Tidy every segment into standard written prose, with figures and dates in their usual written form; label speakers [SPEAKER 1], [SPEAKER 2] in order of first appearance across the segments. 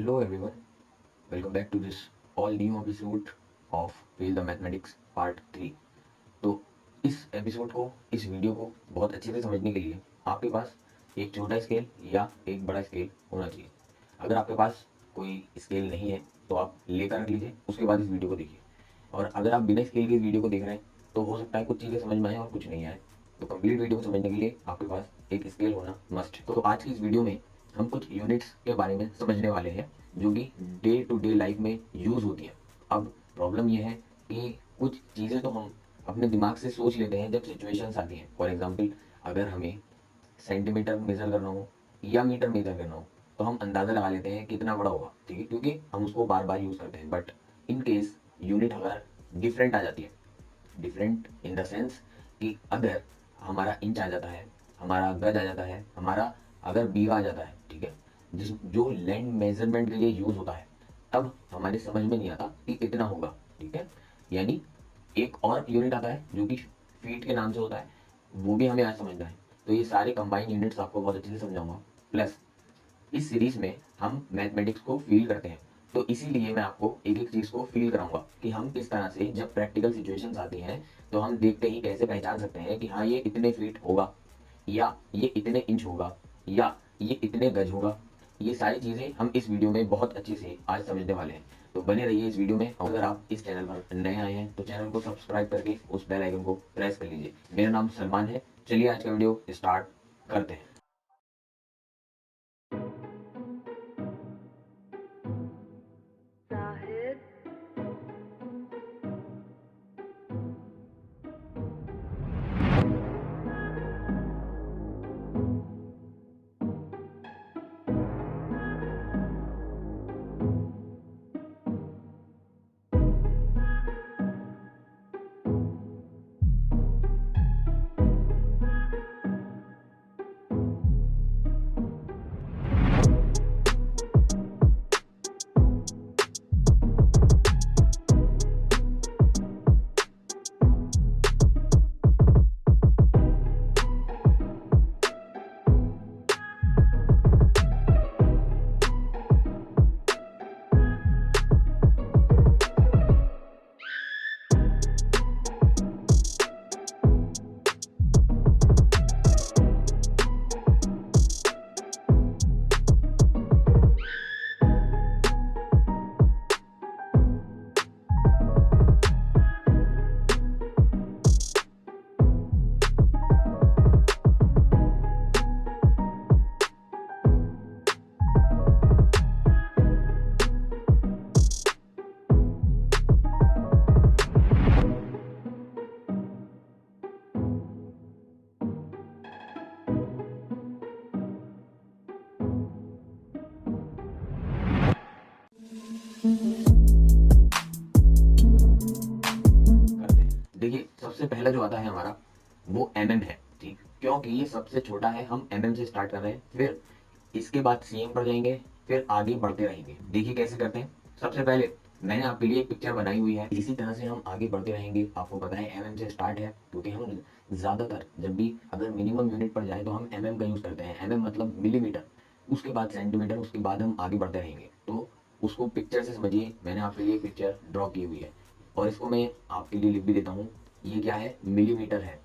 [SPEAKER 1] Hello everyone, welcome back to this all new episode of Fail the Mathematics Part 3। तो इस episode को, इस video को बहुत अच्छे से समझने के लिए आपके पास एक छोटा स्केल या एक बड़ा स्केल होना चाहिए। अगर आपके पास कोई स्केल नहीं है तो आप लेकर रख लीजिए, उसके बाद इस वीडियो को देखिए। और अगर आप बिना स्केल के इस वीडियो को देख रहे हैं तो हो सकता है कुछ चीज़ें समझ में आए और कुछ नहीं आए। तो कंप्लीट वीडियो को समझने के लिए आपके पास एक स्केल होना मस्ट है। तो आज की इस वीडियो में हम कुछ यूनिट्स के बारे में समझने वाले हैं जो कि डे टू डे लाइफ में यूज़ होती हैं। अब प्रॉब्लम यह है कि कुछ चीज़ें तो हम अपने दिमाग से सोच लेते हैं जब सिचुएशंस आती हैं। फॉर एग्जांपल, अगर हमें सेंटीमीटर मेज़र करना हो या मीटर मेज़र करना हो तो हम अंदाज़ा लगा लेते हैं कितना बड़ा होगा, ठीक है, क्योंकि हम उसको बार बार यूज़ करते हैं। बट इन केस यूनिट अगर डिफरेंट आ जाती है, डिफरेंट इन द सेंस कि अगर हमारा इंच आ जाता है, हमारा गज आ जाता है, हमारा अगर बीघा आ जाता है, ठीक है, जिस जो लैंड मेजरमेंट के लिए यूज़ होता है, तब हमारे समझ में नहीं आता कि कितना होगा, ठीक है। यानी एक और यूनिट आता है जो कि फीट के नाम से होता है, वो भी हमें आज समझना है। तो ये सारे कंबाइंड यूनिट्स आपको बहुत अच्छे से समझाऊंगा। प्लस इस सीरीज में हम मैथमेटिक्स को फील करते हैं, तो इसीलिए मैं आपको एक एक चीज़ को फील कराऊंगा कि हम किस तरह से जब प्रैक्टिकल सिचुएशंस आती हैं तो हम देखते ही कैसे पहचान सकते हैं कि हाँ ये इतने फीट होगा, या ये इतने इंच होगा, या ये इतने गज होगा। ये सारी चीज़ें हम इस वीडियो में बहुत अच्छे से आज समझने वाले हैं। तो बने रहिए इस वीडियो में। अगर आप इस चैनल पर नए आए हैं तो चैनल को सब्सक्राइब करके उस बेल आइकन को प्रेस कर लीजिए। मेरा नाम सलमान है। चलिए आज का वीडियो स्टार्ट करते हैं। करते हैं। देखिए, सबसे पहला जो आता है हमारा वो है, ठीक, क्योंकि ये सबसे छोटा है, हम से स्टार्ट कर रहे हैं, फिर इसके बाद पर जाएंगे, फिर आगे बढ़ते रहेंगे। देखिए कैसे करते हैं। सबसे पहले मैंने आपके लिए एक पिक्चर बनाई हुई है, इसी तरह से हम आगे बढ़ते रहेंगे। आपको पता है से स्टार्ट है क्योंकि हम ज़्यादातर जब भी अगर मिनिमम यूनिट पर जाए तो हम का यूज़ करते हैं। मतलब मिलीमीटर, उसके बाद सेंटीमीटर, उसके बाद हम आगे बढ़ते रहेंगे। तो उसको पिक्चर से समझिए। मैंने आपके लिए पिक्चर ड्रॉ की हुई है और इसको मैं आपके लिए लिख भी देता हूँ। ये क्या है? मिलीमीटर है।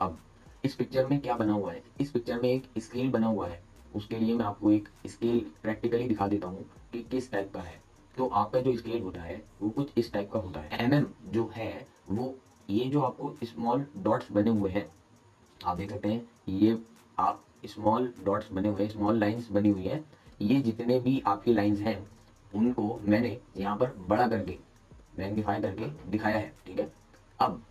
[SPEAKER 1] अब इस पिक्चर में क्या बना हुआ है? इस पिक्चर में एक स्केल बना हुआ है। उसके लिए मैं आपको एक स्केल प्रैक्टिकली दिखा देता हूँ कि किस टाइप का है। तो आपका जो स्केल होता है वो कुछ इस टाइप का होता है। जो है वो, ये जो आपको स्मॉल डॉट्स बने हुए हैं, आप देख सकते हैं, ये आप स्मॉल डॉट्स बने हुए, स्मॉल लाइंस बनी हुई है। ये जितने भी आपकी लाइंस हैं उनको मैंने यहाँ पर बड़ा करके मैग्नीफाई करके दिखाया है, ठीक है। अब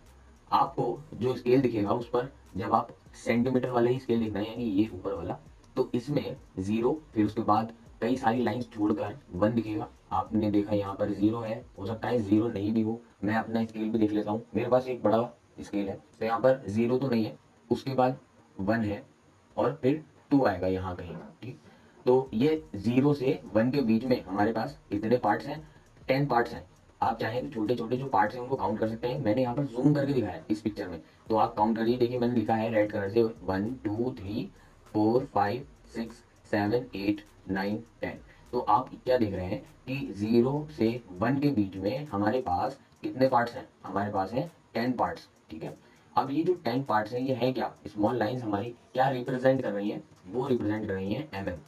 [SPEAKER 1] आपको जो स्केल दिखेगा उस पर जब आप सेंटीमीटर वाला ही स्केल देखना है, यानी ये ऊपर वाला, तो इसमें जीरो, फिर उसके बाद कई सारी लाइंस छोड़कर वन दिखेगा। आपने देखा यहाँ पर जीरो है, हो सकता है जीरो नहीं भी हो। मैं अपना स्केल भी देख लेता हूँ, मेरे पास एक बड़ा स्केल है, तो यहाँ पर जीरो तो नहीं है, उसके बाद वन है और फिर टू आएगा यहाँ कहीं, ठीक। तो ये जीरो से वन के बीच में हमारे पास कितने पार्ट्स हैं? 10 पार्ट्स हैं। आप चाहें तो छोटे छोटे जो पार्ट्स हैं उनको काउंट कर सकते हैं। मैंने यहाँ पर जूम करके दिखाया है इस पिक्चर में, तो आप काउंट करिए। देखिए मैंने लिखा है रेड कलर से 1 2 3 4 5 6 7 8 9 10। तो आप क्या देख रहे हैं कि 0 से 1 के बीच में हमारे पास कितने पार्ट्स हैं? हमारे पास है 10 पार्ट्स, ठीक है। अब ये जो 10 पार्ट्स हैं ये है क्या? स्मॉल लाइंस हमारी क्या रिप्रेजेंट कर रही हैं? वो रिप्रेजेंट कर रही हैं mm,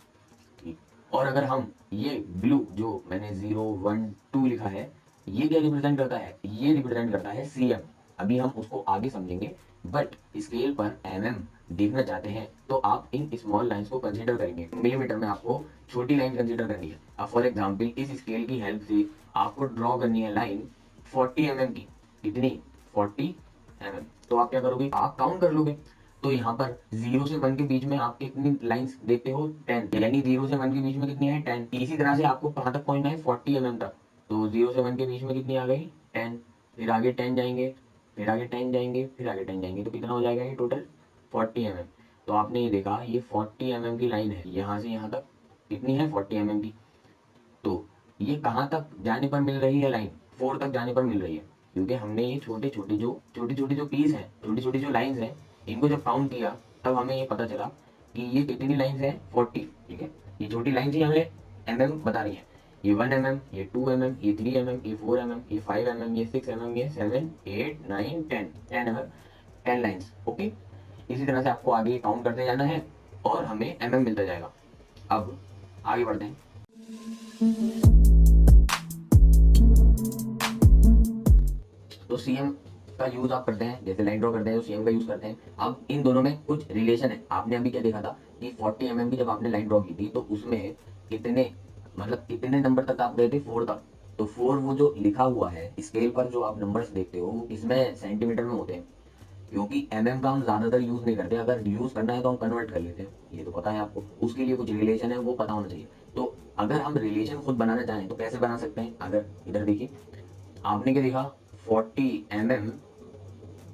[SPEAKER 1] ठीक। और अगर हम ये ब्लू जो मैंने 0 1 2 लिखा है, ये क्या रिप्रेजेंट करता है? ये रिप्रेजेंट करता है cm। अभी हम उसको आगे समझेंगे, बट स्केल पर mm देखना चाहते हैं तो आप इन स्मॉल लाइंस को कंसीडर करेंगे। मिलीमीटर में आपको छोटी लाइन कंसीडर करनी है। अब फॉर एग्जांपल इस स्केल की हेल्प से आपको ड्रॉ करनी है लाइन 40 mm की। कितनी? 40 mm। तो आप क्या करोगे? आप काउंट कर लोगे। तो यहाँ पर 0 से 1 के बीच में आप कितनी लाइंस देखते हो? 10, यानी 0 से 1 के बीच में कितनी है? 10। इसी तरह से आपको कहाँ तक पहुंचना है? 40 mm तक। तो 0 से 1 के बीच में कितनी आ गई? 10। फिर आगे 10 जाएंगे, फिर आगे 10 जाएंगे, फिर आगे 10 जाएंगे, तो कितना हो जाएगा ये टोटल? 40 mm। तो आपने ये देखा, ये 40 mm की लाइन है, यहाँ से यहाँ तक कितनी है? 40 mm की। तो ये कहाँ तक जाने पर मिल रही है लाइन? 4 तक जाने पर मिल रही है, क्योंकि हमने ये छोटे छोटे जो पीस हैं, छोटी छोटी जो लाइंस हैं, इनको जब काउंट किया तब हमें ये पता चला कि ये कितनी लाइंस हैं? 40, ठीक है। ये छोटी लाइंस ही हमें बता रही है। ये 1 mm, ये 2 mm, ये 3 mm, ये 4 mm, ये 5 mm, ये 6 mm, ये 7 8 9 10 10 mm, 10 लाइंस, ओके। इसी तरह से आपको आगे काउंट करते जाना है और हमें मिलता जाएगा। अब आगे बढ़ते हैं। तो सीएम का यूज आप करते हैं, जैसे लाइन ड्रॉ करते हैं तो सीएम का यूज करते हैं। अब इन दोनों में कुछ रिलेशन है। आपने अभी क्या देखा था कि 40 mm की जब आपने लाइन ड्रॉ की थी तो उसमें कितने, मतलब कितने नंबर तक आप गए थे? 4 तक। तो 4 वो जो लिखा हुआ है स्केल पर, जो आप नंबर्स देखते हो वो इसमें सेंटीमीटर में होते हैं, क्योंकि का हम ज्यादातर यूज नहीं करते। अगर यूज करना है तो हम कन्वर्ट कर लेते हैं, ये तो पता है आपको। उसके लिए कुछ रिलेशन है, वो पता होना चाहिए। तो अगर हम रिलेशन खुद बनाना चाहें तो कैसे बना सकते हैं? अगर इधर देखिए, आपने क्या देखा? 40 mm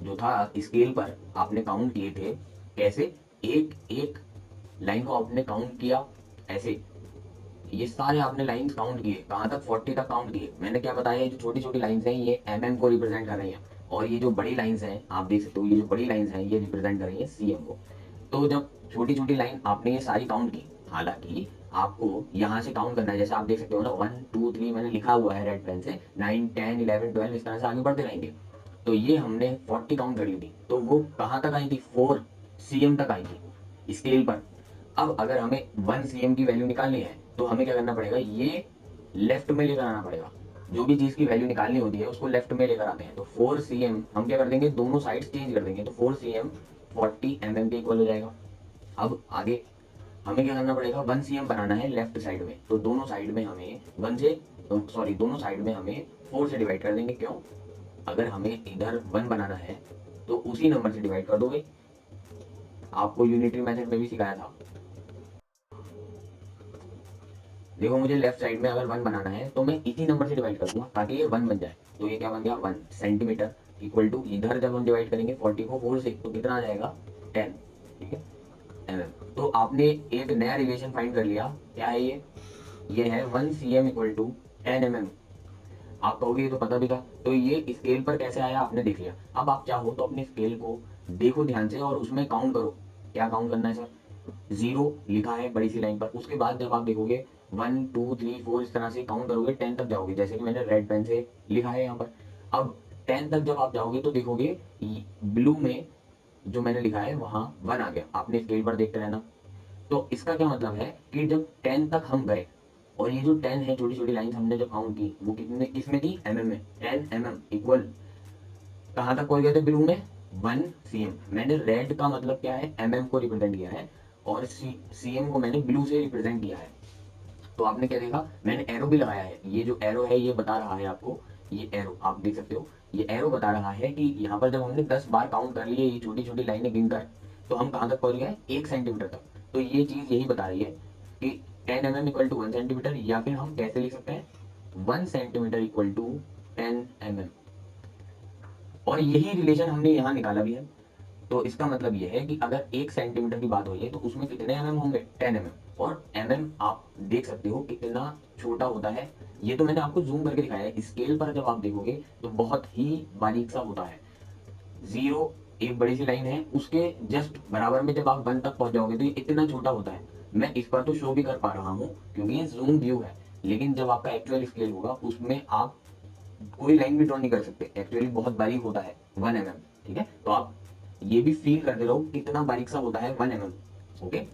[SPEAKER 1] जो था स्केल पर आपने काउंट किए थे। कैसे? एक एक लाइन को आपने काउंट किया ऐसे। ये सारे आपने लाइंस काउंट किए, कहाँ तक? 40 तक काउंट किए। मैंने क्या बताया? ये जो छोटी छोटी लाइंस हैं ये को रिप्रेजेंट कर रही हैं, और ये जो बड़ी लाइंस हैं आप देख सकते हो, ये जो बड़ी लाइंस हैं ये रिप्रेजेंट कर रही है सीएम को। तो जब छोटी छोटी लाइन आपने ये सारी काउंट की, हालांकि आपको यहाँ से काउंट करना है, जैसे आप देख सकते हो ना, 1 2 3 मैंने लिखा हुआ है रेड पेन से, 9 10 11 12 इस तरह से आगे बढ़ते रहेंगे। तो ये हमने 40 काउंट कर ली थी, तो वो कहाँ तक आई थी? 4 सीएम तक आई थी स्केल पर। अब अगर हमें 1 सीएम की वैल्यू निकालनी है तो हमें क्या करना पड़ेगा? ये लेफ्ट में लेकर आना पड़ेगा। जो भी चीज की वैल्यू निकालनी होती है उसको लेफ्ट में लेकर आते हैं। तो 4 सीएम हम क्या कर देंगे? दोनों साइड चेंज कर देंगे। तो 4 सीएम 40 mm के इक्वल हो जाएगा। अब आगे हमें क्या करना पड़ेगा? 1 सीएम बनाना है लेफ्ट साइड में, तो दोनों साइड में हमें 1 से, सॉरी, दोनों साइड में हमें 4 से डिवाइड कर देंगे। क्यों? अगर हमें इधर 1 बनाना है तो उसी नंबर से डिवाइड कर दोगे। आपको यूनिटरी मेथड में भी सिखाया था। देखो, मुझे लेफ्ट साइड में अगर 1 बनाना है तो मैं इसी नंबर से डिवाइड करूंगा ताकि ये 1 बन जाए। तो ये क्या बन गया? 1 सेंटीमीटर इक्वल टू, इधर जब हम डिवाइड करेंगे 40 को 4 से तो कितना आ जाएगा? 10, ठीक है, mm। तो आपने एक नया रिलेशन फाइंड कर लिया। क्या है ये है 1 cm इक्वल टू 10 mm। आप कहोगे ये तो पता भी था। तो ये स्केल पर कैसे आया आपने देख लिया। अब आप चाहो तो अपने स्केल को देखो ध्यान से और उसमें काउंट करो। क्या काउंट करना है सर? 0 लिखा है बड़ी सी लाइन पर, उसके बाद जब आप देखोगे 1 2 3 4 इस तरह से काउंट करोगे 10 तक जाओगे, जैसे कि मैंने रेड पेन से लिखा है यहाँ पर। अब 10 तक जब आप जाओगे तो देखोगे ब्लू में जो मैंने लिखा है वहां 1 आ गया। आपने स्केल पर देखते रहना। तो इसका क्या मतलब है कि जब 10 तक हम गए, और ये जो 10 है छोटी छोटी लाइन हमने जो काउंट की वो कितने किसमें थी? में 10 इक्वल कहाँ तक पहुंच गए थे? ब्लू में 1 सीएम। मैंने रेड का मतलब क्या है? को रिप्रेजेंट किया है, और सीएम को मैंने ब्लू से रिप्रेजेंट किया है। तो आपने क्या देखा? मैंने एरो भी लगाया है। ये जो एरो है ये बता रहा है आपको, ये एरो आप देख सकते हो, ये एरो बता रहा है कि यहाँ पर जब हमने 10 बार काउंट कर लिए ये छोटी छोटी लाइनें गिनकर, तो हम कहाँ तक पहुंच गए? 1 सेंटीमीटर तक। तो ये चीज यही बता रही है कि 10 mm इक्वल टू 1 सेंटीमीटर, या फिर हम कैसे लिख सकते हैं? 1 सेंटीमीटर इक्वल टू 10 mm। और यही रिलेशन हमने यहाँ निकाला भी है। तो इसका मतलब ये है कि अगर 1 सेंटीमीटर की बात हो रही है तो उसमें कितने होंगे? 10 और आप देख सकते हो कितना छोटा होता है। ये तो मैंने आपको जूम करके दिखाया है। स्केल पर जब आप देखोगे तो बहुत ही बारीक सा होता है। 0 एक बड़ी सी लाइन है, उसके जस्ट बराबर में जब आप 1 तक पहुंच जाओगे तो ये इतना छोटा होता है। मैं इस पर तो शो भी कर पा रहा हूँ क्योंकि ये जूम व्यू है, लेकिन जब आपका एक्चुअल स्केल होगा उसमें आप कोई लाइन भी ड्रॉ नहीं कर सकते, एक्चुअली बहुत बारीक होता है 1 mm। ठीक है, तो आप ये भी फील करते रहो कितना बारीक सा होता है 1 mm। ओके,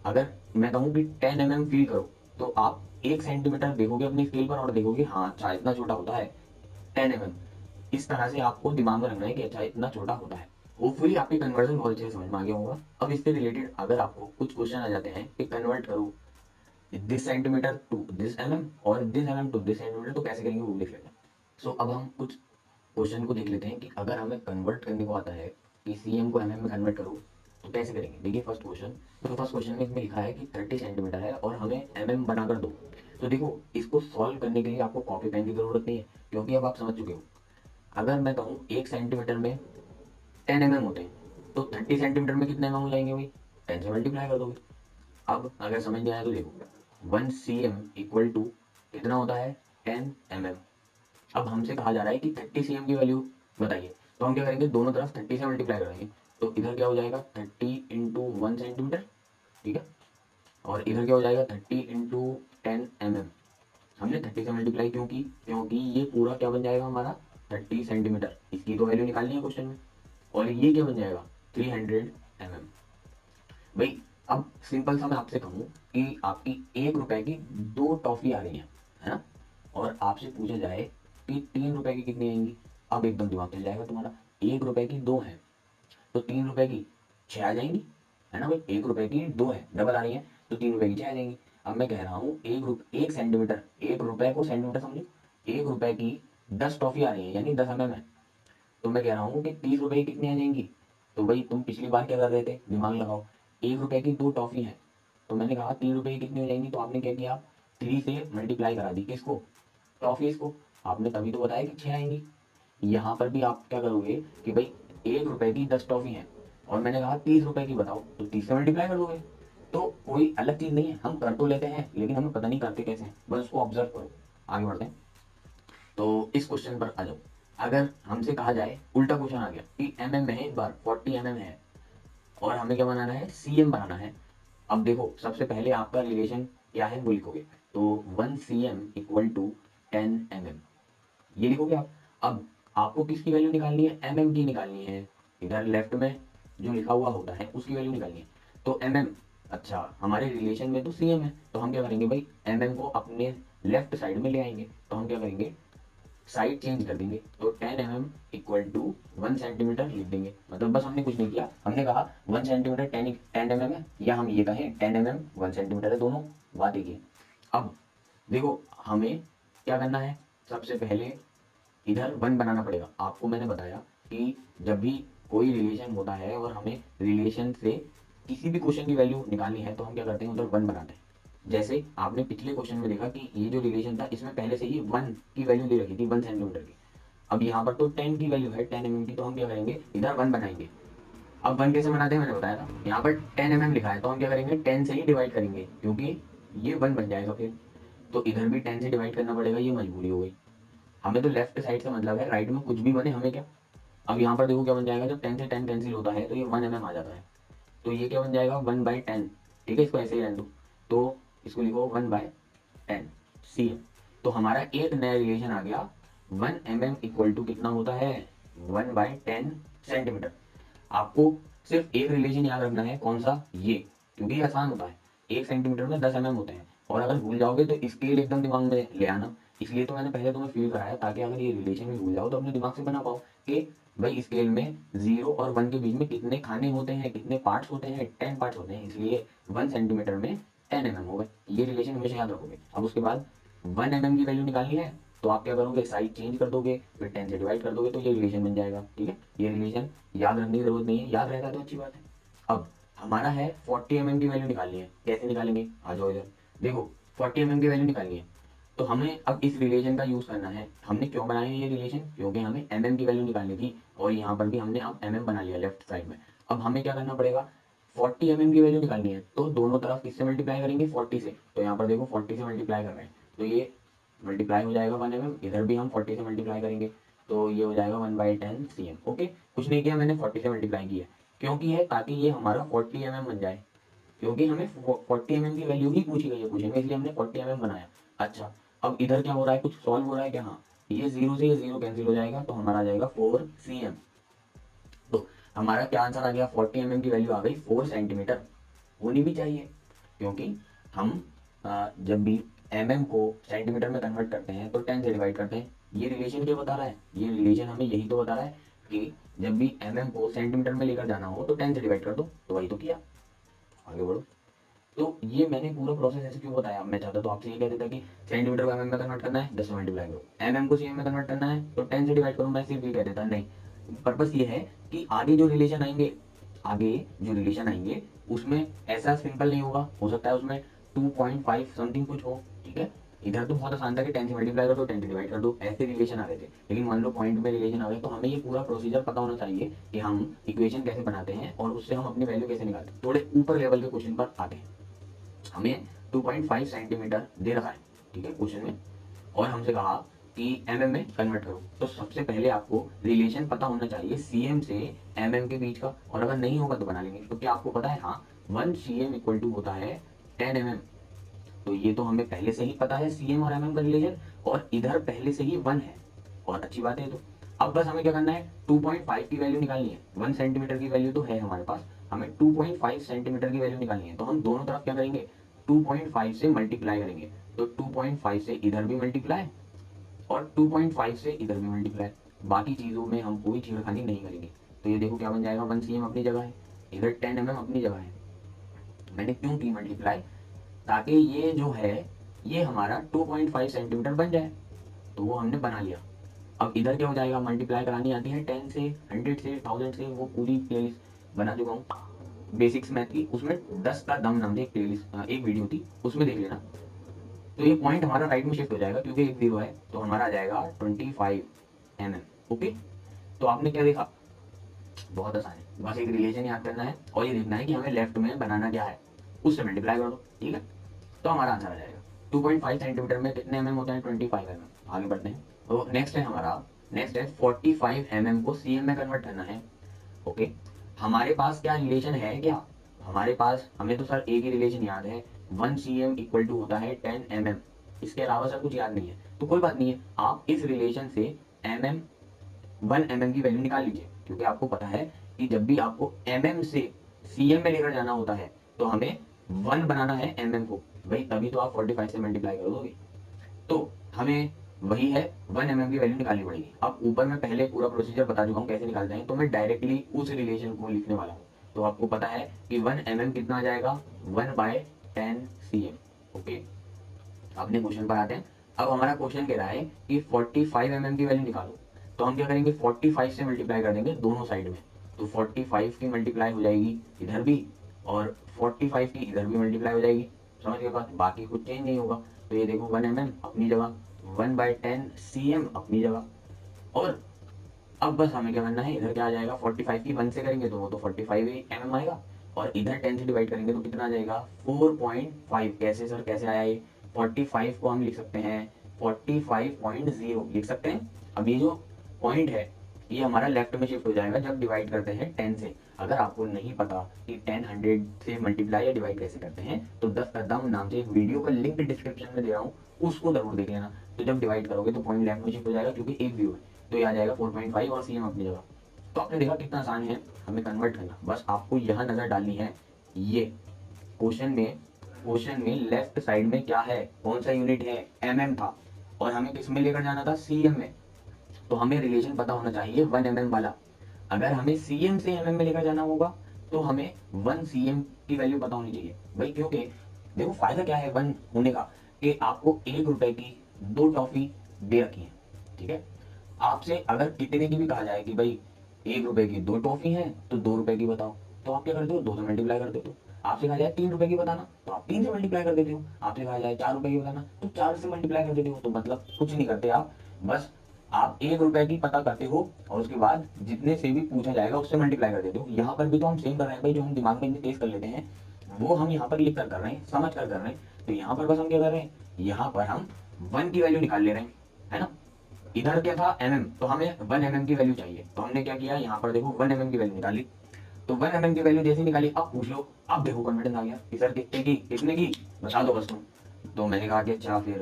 [SPEAKER 1] अगर मैं कहूँ कि 10 mm फील करो, तो आप 1 सेंटीमीटर देखोगे अपनी स्केल पर और देखोगे हाँ अच्छा इतना छोटा होता है 10 mm। इस तरह से आपको दिमाग में रखना है कि अच्छा इतना छोटा होता है। होपफुली आपकी कन्वर्जन बहुत अच्छे से समझ में आ गया होगा। अब इससे रिलेटेड अगर आपको कुछ क्वेश्चन आ जाते हैं कि कन्वर्ट करो this centimetre to this mm और this mm to this centimetre, तो कैसे करेंगे वो देख लेते हैं। सो अब हम कुछ क्वेश्चन को देख लेते हैं कि अगर हमें कन्वर्ट करने को आता है कि cm को mm में कन्वर्ट करो तो कैसे करेंगे। देखिए फर्स्ट क्वेश्चन, तो फर्स्ट क्वेश्चन में इसमें लिखा है कि 30 सेंटीमीटर है और हमें mm बनाकर दो। तो देखो इसको सॉल्व करने के लिए आपको कॉपी पेन की जरूरत नहीं है, क्योंकि अब आप समझ चुके हो। अगर मैं कहूँ 1 सेंटीमीटर में 10 mm होते हैं, तो 30 सेंटीमीटर में कितने mm हो जाएंगे भाई, 10 से मल्टीप्लाई कर दोगे। अब अगर समझ में आया तो देखो 1 cm इक्वल टू कितना होता है 10 mm। अब हमसे कहा जा रहा है कि 30 cm की वैल्यू बताइए, तो हम क्या करेंगे, दोनों तरफ 30 से मल्टीप्लाई करेंगे। तो इधर क्या हो जाएगा 30 × 1 सेंटीमीटर, ठीक है, और इधर क्या हो जाएगा 30 × 10 mm। हमने 30 से मल्टीप्लाई क्यों की, क्योंकि ये पूरा क्या बन जाएगा हमारा 30 सेंटीमीटर, इसकी तो वैल्यू निकालनी है क्वेश्चन में। और ये क्या बन जाएगा 300 mm। भाई अब सिंपल सा मैं आपसे कहूँ कि आपकी 1 रुपए की 2 टॉफी आ रही है ना, और आपसे पूछा जाए कि 3 रुपए की कितनी आएंगी। अब एकदम दिमाग चल जाएगा तुम्हारा, 1 रुपए की 2 है तो 3 रुपए की 6 आ जाएंगी, है ना भाई, 1 रुपए की 2 है डबल आ रही है, तो 3 रुपए की 6 आ जाएंगी। अब मैं कह रहा हूँ 1 सेंटीमीटर, 1 रुपए को सेंटीमीटर समझो, 1 रुपए की 10 टॉफी आ रही है यानी 10 mm है। तो मैं कह रहा हूँ कि 30 रुपए की कितनी आ जाएंगी। तो भाई तुम पिछली बार क्या कर रहे थे, दिमाग लगाओ, 1 रुपए की 2 टॉफी है, तो मैंने कहा 3 रुपए की कितनी हो जाएंगी, तो आपने क्या किया 3 से मल्टीप्लाई करा दी किसको, टॉफीज को। आपने तभी तो बताया कि 6 आएंगी। यहाँ पर भी आप क्या करोगे कि भाई 1 रुपए की 10 टॉफी है और मैंने कहा 30 रुपए की बताओ, तो 30 से मल्टीप्लाई कर दोगे। तो कोई अलग चीज नहीं है, हम कर तो लेते हैं लेकिन हमें पता नहीं करते कैसे हैं, बस उसको ऑब्जर्व करो। आगे बढ़ते हैं, तो इस क्वेश्चन पर आ जाओ। अगर हमसे कहा जाए उल्टा क्वेश्चन आ गया कि mm है, इस बार 40 mm है और हमें क्या बनाना है cm बनाना है। अब देखो सबसे पहले आपका रिलेशन क्या है वो लिखोगे, तो 1 cm इक्वल टू 10 mm, ये लिखोगे आप। अब आपको किसकी वैल्यू निकालनी है, mm की निकालनी है। इधर लेफ्ट में जो लिखा हुआ होता है उसकी वैल्यू निकालनी है, तो mm, अच्छा हमारे रिलेशन में तो cm है, तो हम क्या करेंगे भाई mm को अपने लेफ्ट साइड में ले आएंगे। तो हम क्या करेंगे साइड चेंज कर देंगे, तो 10 mm इक्वल टू 1 सेंटीमीटर लिख देंगे। मतलब बस हमने कुछ नहीं किया, हमने कहा 1 सेंटीमीटर 10 mm है, या हम ये कहें 10 mm 1 सेंटीमीटर है, दोनों बात एक ही है। अब देखो हमें क्या करना है, सबसे पहले इधर 1 बनाना पड़ेगा। आपको मैंने बताया कि जब भी कोई रिलेशन होता है और हमें रिलेशन से किसी भी क्वेश्चन की वैल्यू निकालनी है तो हम क्या करते हैं उधर 1 बनाते हैं। जैसे आपने पिछले क्वेश्चन में देखा कि ये जो रिलेशन था इसमें पहले से ही 1 की वैल्यू दे रखी थी 1 सेंटीमीटर की। अब यहाँ पर तो 10 की वैल्यू है 10 mm की, तो हम क्या करेंगे इधर 1 बनाएंगे। अब 1 कैसे बनाते हैं मैंने बताया था, यहाँ पर 10 mm लिखा है तो हम क्या करेंगे 10 से ही डिवाइड करेंगे क्योंकि ये 1 बन जाएगा फिर। तो इधर भी 10 से डिवाइड करना पड़ेगा, ये मजबूरी हो गई। हमें तो लेफ्ट साइड से मतलब है, राइट में कुछ भी बने हमें क्या। अब यहाँ पर देखो क्या बन जाएगा, जब 10 से 10 कैंसिल होता है तो ये 1 mm आ जाता है, तो ये क्या बन जाएगा 1/10। ठीक है, इसको ऐसे ही रहने दो, तो इसको लिखो 1/10 cm। तो हमारा एक नया रिलेशन आ गया 1 mm इक्वल टू कितना होता है 1/10 सेंटीमीटर। आपको सिर्फ एक रिलेशन याद रखना है, कौन सा, ये, क्योंकि ये आसान होता है। 1 सेंटीमीटर में 10 mm होते हैं, और अगर भूल जाओगे तो स्केल एकदम दिमाग में ले आना। इसलिए तो मैंने पहले तुम्हें फील कराया ताकि अगर ये रिलेशन भी भूल जाओ तो अपने दिमाग से बना पाओ कि भाई स्केल में 0 और 1 के बीच में कितने खाने होते हैं, कितने पार्ट्स होते हैं, 10 पार्ट्स होते हैं, इसलिए 1 सेंटीमीटर में 10 mm हो गए। ये रिलेशन हमेशा याद रखोगे। अब उसके बाद 1 mm की वैल्यू निकालनी है, तो आप क्या करोगे साइड चेंज कर दोगे, फिर 10 से डिवाइड कर दोगे, तो ये रिलेशन बन जाएगा। ठीक है, ये रिलेशन याद रखने की जरूरत नहीं है, याद रहता है तो अच्छी बात है। अब हमारा है 40 mm की वैल्यू निकालनी है, कैसे निकालेंगे, आ जाओ इधर। देखो 40 mm की वैल्यू निकालनी है, तो हमें अब इस रिलेशन का यूज करना है। हमने क्यों बनाया ये रिलेशन, क्योंकि हमें mm की वैल्यू निकालनी थी, और यहाँ पर भी हमने अब mm बना लिया लेफ्ट साइड में। अब हमें क्या करना पड़ेगा 40 mm की वैल्यू निकालनी है, तो दोनों तरफ किससे मल्टीप्लाई करेंगे 40 से। तो यहाँ पर देखो 40 से मल्टीप्लाई कर रहे हैं, तो ये मल्टीप्लाई हो जाएगा 1 mm, इधर भी हम 40 से मल्टीप्लाई करेंगे, तो ये हो जाएगा 1/10 cm। ओके, कुछ नहीं किया मैंने, 40 से मल्टीप्लाई किया, क्योंकि है ताकि ये हमारा 40 mm बन जाए। क्योंकि हमें 40 mm की वैल्यू ही पूछी गई है क्वेश्चन में, इसलिए हमने 40 mm बनाया। अच्छा, अब इधर क्या हो रहा है, कुछ सॉल्व हो रहा है क्या? हाँ, ये जीरो से ये जीरो कैंसिल हो जाएगा, तो हमारा आ जाएगा 4 cm। तो हमारा क्या आंसर आ गया, 40 mm की वैल्यू आ गई 4 सेंटीमीटर। होनी भी चाहिए, क्योंकि हम जब भी mm को सेंटीमीटर में कन्वर्ट करते हैं तो 10 से डिवाइड करते हैं। ये रिलेशन क्या बता रहा है, ये रिलेशन हमें यही तो बता रहा है कि जब भी mm को सेंटीमीटर में लेकर जाना हो तो 10 से डिवाइड कर दो, तो वही तो किया। आगे बढ़ो। तो ये मैंने पूरा प्रोसेस ऐसे क्यों बताया, मैं चाहता तो आपसे ये कह देता कि सेंटीमीटर को mm में कन्वर्ट करना है, 10 से मल्टीप्लाई करो। mm को cm में कन्वर्ट करना है तो 10 से डिवाइड करो, मैं सिर्फ ये कह देता। नहीं, पर्पस ये है कि आगे जो रिलेशन आएंगे, आगे जो रिलेशन आएंगे उसमें ऐसा सिंपल नहीं होगा, हो सकता है उसमें 2.5 समथिंग कुछ हो, ठीक है। इधर तो बहुत आसान था कि 10 से मल्टीप्लाई कर दो, 10 से डिवाइड कर दो, ऐसे रिलेशन आ रहे थे। लेकिन मान लो पॉइंट में रिलेशन आ गए, तो हमें ये पूरा प्रोसीजर पता होना चाहिए कि हम इक्वेशन कैसे बनाते हैं और उससे हम अपनी वैल्यू कैसे निकालते हैं। थोड़े ऊपर लेवल के क्वेश्चन पर आते हैं। हमें 2.5 सेंटीमीटर दे रखा है, ठीक है, क्वेश्चन में, और हमसे कहा कि mm में कन्वर्ट करो। तो सबसे पहले आपको रिलेशन पता होना चाहिए cm से mm के बीच का, और अगर नहीं होगा तो बना लेंगे। तो क्या आपको पता है, हाँ, 1 cm इक्वल टू होता है 10 mm। तो ये तो हमें पहले से ही पता है cm और mm का रिलेशन, और इधर पहले से ही 1 है, और अच्छी बात है। तो अब बस हमें क्या करना है, 2.5 की वैल्यू निकालनी है। 1 सेंटीमीटर की वैल्यू तो है हमारे पास, हमें 2.5 सेंटीमीटर की वैल्यू निकालनी है। तो हम दोनों तरफ क्या करेंगे, 2.5 से मल्टीप्लाई करेंगे। तो 2.5 से इधर भी मल्टीप्लाई और 2.5 से इधर भी मल्टीप्लाई। बाकी चीज़ों में हम कोई छेड़खानी नहीं करेंगे। तो ये देखो क्या बन जाएगा, 1 cm अपनी जगह है, इधर 10 mm अपनी जगह है। मैंने क्यों की मल्टीप्लाई, ताकि ये जो है ये हमारा 2.5 सेंटीमीटर बन जाए। तो वो हमने बना लिया। अब इधर क्या हो जाएगा, मल्टीप्लाई करानी आती है 10 से, 100 से, 1000 से, वो पूरी प्लेलिस्ट बना चुका हूँ बेसिक्स मैथ की। उसमें 10 का दम नाम से एक प्लेलिस्ट, एक वीडियो थी, उसमें देख लेना। तो ये पॉइंट हमारा राइट में शिफ्ट हो जाएगा, क्योंकि एक जीरो है, तो हमारा आ जाएगा 25 mm। ओके, तो आपने क्या देखा, बहुत आसान है, बस एक रिलेशन याद करना है और ये देखना है कि हमें लेफ्ट में बनाना क्या है, उससे मल्टीप्लाई कर दो, ठीक है। तो हमारा आंसर आ जाएगा 2.5 सेंटीमीटर में कितने mm होते हैं, 25 mm। आगे बढ़ते हैं। तो नेक्स्ट है हमारा, नेक्स्ट है 45 mm को cm में कन्वर्ट करना है। ओके, हमारे पास क्या रिलेशन है क्या, हमारे पास, हमें तो सर एक ही रिलेशन याद है, 1 cm इक्वल टू होता है 10 mm। इसके अलावा सर कुछ याद नहीं है, तो कोई बात नहीं है, आप इस रिलेशन से mm 1 mm की वैल्यू निकाल लीजिए। क्योंकि आपको पता है कि जब भी आपको mm से cm में लेकर जाना होता है तो हमें 1 बनाना है mm को, भाई तभी तो आप 45 से मल्टीप्लाई कर दोगे। तो हमें वही है, 1 mm की वैल्यू निकालनी पड़ेगी। अब ऊपर मैं पहले पूरा प्रोसीजर बता चुका हूँ कैसे निकालते हैं, तो मैं डायरेक्टली उस रिलेशन को लिखने वाला हूँ। तो आपको पता है कि 1 mm कितना आ जाएगा, 1/10 cm। ओके, अपने क्वेश्चन पर आते हैं। अब हमारा क्वेश्चन कह रहा है कि 45 mm की वैल्यू निकालो। तो हम क्या करेंगे, 45 से मल्टीप्लाई कर देंगे दोनों साइड में। तो 45 की मल्टीप्लाई हो जाएगी इधर भी, और 45 की इधर भी मल्टीप्लाई हो जाएगी। समझ गए बात, बाकी कुछ चेंज नहीं होगा। तो ये देखो 1 mm अपनी जगह, 1/10 cm अपनी जगह। और अब बस हमें क्या करना है, इधर क्या आ जाएगा, 45 की 1 से करेंगे तो वो तो 45 mm आएगा, और इधर 10 से डिवाइड करेंगे तो कितना आ जाएगा, 4.5। कैसे सर, कैसे आया ये, 45 को हम लिख सकते हैं 45.0 लिख सकते हैं। अब ये जो पॉइंट है ये हमारा लेफ्ट में शिफ्ट हो जाएगा जब डिवाइड करते हैं 10 से। अगर आपको नहीं पता कि 10 100 से मल्टीप्लाई या डिवाइड कैसे करते हैं, तो 10 का दम नाम से एक वीडियो का लिंक डिस्क्रिप्शन में दे रहा हूँ, उसको जरूर देख लेना। तो जब डिवाइड करोगे तो पॉइंट लेफ्ट में शिफ्ट हो जाएगा, क्योंकि एक व्यू है। तो ये आ जाएगा 4.5 और cm अपनी जगह। तो आपने देखा कितना आसान है हमें कन्वर्ट करना, बस आपको यहाँ नजर डालनी है। ये क्वेश्चन में लेफ्ट साइड में क्या है, कौन सा यूनिट है, mm था, और हमें किस में लेकर जाना था, cm में। तो हमें रिलेशन पता होना चाहिए 1 mm वाला। अगर हमें cm से mm में लेकर जाना होगा तो हमें 1 cm की वैल्यू पता होनी चाहिए भाई। क्योंकि देखो फायदा क्या है 1 होने का, कि आपको 1 रुपए की 2 टॉफी दे रखी है, ठीक है। आपसे अगर कितने की भी कहा जाए कि भाई 1 रुपए की 2 टॉफी हैं तो 2 रुपए की बताओ, तो आप क्या करते हो, 2 से मल्टीप्लाई कर देते हो। आपसे कहा जाए 3 रुपए की बताना, तो आप 3 से मल्टीप्लाई कर देते हो। आपसे कहा जाए 4 रुपए की बताना, तो 4 से मल्टीप्लाई कर देते हो। तो मतलब कुछ नहीं करते आप, बस आप 1 रुपए की पता करते हो और उसके बाद जितने से भी पूछा जाएगा उससे मल्टीप्लाई कर देते हो। यहाँ पर भी तो हम सेम कर रहे हैं भाई, जो हम दिमाग में इतने तेज कर लेते हैं वो हम यहाँ पर लिख कर रहे हैं, समझ कर रहे हैं। तो यहाँ पर बस हम क्या कर रहे हैं, यहाँ पर हम 1 की वैल्यू निकाल ले रहे हैं, है ना। इधर क्या था mm, तो हमें 1 mm की वैल्यू चाहिए, तो हमने क्या किया, यहाँ पर देखो 1 mm की वैल्यू निकाली। तो 1 mm की वैल्यू जैसे निकाली, अब पूछ लो, अब देखो कॉन्फिडेंस आ गया कि सर कितने की बता दो बस तुम। तो मैंने कहा कि अच्छा फिर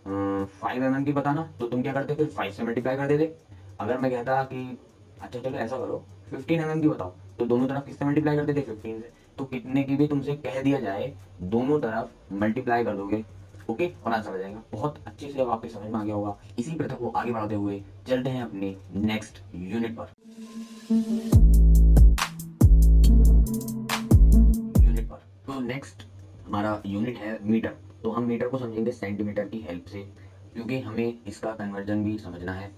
[SPEAKER 1] 5 mm की बताना। तो तुम क्या करते, फिर 5 से मल्टीप्लाई कर देते। अगर मैं कहता कि अच्छा चलो ऐसा करो 15 mm की बताओ, तो दोनों तरफ किससे मल्टीप्लाई कर देते, 15 से। तो कितने की भी तुमसे कह दिया जाए, दोनों तरफ मल्टीप्लाई कर दोगे, ओके, और आंसर आ जाएगा। बहुत अच्छे से अब आपके समझ में आ गया होगा। इसी प्रथा को आगे बढ़ाते हुए चलते हैं अपने नेक्स्ट यूनिट पर। यूनिट पर तो नेक्स्ट हमारा यूनिट है मीटर। तो हम मीटर को समझेंगे सेंटीमीटर की हेल्प से, क्योंकि हमें इसका कन्वर्जन भी समझना है।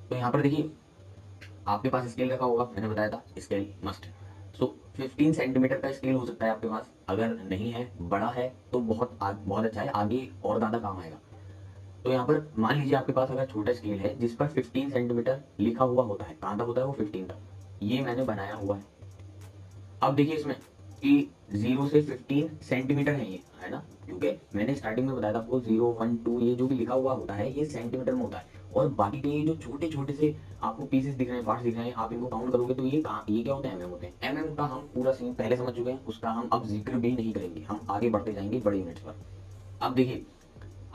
[SPEAKER 1] तो यहाँ पर देखिए, आपके पास स्केल रखा होगा, मैंने बताया था स्केल मस्ट। सो 15 सेंटीमीटर का स्केल हो सकता है आपके पास, अगर नहीं है, बड़ा है तो बहुत अच्छा है, आगे और ज़्यादा काम आएगा। तो यहाँ पर मान लीजिए आपके पास अगर छोटा स्केल है जिस पर 15 सेंटीमीटर लिखा हुआ होता है, कहाँ तक होता है वो, 15 तक, ये मैंने बनाया हुआ है। अब देखिए इसमें कि 0 से 15 सेंटीमीटर है ये, है ना, क्योंकि मैंने स्टार्टिंग में बताया था आपको 0, 1, 2 ये जो भी लिखा हुआ होता है ये सेंटीमीटर में होता है। और बाकी के ये जो छोटे छोटे से आपको पीसेस दिख रहे हैं, पार्ट्स दिख रहे हैं, आप इनको काउंट करोगे तो ये कहाँ, ये क्या होते हैं, एमएम होते हैं। एमएम का हम पूरा सीन पहले समझ चुके हैं, उसका हम अब जिक्र भी नहीं करेंगे, हम आगे बढ़ते जाएंगे बड़े यूनिट्स पर। अब देखिए,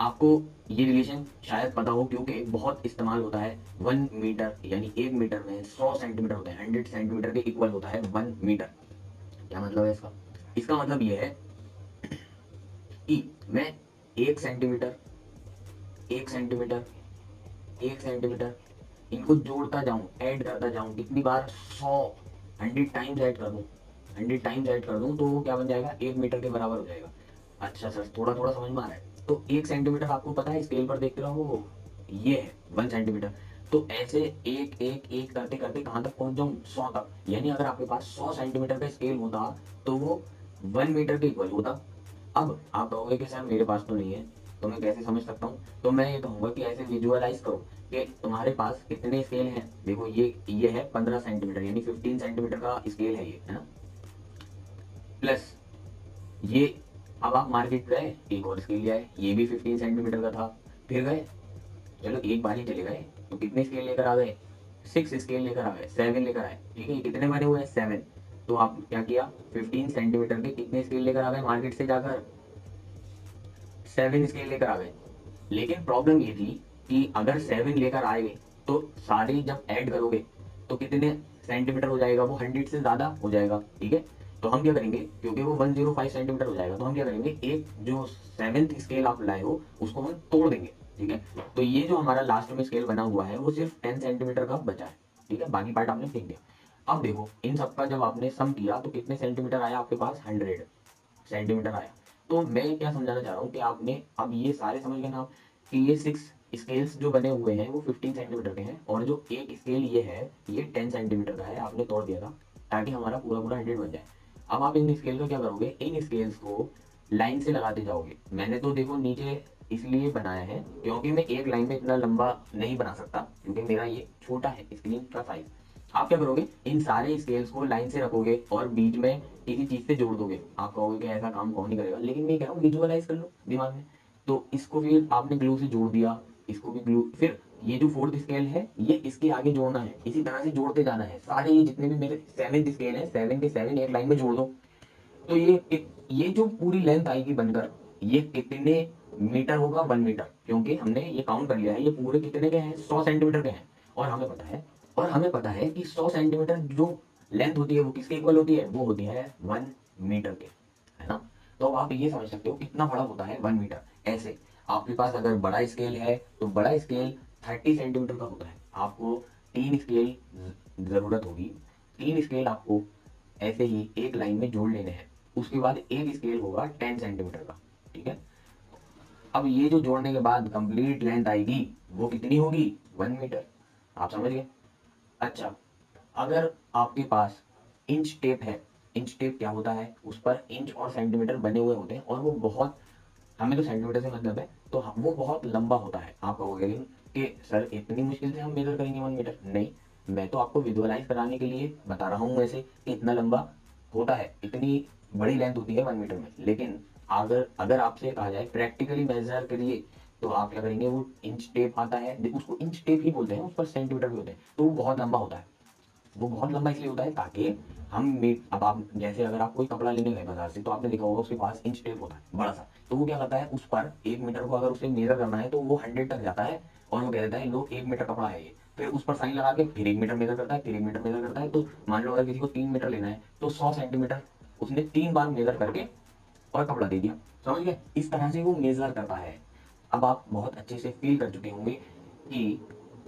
[SPEAKER 1] आपको ये रिलेशन शायद पता हो क्योंकि बहुत इस्तेमाल होता है। 1 मीटर यानी 1 मीटर में 100 सेंटीमीटर होते हैं, 100 सेंटीमीटर के इक्वल होता है 1 मीटर। क्या मतलब है इसका, इसका मतलब ये है कि मैं 1 सेंटीमीटर, 1 सेंटीमीटर, 1 सेंटीमीटर, इनको जोड़ता जाऊं, ऐड करता जाऊं, कितनी बार, 100, 100 टाइम्स ऐड कर दूं, 100 टाइम्स ऐड कर दूं, तो वो क्या बन जाएगा, 1 मीटर के बराबर हो जाएगा। अच्छा सर, थोड़ा थोड़ा समझ में आ रहा है। तो 1 सेंटीमीटर आपको पता है, स्केल पर देखते रहो, ये है 1 सेंटीमीटर। तो ऐसे एक एक एक करते करते कहाँ तक पहुंच जाऊं, 100 तक। यानी अगर आपके पास 100 सेंटीमीटर का स्केल होता तो वो 1 मीटर के इक्वल होता। अब आप कहोगे कि सर मेरे पास तो नहीं है, तो मैं कैसे समझ सकता हूँ। तो मैं ये कहूंगा कि ऐसे विजुअलाइज करो कि तुम्हारे पास कितने स्केल हैं। देखो ये है 15 सेंटीमीटर, यानी 15 सेंटीमीटर का स्केल है ये, है ना, प्लस ये। अब आप मार्केट गए, एक और स्केल लिया है, ये भी 15 सेंटीमीटर का था, फिर गए, चलो एक बार ही चले गए, तो कितने स्केल लेकर आ गए, 6 स्केल लेकर आ गए, 7 लेकर आए, ठीक है, ये कितने बने हुए हैं, 7। तो आप क्या किया, 15 सेंटीमीटर के कितने स्केल लेकर आ गए मार्केट से जाकर, 7 स्केल लेकर आ गए। लेकिन प्रॉब्लम ये थी कि अगर 7 लेकर आए तो सारे जब ऐड करोगे तो कितने सेंटीमीटर हो जाएगा, वो 100 से ज़्यादा हो जाएगा, ठीक है। तो हम क्या करेंगे, क्योंकि वो 105 सेंटीमीटर हो जाएगा, तो हम क्या करेंगे, एक जो 7th स्केल आप लाए हो उसको हम तोड़ देंगे, ठीक है। तो ये जो हमारा लास्ट में स्केल बना हुआ है वो सिर्फ 10 सेंटीमीटर का बचा है, ठीक है, बाकी पार्ट आपने फेंक दिया। अब देखो इन सबका जब आपने सम किया तो कितने सेंटीमीटर आया आपके पास, 100 सेंटीमीटर आया। तो मैं क्या समझाना चाह रहा हूँ कि आपने अब ये सारे समझ गए ना आप, कि ये 6 स्केल्स जो बने हुए हैं वो 15 सेंटीमीटर के हैं, और जो एक स्केल ये है ये 10 सेंटीमीटर का है, आपने तोड़ दिया था ताकि हमारा पूरा पूरा 100 बन जाए। अब आप इन स्केल को क्या करोगे, इन स्केल्स को लाइन से लगाते जाओगे। मैंने तो देखो नीचे इसलिए बनाया है क्योंकि मैं एक लाइन में इतना लंबा नहीं बना सकता, क्योंकि मेरा ये छोटा है स्क्रीन का साइज। आप क्या करोगे, इन सारे स्केल्स को लाइन से रखोगे और बीच में किसी चीज से जोड़ दोगे। आप कहोगे कि ऐसा काम कौन नहीं करेगा, लेकिन मैं कह रहा हूँ विजुअलाइज कर लो दिमाग में। तो इसको फिर आपने ग्लू से जोड़ दिया, इसको भी ग्लू, फिर ये जो 4th स्केल है ये इसके आगे जोड़ना है, इसी तरह से जोड़ते जाना है। सारे ये जितने भी मेरे 7th स्केल है, 7 के 7 एक लाइन में जोड़ दो। तो ये जो पूरी लेंथ आएगी बनकर, ये कितने मीटर होगा, 1 मीटर, क्योंकि हमने ये काउंट कर लिया है, ये पूरे कितने के हैं, 100 सेंटीमीटर के हैं। और हमें पता है कि 100 सेंटीमीटर जो लेंथ होती है वो किसके इक्वल होती है, वो होती है 1 मीटर के, है ना। तो अब आप ये समझ सकते हो कितना बड़ा होता है 1 मीटर। ऐसे आपके पास अगर बड़ा स्केल है तो बड़ा स्केल 30 सेंटीमीटर का होता है, आपको 3 स्केल जरूरत होगी। 3 स्केल आपको ऐसे ही एक लाइन में जोड़ लेने हैं। उसके बाद एक स्केल होगा 10 सेंटीमीटर का, ठीक है। अब ये जो जोड़ने के बाद कंप्लीट लेंथ आएगी वो कितनी होगी, 1 मीटर। आप समझ गए। अच्छा, अगर आपके पास इंच टेप है, इंच टेप क्या होता है, उस पर इंच और सेंटीमीटर बने हुए होते हैं, और वो बहुत, हमें तो सेंटीमीटर से मतलब है, तो वो बहुत लंबा होता है। आप कहोगे लेकिन कि सर इतनी मुश्किल से हम मेजर करेंगे 1 मीटर, नहीं, मैं तो आपको विजुअलाइज कराने के लिए बता रहा हूँ ऐसे कि इतना लंबा होता है, इतनी बड़ी लेंथ होती है 1 मीटर में। लेकिन अगर अगर आपसे कहा जाए प्रैक्टिकली मेजर करिए, तो आप क्या करेंगे, वो इंच टेप आता है, उसको इंच टेप ही बोलते हैं, उस पर सेंटीमीटर भी होते हैं, तो वो बहुत लंबा होता है। वो बहुत लंबा इसलिए होता है ताकि अब आप जैसे अगर आप कोई कपड़ा लेने गए बाजार से, तो आपने देखा होगा उसके पास इंच टेप होता है बड़ा सा, तो वो क्या करता है, उस पर 1 मीटर को अगर उसे मेजर करना है तो वो 100 तक जाता है और वो कह देता है लो 1 मीटर कपड़ा है ये, फिर उस पर साइन लगा के फिर 1 मीटर मेजर करता है, फिर 1 मीटर मेजर करता है। तो मान लो अगर किसी को 3 मीटर लेना है तो 100 सेंटीमीटर उसने 3 बार मेजर करके और कपड़ा दे दिया। समझ गए, इस तरह से वो मेजर करता है। अब आप बहुत अच्छे से फील कर चुके होंगे कि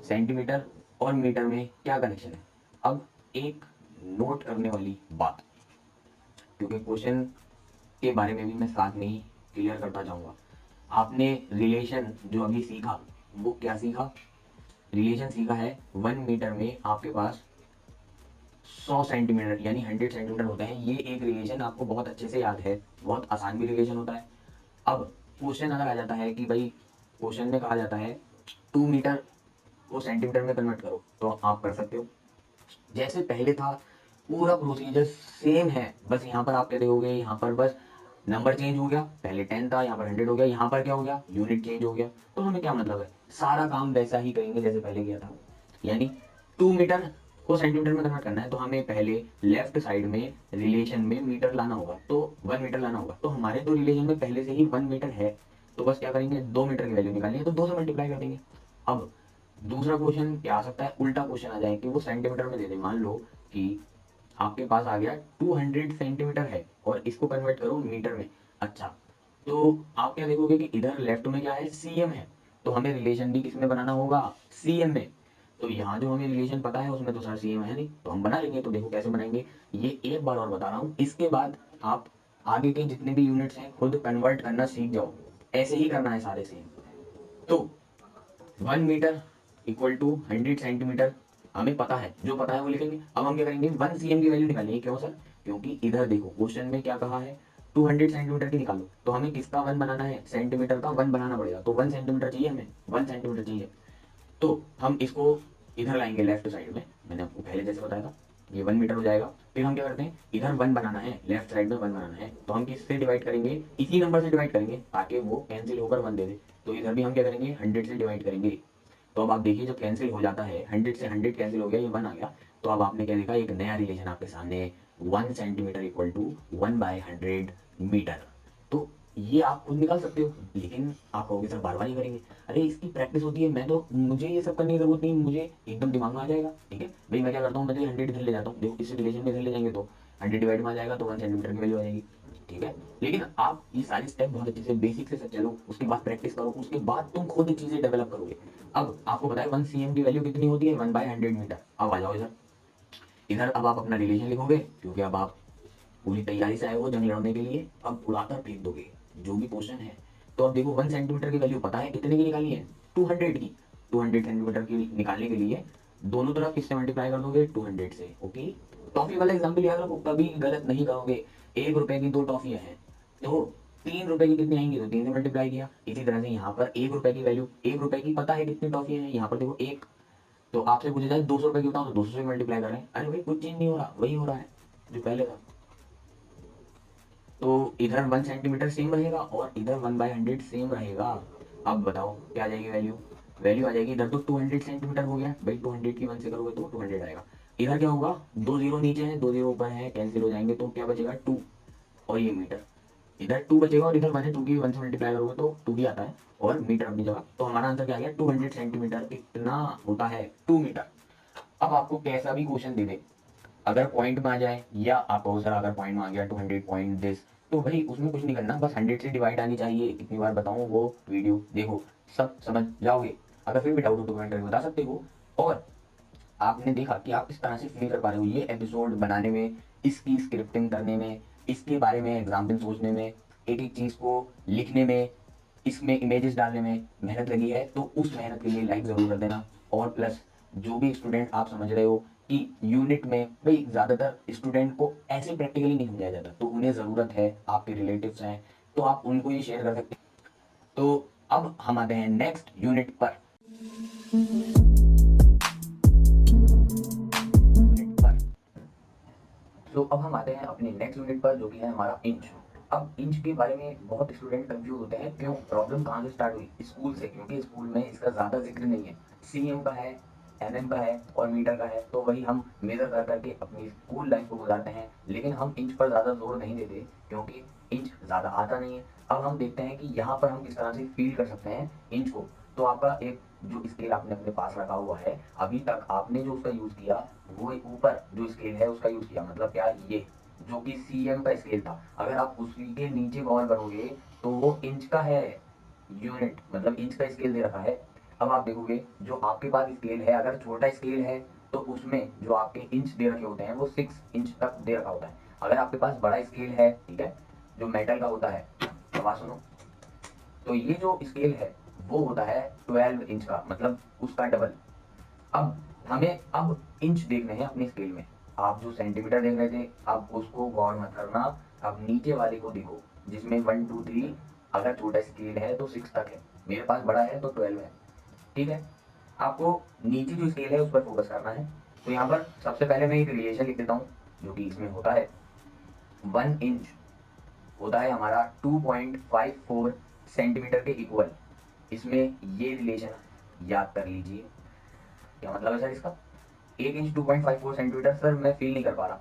[SPEAKER 1] सेंटीमीटर और मीटर में क्या कनेक्शन है। अब एक नोट करने वाली बात, क्योंकि क्वेश्चन के बारे में भी मैं साथ में ही क्लियर करता जाऊंगा। आपने रिलेशन जो अभी सीखा वो क्या सीखा, रिलेशन सीखा है 1 मीटर में आपके पास 100 सेंटीमीटर यानी 100 सेंटीमीटर होते हैं। ये एक रिलेशन आपको बहुत अच्छे से याद है, बहुत आसान भी रिलेशन होता है। अब क्वेश्चन अगर आ जाता है कि भाई क्वेश्चन में कहा जाता है 2 मीटर को सेंटीमीटर में कन्वर्ट करो, तो आप कर सकते हो। जैसे पहले था पूरा प्रोसीजर सेम है, बस यहाँ पर आप क्या देखोगे, यहाँ पर बस नंबर चेंज हो गया, पहले 10 था यहाँ पर 100 हो गया, यहाँ पर क्या हो गया, यूनिट चेंज हो गया। तो हमें क्या मतलब है, सारा काम वैसा ही करेंगे जैसे पहले किया था। यानी 2 मीटर को सेंटीमीटर में कन्वर्ट करना है तो हमें पहले लेफ्ट साइड में रिलेशन में मीटर लाना होगा, तो 1 मीटर लाना होगा। तो हमारे तो रिलेशन में पहले से ही 1 मीटर है, तो बस क्या करेंगे, 2 मीटर की वैल्यू निकालनी है तो 2 से मल्टीप्लाई कर देंगे। अब दूसरा क्वेश्चन क्या आ सकता है, उल्टा क्वेश्चन आ जाए कि वो सेंटीमीटर में दे दे। मान लो कि आपके पास आ गया 200 सेंटीमीटर है और इसको कन्वर्ट करो मीटर में। अच्छा, तो आप क्या देखोगे कि इधर लेफ्ट में क्या है, सीएम है, तो हमें रिलेशन भी किसमें बनाना होगा, सीएम में। तो यहाँ जो हमें रिलेशन पता है उसमें तो सर सीएम है नहीं, तो हम बना लेंगे। तो देखो कैसे बनाएंगे, ये एक बार और बता रहा हूँ, इसके बाद आप आगे के जितने भी यूनिट्स हैं खुद कन्वर्ट करना सीख जाओ। ऐसे ही करना है सारे सेम। तो 1 मीटर इक्वल टू 100 सेंटीमीटर हमें पता है, जो पता है वो लिखेंगे। अब हम क्या करेंगे, 1 सीएम की वैल्यू निकालेंगे। क्यों सर, क्योंकि इधर देखो क्वेश्चन में क्या कहा है, 200 सेंटीमीटर की निकालो, तो हमें किसका 1 बनाना है, सेंटीमीटर का 1 बनाना पड़ेगा। तो 1 सेंटीमीटर चाहिए, हमें 1 सेंटीमीटर चाहिए। तो हम इसको इधर लाएंगे लेफ्ट साइड में, मैंने आपको पहले जैसे बताया था, ये 1 मीटर हो जाएगा। फिर हम क्या करते हैं, इधर 1 बनाना है, लेफ्ट साइड में 1 बनाना है, तो हम किससे डिवाइड करेंगे, इसी नंबर से डिवाइड करेंगे ताकि वो कैंसिल होकर 1 दे दे। तो इधर भी हम क्या करेंगे, 100 से डिवाइड करेंगे। तो अब आप देखिए जब कैंसिल हो जाता है, 100 से 100 कैंसिल हो गया, ये 1 आ गया। तो अब आपने क्या देखा, एक नया रिलेशन आपके सामने, 1 सेंटीमीटर इक्वल टू 1/100 मीटर। तो ये आप खुद निकाल सकते हो, लेकिन आप कहोगे सर बार बार ही करेंगे। अरे इसकी प्रैक्टिस होती है, मैं तो, मुझे ये सब करने की जरूरत नहीं, मुझे एकदम दिमाग में आ जाएगा। ठीक है भाई, मैं क्या करता हूँ, मैं तो 100 इधर ले जाता हूँ। देखो इस रिलेशन में इधर ले जाएंगे तो 100 डिवाइड में आ जाएगा, तो 1 सेंटीमीटर की वैल्यू आ जाएगी। ठीक है, लेकिन आप ये सारी स्टेप बहुत अच्छे से बेसिक से चलो, उसके बाद प्रैक्टिस करो, उसके बाद तुम खुद चीजें डेवलप करोगे। अब आपको पता है 1 सीएम की वैल्यू कितनी होती है, 1/100 मीटर। अब आ जाओ इधर, इधर अब आप अपना रिलेशन लिखोगे, क्योंकि अब आप पूरी तैयारी से आए हो जंग लड़ने के लिए, अब उड़ाकर फेंक दोगे जो भी क्वेश्चन है। तो अब देखो 1 सेंटीमीटर की वैल्यू पता है कितने की निकाली है, 200 की। 200 सेंटीमीटर की निकालने के लिए दोनों तरफ किससे मल्टीप्लाई कर दोगे, 200 से। ओके, टॉफी वाला एग्जाम्पल याद रखो, कभी गलत नहीं करोगे। 1 रुपए की 2 टॉफियां हैं, तो 3 रुपए की कितनी आएंगी, तो 3 से मल्टीप्लाई किया। इसी तरह से यहाँ पर 1 रुपए की वैल्यू, 1 रुपए की पता है कितनी टॉफियां हैं, यहाँ पर देखो एक। तो आपसे पूछा जाए 200 रुपए की बताओ, तो 200 से मल्टीप्लाई कर रहे हैं। अरे भाई कुछ चेंज नहीं हो रहा, वही हो रहा है जो पहले था। तो इधर 1 सेंटीमीटर सेम रहेगा और इधर 1/100 सेम रहेगा। अब बताओ क्या आ जाएगी वैल्यू, वैल्यू आ जाएगी, इधर तो 200 सेंटीमीटर हो गया भाई, 200 की 1 से करोगे तो 200 आएगा। इधर क्या होगा, 2 जीरो नीचे है, 2 जीरो ऊपर है, कैंसिल हो जाएंगे, तो क्या बचेगा 2। और ये मीटर, इधर 2 बचेगा और इधर 1 है, 2 की 1 से मल्टीप्लाई करोगे तो 2 ही आता है, और मीटर अपनी जगह। तो हमारा आंसर क्या आ गया, 200 सेंटीमीटर कितना होता है, 2 मीटर। अब आपको कैसा भी क्वेश्चन दे दे, अगर पॉइंट में आ जाए, या आप कहो सर अगर पॉइंट में आ गया 200 पॉइंट दिस, तो भाई उसमें कुछ नहीं करना, बस 100 से डिवाइड आनी चाहिए। कितनी बार बताऊं, वो वीडियो देखो, सब समझ जाओगे। अगर फिर भी डाउट हो तो कमेंट करके बता सकते हो। और आपने देखा कि आप किस तरह से फील कर पा रहे हो ये एपिसोड बनाने में, इसकी स्क्रिप्टिंग करने में, इसके बारे में एग्जाम्पल सोचने में, एक एक चीज़ को लिखने में, इसमें इमेजेस डालने में मेहनत लगी है। तो उस मेहनत के लिए लाइक ज़रूर कर देना। और प्लस जो भी स्टूडेंट आप समझ रहे हो कि यूनिट में भाई ज़्यादातर स्टूडेंट को ऐसे प्रैक्टिकली नहीं समझाया जाता, तो उन्हें ज़रूरत है, आपके रिलेटिव्स हैं तो आप उनको ये शेयर कर सकते हैं। तो अब हम आते हैं नेक्स्ट यूनिट पर। तो अब हम आते हैं अपने नेक्स्ट यूनिट पर, जो कि है हमारा इंच। अब इंच के बारे में बहुत स्टूडेंट कंफ्यूज होते हैं, क्यों, प्रॉब्लम कहाँ से स्टार्ट हुई, स्कूल से, क्योंकि स्कूल में इसका ज़्यादा जिक्र नहीं है। सीएम का है, mm का है और मीटर का है, तो वही हम मेज़र कर करके अपनी स्कूल लाइफ को गुजारते हैं, लेकिन हम इंच पर ज़्यादा जोर नहीं देते क्योंकि इंच ज़्यादा आता नहीं है। अब हम देखते हैं कि यहाँ पर हम किस तरह से फील कर सकते हैं इंच को। तो आपका एक जो स्केल आपने अपने पास रखा हुआ है, अभी तक आपने जो उसका यूज़ किया, वो ऊपर जो स्केल है उसका यूज़ किया, मतलब क्या, ये जो कि सीएम का स्केल था, अगर आप उसी के नीचे गौर करोगे तो वो इंच का है, यूनिट मतलब इंच का स्केल दे रखा है। अब आप देखोगे जो आपके पास स्केल है, अगर छोटा स्केल है तो उसमें जो आपके इंच दे रखे होते हैं वो 6 इंच तक दे रखा होता है। अगर आपके पास बड़ा स्केल है, ठीक है, जो मेटल का होता है, तो बात सुनो, तो ये जो स्केल है वो होता है 12 इंच का, मतलब उसका डबल। अब हमें अब इंच देखने हैं अपने स्केल में। आप जो सेंटीमीटर देख रहे थे, अब उसको गौर मत करना, अब नीचे वाले को देखो जिसमें 1 2 3, अगर छोटा स्केल है तो 6 तक है, मेरे पास बड़ा है तो 12 है, ठीक है। आपको नीचे जो स्केल है उस पर फोकस करना है। तो यहाँ पर सबसे पहले मैं एक रिलेशन लिख देता हूँ जो कि इसमें होता है। 1 इंच होता है हमारा 2.54 सेंटीमीटर के इक्वल। इसमें ये रिलेशन याद कर लीजिए। क्या मतलब है सर इसका? 1 इंच 2.54 सेंटीमीटर, सर मैं फील नहीं कर पा रहा।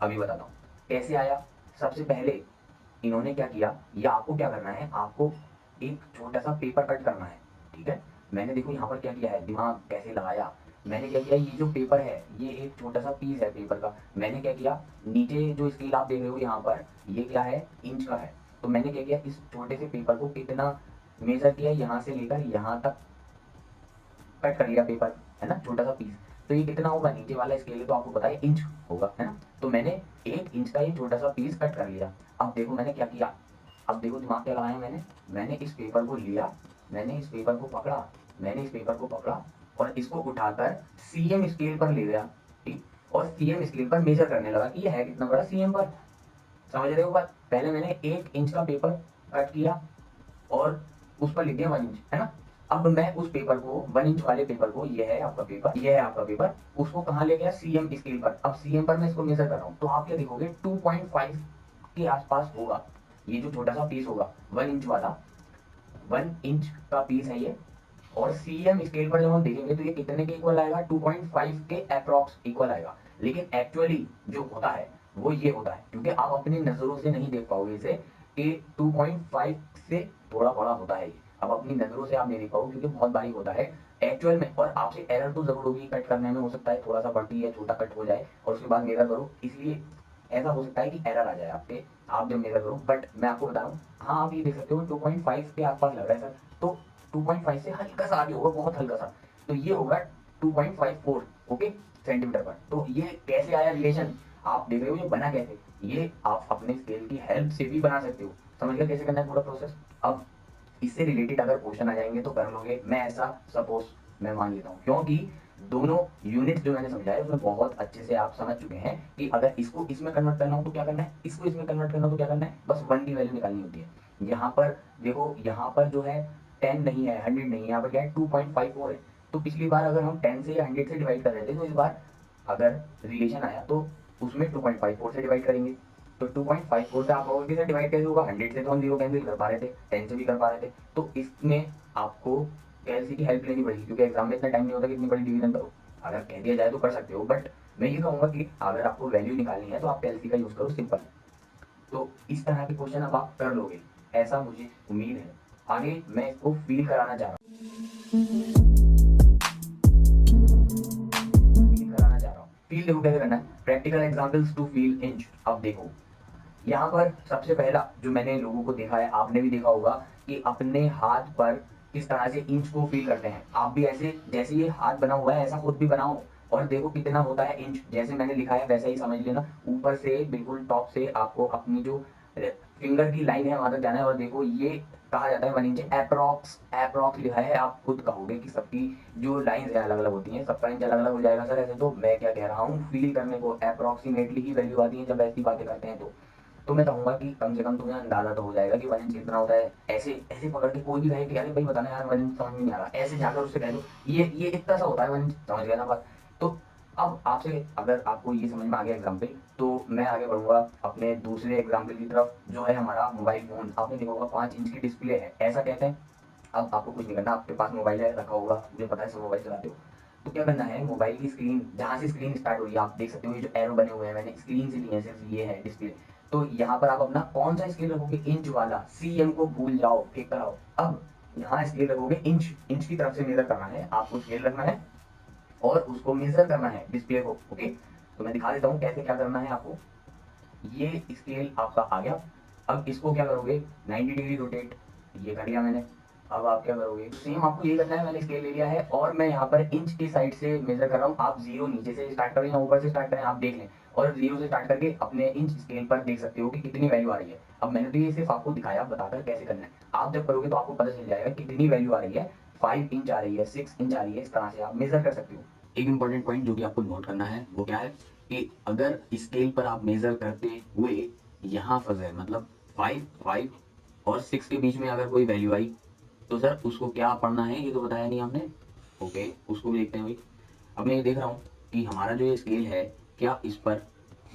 [SPEAKER 1] अभी बताता हूँ कैसे आया। सबसे पहले इन्होंने क्या किया, या आपको क्या करना है, आपको एक छोटा सा पेपर कट करना है, ठीक है। मैंने देखो यहाँ पर क्या किया है, दिमाग कैसे लगाया। मैंने क्या किया, ये जो पेपर है ये एक छोटा सा पीस है पेपर का। मैंने क्या किया, नीचे जो स्केल आप देख रहे हो यहाँ पर, ये क्या है, इंच का है। तो मैंने क्या किया, इस छोटे से पेपर को कितना मेजर किया, यहाँ से लेकर यहाँ तक कट कर लिया पेपर, है ना, छोटा सा पीस। तो ये कितना होगा, नीचे वाला स्केल है तो आपको पता है इंच होगा, है ना। तो मैंने 1 इंच का ये छोटा सा पीस कट कर लिया। अब देखो मैंने क्या किया, अब देखो दिमाग क्या लगाया मैंने इस पेपर को लिया, मैंने इस पेपर को पकड़ा, मैंने इस पेपर को पकड़ा और इसको उठाकर सीएम स्केल पर ले गया, ठीक। और सीएम स्केल पर मेजर करने लगा कि ये है कितना बड़ा सीएम पर। समझ रहे हो बात? पहले मैंने 1 इंच का पेपर कट किया और उस पर लिख दिया 1 इंच, है ना। अब मैं उस पेपर को, 1 इंच वाले पेपर को, ये है आपका पेपर, ये है आपका पेपर, उसको कहाँ ले गया, सीएम स्केल पर। अब सीएम पर मैं इसको मेजर कर रहा हूँ, तो आप क्या देखोगे, 2.5 के आसपास होगा। ये जो छोटा सा पीस होगा 1 इंच वाला, 1 इंच का पीस है ये। और सीएम स्केल पर जब हम देखेंगे तो ये कितने के इक्वल आएगा, 2.5 के अप्रॉक्स इक्वल आएगा। लेकिन एक्चुअली जो होता है वो ये होता है, क्योंकि आप अपनी नजरों से नहीं देख पाओगे इसे कि 2.5 से थोड़ा बड़ा होता है ये। अब अपनी नजरों से आप नहीं देख पाओगे क्योंकि बहुत बारीक होता है एक्चुअल में। और आपसे एरर तो जरूर होगी कट करने में, हो सकता है थोड़ा सा बढ़ती है, छोटा कट हो जाए और उसके बाद मेजर करो, इसलिए ऐसा हो सकता है कि एरर आ जाए आपके, आप जब मेजर करो। बट मैं आपको बता रहा हूँ, हाँ आप ये देख सकते हो 2.5 के आसपास लग रहा है सर, तो 2.5 से हल्का सा आगे होगा, बहुत हल्का सा। तो ये होगा 2.54, ओके, सेंटीमीटर पर। तो ये कैसे आया रिलेशन, आप देख रहे हो ये बना कैसे, ये आप अपने स्केल की हेल्प से भी बना सकते हो। समझ गए कैसे करना है पूरा प्रोसेस? अब इससे रिलेटेड अगर क्वेश्चन आ जाएंगे तो कर लोगे, मैं ऐसा सपोज मैं मान लेता हूँ, क्योंकि दोनों यूनिट जो मैंने समझाया उसमें बहुत अच्छे से आप समझ चुके हैं कि अगर इसको इसमें कन्वर्ट करना हो तो क्या करना है, इसको इसमें कन्वर्ट करना हो तो क्या करना है, बस 1 की वैल्यू निकालनी होती है। यहाँ पर देखो, यहाँ पर जो है 10 नहीं है, 100 नहीं है, यहाँ पर क्या है 2.54 है। तो पिछली बार अगर हम 10 से या 100 से डिवाइड कर रहे थे, तो इस बार अगर रिलेशन आया तो उसमें 2.54 से डिवाइड करेंगे। तो 2.54 से आप कहोगे कि सर डिवाइड कैसे होगा, 100 से तो हम जीरो कैंसिल कर पा रहे थे, 10 से भी कर पा रहे थे। तो इसमें आपको कैलसी की हेल्प लेनी पड़ेगी, क्योंकि एग्जाम में इतना टाइम नहीं होता कि इतनी बड़ी डिवीजन करो। अगर कह दिया जाए तो कर सकते हो, बट मैं ये कहूँगा कि अगर आपको वैल्यू निकालनी है तो आप कैलसी का यूज़ करो, सिंपल। तो इस तरह के क्वेश्चन अब आप कर लोगे, ऐसा मुझे उम्मीद है। आगे मैं इसको फील कराना चाह रहा हूँ, फील कराना चाह रहा हूँ। फील देखो कैसे करना है, practical examples to feel inch. अब देखो यहाँ पर सबसे पहला जो मैंने लोगों को देखा है, आपने भी देखा होगा कि अपने हाथ पर किस तरह से इंच को फील करते हैं। आप भी ऐसे, जैसे ये हाथ बना हुआ है ऐसा खुद भी बनाओ और देखो कितना होता है इंच। जैसे मैंने लिखा है वैसा ही समझ लेना, ऊपर से बिल्कुल टॉप से आपको अपनी जो फिंगर की लाइन है वहां तक जाना है। और देखो ये कहा जाता है 1 इंच, अप्रॉक्स अप्रॉक्स लिखा है। आप खुद कहोगे कि सबकी जो लाइन है अलग अलग होती हैं, सबका इंच अलग अलग हो जाएगा सर, ऐसे तो मैं क्या कह रहा हूँ, फील करने को अप्रॉक्सीमेटली ही वैल्यू आती है जब ऐसी बातें करते हैं। तो मैं कहूंगा कि कम से कम तुम्हें अंदाजा तो हो जाएगा कि 1 इंच कितना होता है। ऐसे ऐसे पकड़ के कोई भी कहे कि अरे भाई बताना यार 1 इंच समझ में नहीं आ रहा, ऐसे जाकर उससे कह दो ये इतना सा होता है 1 इंच, समझ गया ना बात। तो अब आपसे अगर आपको ये समझ में आ गया एग्जाम्पल, तो मैं आगे बढ़ूंगा अपने दूसरे एग्जाम्पल की तरफ, जो है हमारा मोबाइल फोन। आपने देखा होगा 5 इंच की डिस्प्ले है, ऐसा कहते हैं। अब आपको कुछ नहीं करना, आपके पास मोबाइल है रखा होगा, मुझे पता है सब मोबाइल चलाते हो। तो क्या करना है, मोबाइल की स्क्रीन जहाँ से स्क्रीन स्टार्ट हो रही है आप देख सकते हो, ये जो एरो बने हुए हैं मैंने स्क्रीन से लिए हैं, सिर्फ ये है डिस्प्ले। तो यहाँ पर आप अपना कौन सा स्केल रखोगे, इंच वाला, सीएम को भूल जाओ, फेंक कर आओ। अब यहाँ स्केल रखोगे इंच, इंच की तरफ से मेजर करना है आपको, स्केल रखना है और उसको मेजर करना है डिस्प्ले को। ओके, तो मैं दिखा देता हूँ कैसे क्या करना है आपको। ये स्केल आपका आ गया। अब इसको क्या करोगे, 90 डिग्री रोटेट, ये कर लिया मैंने। अब आप क्या करोगे, सेम आपको ये करना है, मैंने स्केल ले लिया है और मैं यहाँ पर इंच की साइड से मेजर कर रहा हूँ। आप जीरो नीचे से स्टार्ट करें या ऊपर से स्टार्ट करें, आप देख लें, और जीरो से स्टार्ट करके अपने इंच स्केल पर देख सकते हो कि कितनी वैल्यू आ रही है। अब मैंने तो ये सिर्फ आपको दिखाया, बताकर कैसे करना है। आप जब करोगे तो आपको पता चल जाएगा कितनी वैल्यू आ रही है, 5 इंच आ रही है, 6 इंच आ रही है, इस तरह से आप मेजर कर सकते हो। एक इंपॉर्टेंट पॉइंट जो कि आपको नोट करना है वो क्या है कि अगर स्केल पर आप मेजर करते हुए यहाँ फंस गए, मतलब 5 और 6 के बीच में अगर कोई वैल्यू आई, तो सर उसको क्या पढ़ना है, ये तो बताया नहीं आपने। ओके, उसको भी देखते हैं भाई। अब मैं ये देख रहा हूँ कि हमारा जो ये स्केल है, क्या इस पर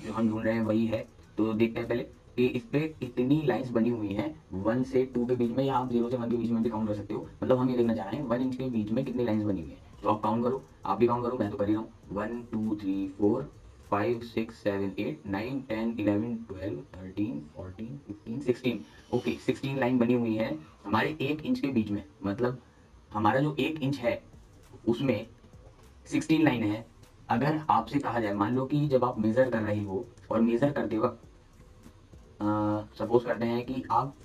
[SPEAKER 1] जो हम ढूंढ रहे हैं वही है। तो देखते हैं पहले कि इस पे कितनी लाइंस बनी हुई हैं 1 से 2 के बीच में, या आप 0 से 1 के बीच में भी काउंट कर सकते हो। मतलब हम ये देखना चाह रहे हैं 1 इंच के बीच में कितनी लाइंस बनी हुई है। तो आप काउंट करो, आप भी काउंट करो, मैं तो कर ही रहा हूँ। 1 2 3 4 5 6 7 8 9 10 11 12 13 14 15 16। ओके, 16 लाइन बनी हुई है हमारे 1 इंच के बीच में। मतलब हमारा जो 1 इंच है उसमें 16 लाइन है। अगर आपसे कहा जाए, मान लो कि जब आप मेजर कर रहे हो और मेजर करते वक्त सपोज करते हैं कि आप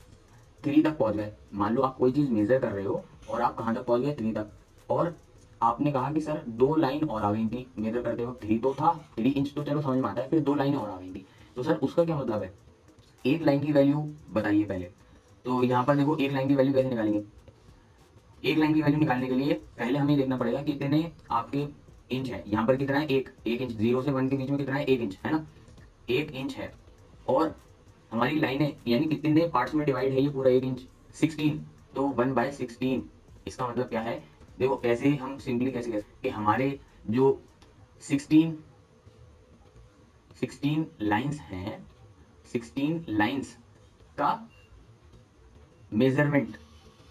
[SPEAKER 1] 3 तक पहुंच गए। मान लो आप कोई चीज़ मेजर कर रहे हो और आप कहाँ तक पहुंच गए, 3 तक, और आपने कहा कि सर 2 लाइन और आ गई थी मेजर करते वक्त। 3 तो था, 3 इंच तो चलो समझ में आता है, फिर 2 लाइनें और आ गई थी। तो सर उसका क्या मतलब है, एक लाइन की वैल्यू बताइए पहले। तो यहाँ पर देखो, एक लाइन की वैल्यू कैसे निकालेंगे। एक लाइन की वैल्यू निकालने के लिए पहले हमें देखना पड़ेगा कितने आपके इंच है। यहाँ पर कितना है, एक इंच। 0 से 1 के बीच में कितना है, 1 इंच है ना, 1 इंच है। और हमारी लाइनें यानी कितने पार्ट्स में डिवाइड है ये पूरा 1 इंच, 16। तो 1/16, इसका मतलब क्या है, देखो ऐसे ही हम सिंपली कैसे कह सकते कि हमारे जो 16 16 लाइंस हैं, 16 लाइंस का मेजरमेंट,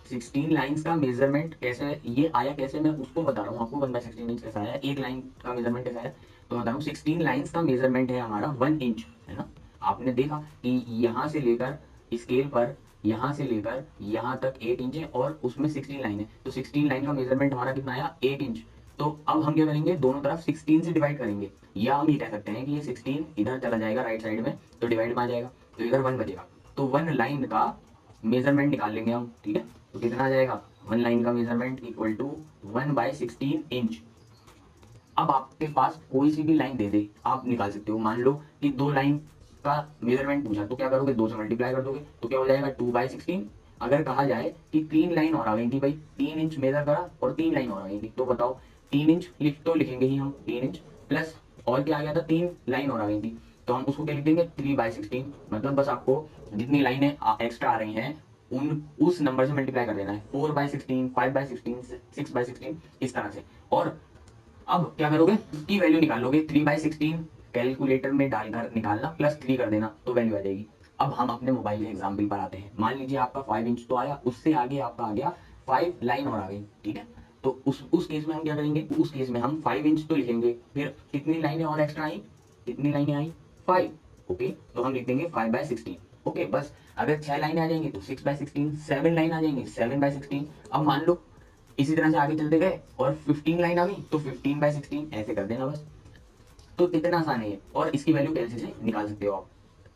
[SPEAKER 1] 16 लाइंस का मेजरमेंट कैसे ये आया, कैसे मैं उसको बता रहा हूँ आपको। 1/16 इंच कैसा आया, एक लाइन का मेजरमेंट कैसा आया, तो बता रहा हूँ। 16 लाइंस का मेजरमेंट है हमारा 1 इंच, है ना। आपने देखा कि यहाँ से लेकर स्केल पर, यहाँ से लेकर यहाँ तक 1 इंच है और उसमें 16 लाइन है। तो 16 लाइन का मेजरमेंट हमारा कितना आया, 1 इंच। तो अब हम क्या करेंगे, दोनों तरफ 16 से डिवाइड करेंगे, या हम ये कह सकते हैं कि ये 16 इधर चला जाएगा राइट साइड में, तो डिवाइड में आ जाएगा, तो इधर 1 बचेगा। तो 1 लाइन का मेजरमेंट निकाल लेंगे हम, ठीक है। तो कितना आ जाएगा, 1 लाइन का मेजरमेंट इक्वल टू 1/16 इंच। अब आपके पास कोई सी भी लाइन दे दे, आप निकाल सकते हो। मान लो कि 2 लाइन का मेजरमेंट पूछा, तो क्या करोगे, 2 से मल्टीप्लाई कर दोगे, तो क्या हो जाएगा 2/16। अगर कहा जाए कि 3 लाइन और आ गई थी भाई, 3 इंच मेजर करा और 3 लाइन और आ गई थी, तो बताओ 3 इंच लिख तो लिखेंगे ही हम, 3 इंच प्लस और क्या आ गया था, 3 लाइन और आ गई थी, तो हम उसको क्या लिख देंगे, 3/16। मतलब बस आपको जितनी लाइनें एक्स्ट्रा आ रही हैं उन उस नंबर से मल्टीप्लाई कर देना है, 4/16, 5/16, 6/16, इस तरह से। और अब क्या करोगे, की वैल्यू निकालोगे, 3/16 कैलकुलेटर में डालकर निकालना, +3 कर देना, तो वैल्यू आ जाएगी। अब हम अपने मोबाइल के एग्जाम्पल पर आते हैं। मान लीजिए आपका 5 इंच तो आया, उससे आगे आपका आ गया 5 लाइन और आ गई, ठीक है। तो उस केस में हम क्या करेंगे, उस केस में हम 5 इंच तो लिखेंगे, फिर कितनी लाइनें और एक्स्ट्रा आई, कितनी लाइनें आई, 5। ओके, तो हम लिख देंगे 5/16। ओके, बस अगर 6 लाइनें आ जाएंगी तो 6/16, 7 लाइन आ जाएंगे 7/16। अब मान लो इसी तरह से आगे चलते गए और 15 लाइन आ गई, तो 15/16 ऐसे कर देना बस। तो इतना आसान है ये, और इसकी वैल्यू कैसे से निकाल सकते हो आप।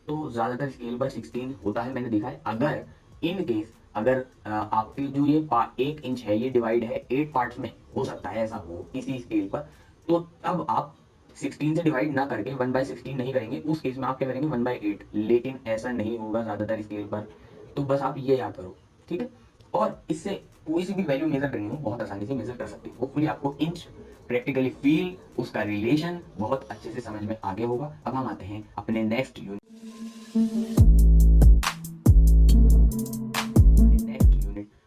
[SPEAKER 1] तो ज्यादातर स्केल पर 16 होता है, मैंने देखा है। अगर इन केस अगर आपकी जो ये 1 इंच है ये डिवाइड है 8 पार्ट्स में, हो सकता है ऐसा हो किसी स्केल पर, तो तब आप 16 से डिवाइड ना करके 1/16 नहीं करेंगे, उस केस में आप क्या करेंगे, 1/8। लेकिन ऐसा नहीं होगा ज्यादातर स्केल पर, तो बस आप ये याद करो, ठीक है। और इससे कोई सी भी वैल्यू मेजर करनी हो बहुत आसानी से मेजर कर सकते हो। होपफुली आपको इंच प्रैक्टिकली फील, उसका रिलेशन बहुत अच्छे से समझ में आ गया होगा। अब हम आते हैं अपने नेक्स्ट यूनिट,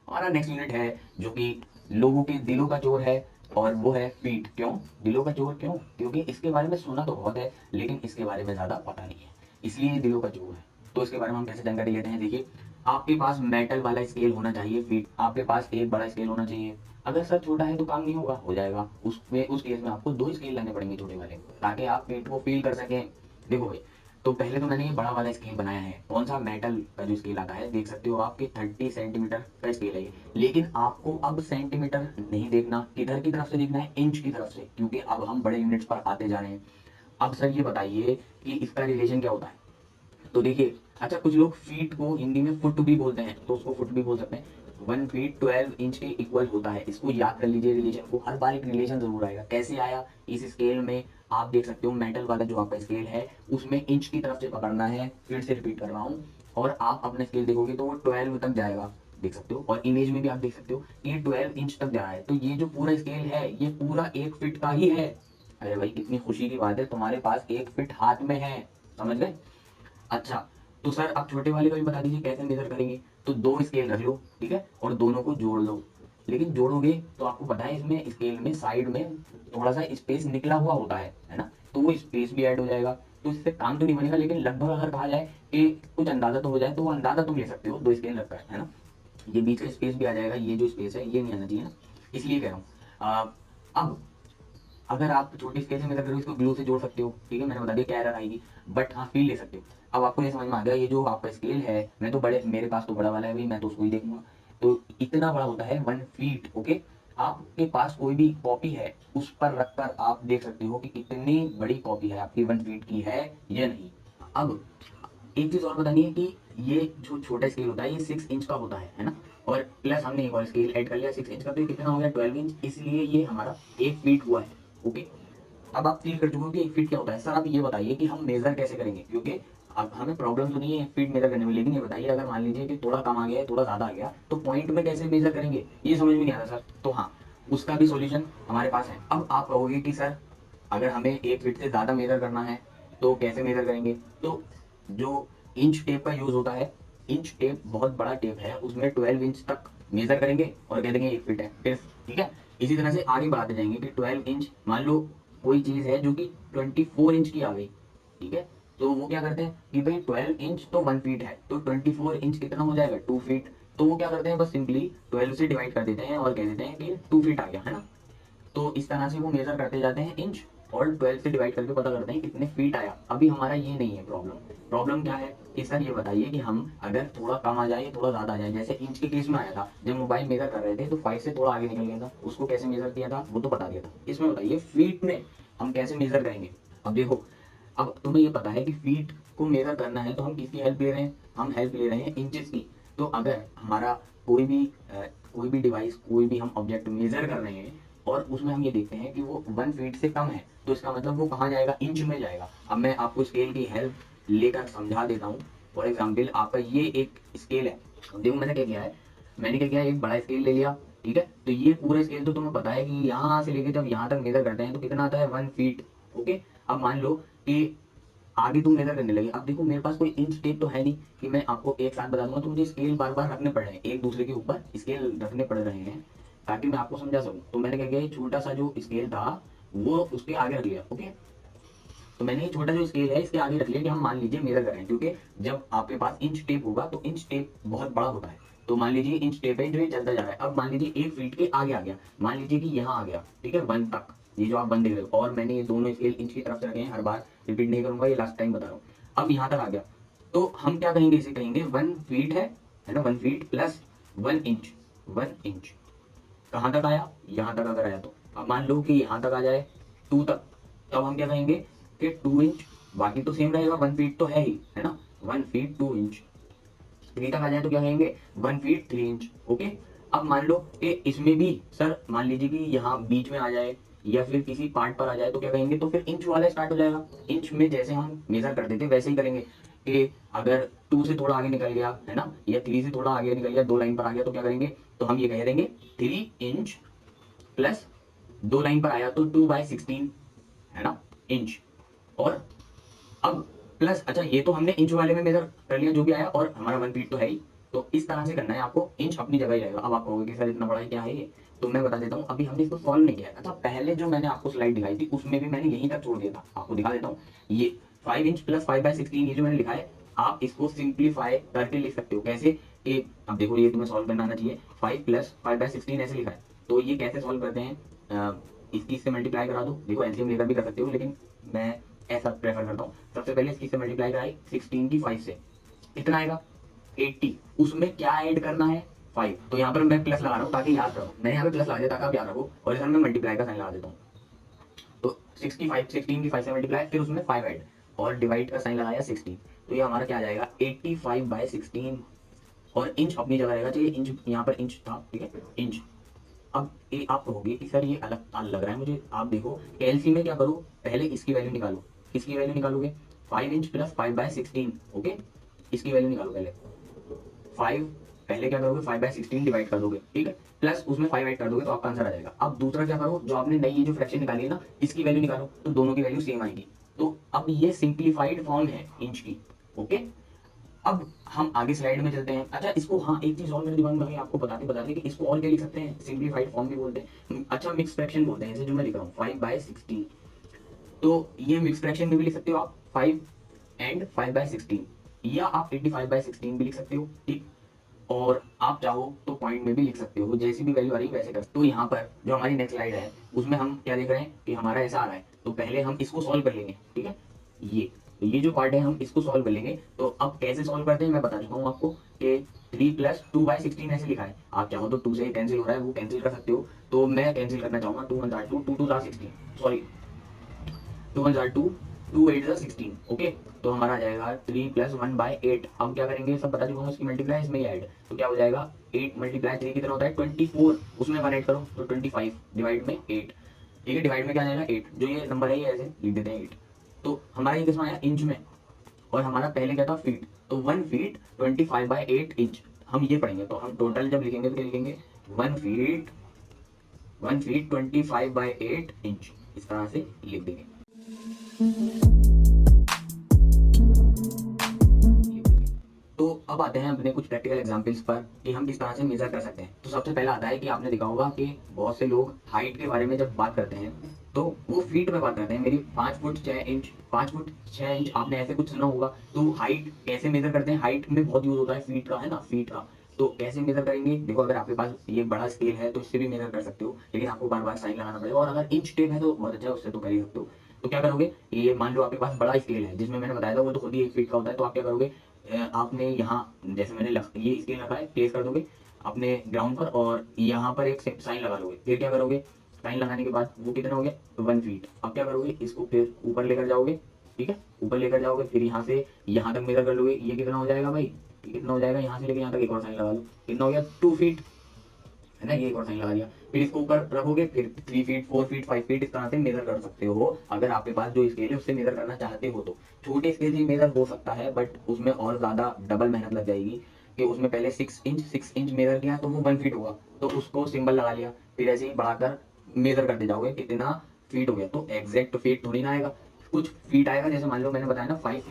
[SPEAKER 1] हमारा नेक्स्ट यूनिट है जो कि लोगों के दिलों का चोर है, और वो है फीट। क्यों दिलों का चोर, क्यों, क्योंकि इसके बारे में सुना तो बहुत है लेकिन इसके बारे में ज्यादा पता नहीं है, इसलिए ये दिलों का चोर है। तो इसके बारे में हम कैसे जानकारी लेते हैं, देखिए, आपके पास मेटल वाला स्केल होना चाहिए फीट, आपके पास एक बड़ा स्केल होना चाहिए, अगर सर छोटा है तो काम नहीं होगा, हो जाएगा, उसमें उस केस में आपको 2 स्केल लाने पड़ेंगे छोटे वाले, ताकि आप फीट को फील कर सकें। देखो भाई, तो पहले तो मैंने ये बड़ा वाला स्केल बनाया है, कौन सा, मेटल का जो स्केल आता है, देख सकते हो आपके 30 सेंटीमीटर का स्केल है ये। लेकिन आपको अब सेंटीमीटर नहीं देखना, किधर की तरफ से देखना है, इंच की तरफ से, क्योंकि अब हम बड़े यूनिट्स पर आते जा रहे हैं। अब सर ये बताइए कि इसका रिलेशन क्या होता है। तो देखिए, अच्छा कुछ लोग फीट को हिंदी में फुट भी बोलते हैं, तो उसको फुट भी बोल सकते हैं। 1 फीट 12 इंच के इक्वल होता है, इसको याद कर लीजिए रिलेशन को, हर बार एक रिलेशन जरूर आएगा। कैसे आया, इस स्केल में आप देख सकते हो, मेटल वाला जो आपका स्केल है उसमें इंच की तरफ से पकड़ना है, फिर से रिपीट कर रहा हूँ, और आप अपने स्केल देखोगे तो वो 12 तक जाएगा, देख सकते हो, और इमेज में भी आप देख सकते हो कि ये 12 इंच तक जा रहा है। तो ये जो पूरा स्केल है ये पूरा 1 फीट का ही है। अरे भाई कितनी खुशी की बात है, तुम्हारे पास 1 फीट हाथ में है, समझ गए। अच्छा, तो सर आप छोटे वाले का भी बता दीजिए कैसे मेजर करेंगे। तो 2 स्केल रख लो, ठीक है, और दोनों को जोड़ लो। लेकिन जोड़ोगे तो आपको पता है इसमें स्केल में साइड में थोड़ा सा स्पेस निकला हुआ होता है ना, तो वो स्पेस भी ऐड हो जाएगा। तो इससे काम तो नहीं बनेगा, लेकिन लगभग अगर कहा जाए कि कुछ अंदाजा तो हो जाए, तो वो अंदाजा तुम ले सकते हो, 2 स्केल रखकर, है ना। ये बीच का स्पेस भी आ जाएगा, ये जो स्पेस है ये नहीं आना चाहिए ना, इसलिए कह रहा हूँ। अब अगर आप छोटी स्केल से मेजर करो, इसको ग्लू से जोड़ सकते हो, ठीक है, मैंने बता दिया क्या एरर आएगी, बट हाँ फील ले सकते हो। अब आपको ये समझ में आ गया, ये जो आपका स्केल है, मैं तो बड़े, मेरे पास तो बड़ा वाला है भाई, मैं तो उसको ही देखूंगा। तो इतना बड़ा होता है 1 फीट, ओके। आपके पास कोई भी कॉपी है, उस पर रखकर आप देख सकते हो कि कितनी बड़ी कॉपी है आपकी, 1 फीट की है या नहीं। अब एक चीज और बतानी है कि ये जो छोटा स्केल होता है ये 6 इंच का होता है ना, और प्लस हमने एक और स्केल ऐड कर लिया 6 इंच का, तो ये कितना हो गया, 12 इंच, इसलिए ये हमारा 1 फीट हुआ है, ओके। अब आप क्लियर कर चुके हो कि 1 फीट क्या होता है। सर आप ये बताइए कि हम मेजर कैसे करेंगे, क्योंकि अब हमें प्रॉब्लम तो नहीं है 1 फीट मेजर करने में, लेकिन ये बताइए अगर मान लीजिए कि थोड़ा कम आ गया है, थोड़ा ज्यादा आ गया, तो पॉइंट में कैसे मेजर करेंगे, ये समझ में नहीं आ रहा सर। तो हाँ, उसका भी सॉल्यूशन हमारे पास है। अब आप कहोगे कि सर अगर हमें 1 फीट से ज्यादा मेजर करना है तो कैसे मेजर करेंगे। तो जो इंच टेप का यूज होता है, इंच टेप बहुत बड़ा टेप है, उसमें 12 इंच तक मेजर करेंगे और कह देंगे 1 फीट है, फिर ठीक है। इसी तरह से आगे बढ़ाते जाएंगे कि 12 इंच, मान लो कोई चीज है जो कि 24 इंच की आ गई, ठीक है, तो वो क्या करते हैं कि भाई 12 इंच तो 1 फीट है, तो 24 इंच कितना हो जाएगा, 2 फीट। तो वो क्या करते हैं, बस सिंपली 12 से डिवाइड कर देते हैं और कह देते हैं कि 2 फीट आ गया, है ना। तो इस तरह से वो मेजर करते जाते हैं इंच, और 12 से डिवाइड करके पता करते हैं कितने फीट आया। अभी हमारा ये नहीं है प्रॉब्लम। प्रॉब्लम क्या है कि सर ये बताइए कि हम अगर थोड़ा कम आ जाए, थोड़ा ज्यादा आ जाए, जैसे इंच के केस में आया था, जब मोबाइल मेजर कर रहे थे तो 5 से थोड़ा आगे निकल गया था, उसको कैसे मेजर किया था वो तो बता दिया था। इसमें बताइए फीट में हम कैसे मेजर करेंगे। अब देखो, अब तुम्हें ये पता है कि फीट को मेजर करना है तो हम किसकी हेल्प ले रहे हैं, हम हेल्प ले रहे हैं इंचेस की। तो अगर हमारा कोई भी कोई भी डिवाइस, कोई भी हम ऑब्जेक्ट मेजर कर रहे हैं और उसमें हम ये देखते हैं कि वो 1 फीट से कम है, तो इसका मतलब वो कहाँ जाएगा, इंच में जाएगा। अब मैं आपको स्केल की हेल्प लेकर समझा देता हूँ। फॉर एग्जाम्पल आपका ये एक स्केल है, देखो मैंने क्या किया है, मैंने क्या किया, एक बड़ा स्केल ले लिया, ठीक है। तो ये पूरा स्केल तो तुम्हें पता है कि यहाँ से लेके जब यहाँ तक मेजर करते हैं तो कितना आता है, 1 फीट, ओके। अब मान लो कि आगे तुम मेजर करने लगे, अब देखो मेरे पास कोई इंच टेप तो है नहीं कि मैं आपको एक साथ बता दूंगा, तो मुझे स्केल बार बार रखने पड़ रहे हैं, एक दूसरे के ऊपर स्केल रखने पड़ रहे हैं ताकि मैं आपको समझा सकूं। तो मैंने क्या किया, ये छोटा सा जो स्केल था वो उसके आगे रख लिया, ओके। तो मैंने ये छोटा जो स्केल है इसके आगे रख लिया कि हम मान लीजिए मेजर करें, क्योंकि जब आपके पास इंच टेप होगा तो इंच टेप बहुत बड़ा होता है। तो मान लीजिए इंच टेप है जो ये चलता जा रहा है, अब मान लीजिए 1 फीट के आगे आ गया, मान लीजिए कि यहाँ आ गया, ठीक है, 1 तक, ये जो आप 1 देख रहे हो, और मैंने ये दोनों स्केल इंच की तरफ से रखे हैं, हर बार रिपीट नहीं करूंगा, ये लास्ट टाइम बता रहा हूँ। अब यहाँ तक आ गया, तो हम क्या कहेंगे, इसे कहेंगे 1 फीट है ना, 1 फीट प्लस 1 इंच, 1 इंच। कहाँ तक आया, यहाँ तक अगर आया तो, अब मान लो कि यहाँ तक आ जाए 2 तक, तब हम क्या कहेंगे कि 2 इंच। बाकी तो सेम रहेगा, 1 फीट तो है ही, है ना, 1 फीट 2 इंच। 3 तक आ जाए तो क्या कहेंगे, 1 फीट 3 इंच, ओके। अब मान लो कि इसमें भी सर मान लीजिए कि यहाँ बीच में आ जाए या फिर किसी पार्ट पर आ जाए तो क्या कहेंगे, तो फिर इंच वाला स्टार्ट हो जाएगा। इंच में जैसे हम मेजर करते थे वैसे ही करेंगे कि अगर 2 से थोड़ा आगे निकल गया, है ना, या 3 से थोड़ा आगे निकल गया, 2 लाइन पर आ गया, तो क्या करेंगे, तो हम ये कह देंगे 3 इंच प्लस 2 लाइन पर आया तो 2/16, है ना, इंच। और अब प्लस, अच्छा ये तो हमने इंच वाले में मेजर कर लिया जो भी आया, और हमारा 1 फीट तो है ही। तो इस तरह से करना है आपको, इंच अपनी जगह ही रहेगा। अब आप कहोगे कि सर इतना बड़ा है क्या है ये, तो मैं बता देता हूँ, अभी हमने इसको सॉल्व नहीं किया है। अच्छा पहले जो मैंने आपको स्लाइड दिखाई थी उसमें भी मैंने यहीं तक छोड़ दिया था, आपको दिखा देता हूँ। ये 5 इंच प्लस 5/16 ये जो मैंने लिखा है, आप इसको सिंप्लीफाई करके लिख सकते हो कैसे, कि अब देखो ये तुम्हें सॉल्व करना आना चाहिए, 5 प्लस 5/16 ऐसे लिखा है, तो ये कैसे सॉल्व करते हैं, इसकी इससे मल्टीप्लाई करा दो, देखो एलसीएम लेकर भी कर सकते हो लेकिन मैं ऐसा प्रेफर करता हूँ। सबसे पहले इसकी से मल्टीप्लाई कराई 16 की 5 से, कितना आएगा 80, उसमें क्या ऐड करना है 5, तो यहाँ पर मैं प्लस लगा रहा हूँ ताकि याद रखो, मैंने यहाँ पे प्लस लगा दिया ताकि आप याद रखो, और इधर मैं मल्टीप्लाई का साइन लगा देता हूँ। तो 65 16 की 5 से मल्टीप्लाई, फिर उसमें 5 ऐड और डिवाइड का साइन लगाया 16, तो ये हमारा क्या आ जाएगा 85/16, और इंच अपनी जगह रहेगा, चाहिए इंच यहाँ पर इंच था, ठीक है इंच। अब ये आप कहोगे कि सर ये अलग अलग लग रहा है मुझे, आप देखो एलसी में क्या करो, पहले इसकी वैल्यू निकालो, इसकी वैल्यू निकालोगे 5 इंच प्लस 5/16, ओके, इसकी वैल्यू निकालो पहले 5, पहले क्या करोगे 5/16 डिवाइड कर दोगे, ठीक है, प्लस उसमें 5 ऐड कर दोगे तो आपका आंसर आ जाएगा। अब दूसरा क्या करो, जो आपने नई ये जो फ्रैक्शन निकाली है ना, इसकी वैल्यू निकालो, तो दोनों की वैल्यू सेम आएगी। तो अब ये सिंप्लीफाइड फॉर्म है इंच की, ओके। अब हम आगे स्लाइड में चलते हैं। अच्छा इसको, हाँ एक चीज और मेरे दिमाग में आ गई आपको बताते बताते कि इसको और क्या लिख सकते हैं, सिंप्लीफाइड फॉर्म भी बोलते हैं, अच्छा मिक्स फ्रैक्शन बोलते हैं, जैसे जो मैं लिख रहा हूँ 5/16, तो ये मिक्स फ्रैक्शन में भी लिख सकते हो आप 5 एंड 5/16, या आप 85/16 भी लिख सकते हो, ठीक। और आप चाहो तो पॉइंट में भी लिख सकते हो, जैसी भी वैल्यू आ रही है वैसे कर। तो यहाँ पर जो हमारी नेक्स्ट स्लाइड है उसमें हम क्या देख रहे हैं कि हमारा ऐसा आ रहा है, तो पहले हम इसको सॉल्व कर लेंगे, ठीक है, ये तो ये जो पार्ट है हम इसको सॉल्व कर लेंगे। तो अब कैसे सॉल्व करते हैं मैं बता चुका हूँ आपको कि 3 + 2/16 ऐसे लिखा है, आप चाहो तो 2 से कैंसिल हो रहा है वो कैंसिल कर सकते हो, तो मैं कैंसिल करना चाहूंगा, 2 1 2 2 2 16, सॉरी 2 1 2 2 8 16, ओके। तो हमारा आ जाएगा 3 + 1/8, हम क्या करेंगे सब बता चुका हूँ, इसकी मल्टीप्लाई इसमें ऐड, तो क्या हो जाएगा 8 × 3 कितना होता है 24, उसमें 1 ऐड करो तो 25 डिवाइड में 8, ठीक है, डिवाइड में क्या जाएगा 8, जो ये नंबर है ये ऐसे लिख देते हैं 8। तो हमारा ये किसमें आया इंच में, और हमारा पहले क्या था फीट, तो 1 फीट 25/8 इंच, हम ये पढ़ेंगे। तो हम टोटल जब लिखेंगे तो क्या लिखेंगे 1 फीट 25/8 इंच, इस तरह से लिख देंगे। तो अब आते हैं अपने कुछ प्रैक्टिकल एग्जांपल्स पर कि हम किस तरह से मेजर कर सकते हैं। तो सबसे पहला आता है कि आपने देखा होगा कि बहुत से लोग हाइट के बारे में जब बात करते हैं तो वो फीट में बात करते हैं, मेरी 5 फुट 6 इंच, 5 फुट 6 इंच, आपने ऐसे कुछ सुना होगा। तो हाइट कैसे मेजर करते हैं, हाइट में बहुत यूज होता है फीट का, है ना, फीट का। तो कैसे मेजर करेंगे, देखो अगर आपके पास ये बड़ा स्केल है तो इससे भी मेजर कर सकते हो, लेकिन आपको बार बार साइन लगाना पड़ेगा, और अगर इंच टेप है तो बहुत अच्छा है, उससे तो कर ही सकते हो। तो क्या करोगे, ये मान लो आपके पास बड़ा स्केल है जिसमें मैंने बताया था वो तो खुद ही 1 फीट का होता है, तो आप क्या करोगे, आपने यहाँ जैसे मैंने ये स्केल रखा है प्लेस कर दोगे अपने ग्राउंड पर, और यहाँ पर एक साइन लगा लोगे, फिर क्या करोगे, साइन लगाने के बाद वो कितना हो गया 1 फीट। अब क्या करोगे, इसको फिर ऊपर लेकर जाओगे, ठीक है, ऊपर लेकर जाओगे, फिर यहाँ से यहाँ तक मेजर कर लोगे, ये कितना हो जाएगा भाई, ये कितना हो जाएगा, यहाँ से लेके यहाँ तक एक और साइन लगा लो, कितना हो गया 2 फीट, है ना, ये एक और साइन लगा दिया। फिर इसको ऊपर रखोगे, फिर 3 फीट 4 फीट 5 फीट इस तरह से मेजर कर सकते हो, अगर आपके पास जो स्केल है उससे मेजर करना चाहते हो तो। छोटे स्केल से मेजर हो सकता है बट उसमें और ज्यादा डबल मेहनत लग जाएगी, कि उसमें पहले 6 इंच मेजर किया तो वो 1 फीट होगा, तो उसको सिंबल लगा लिया, फिर ऐसे ही बढ़ाकर मेजर करते जाओगे कितना फीट हो गया, तो एग्जैक्ट फीट थोड़ी ना आएगा, कुछ फीट आएगा, जैसे मान लो मैंने बताया ना 5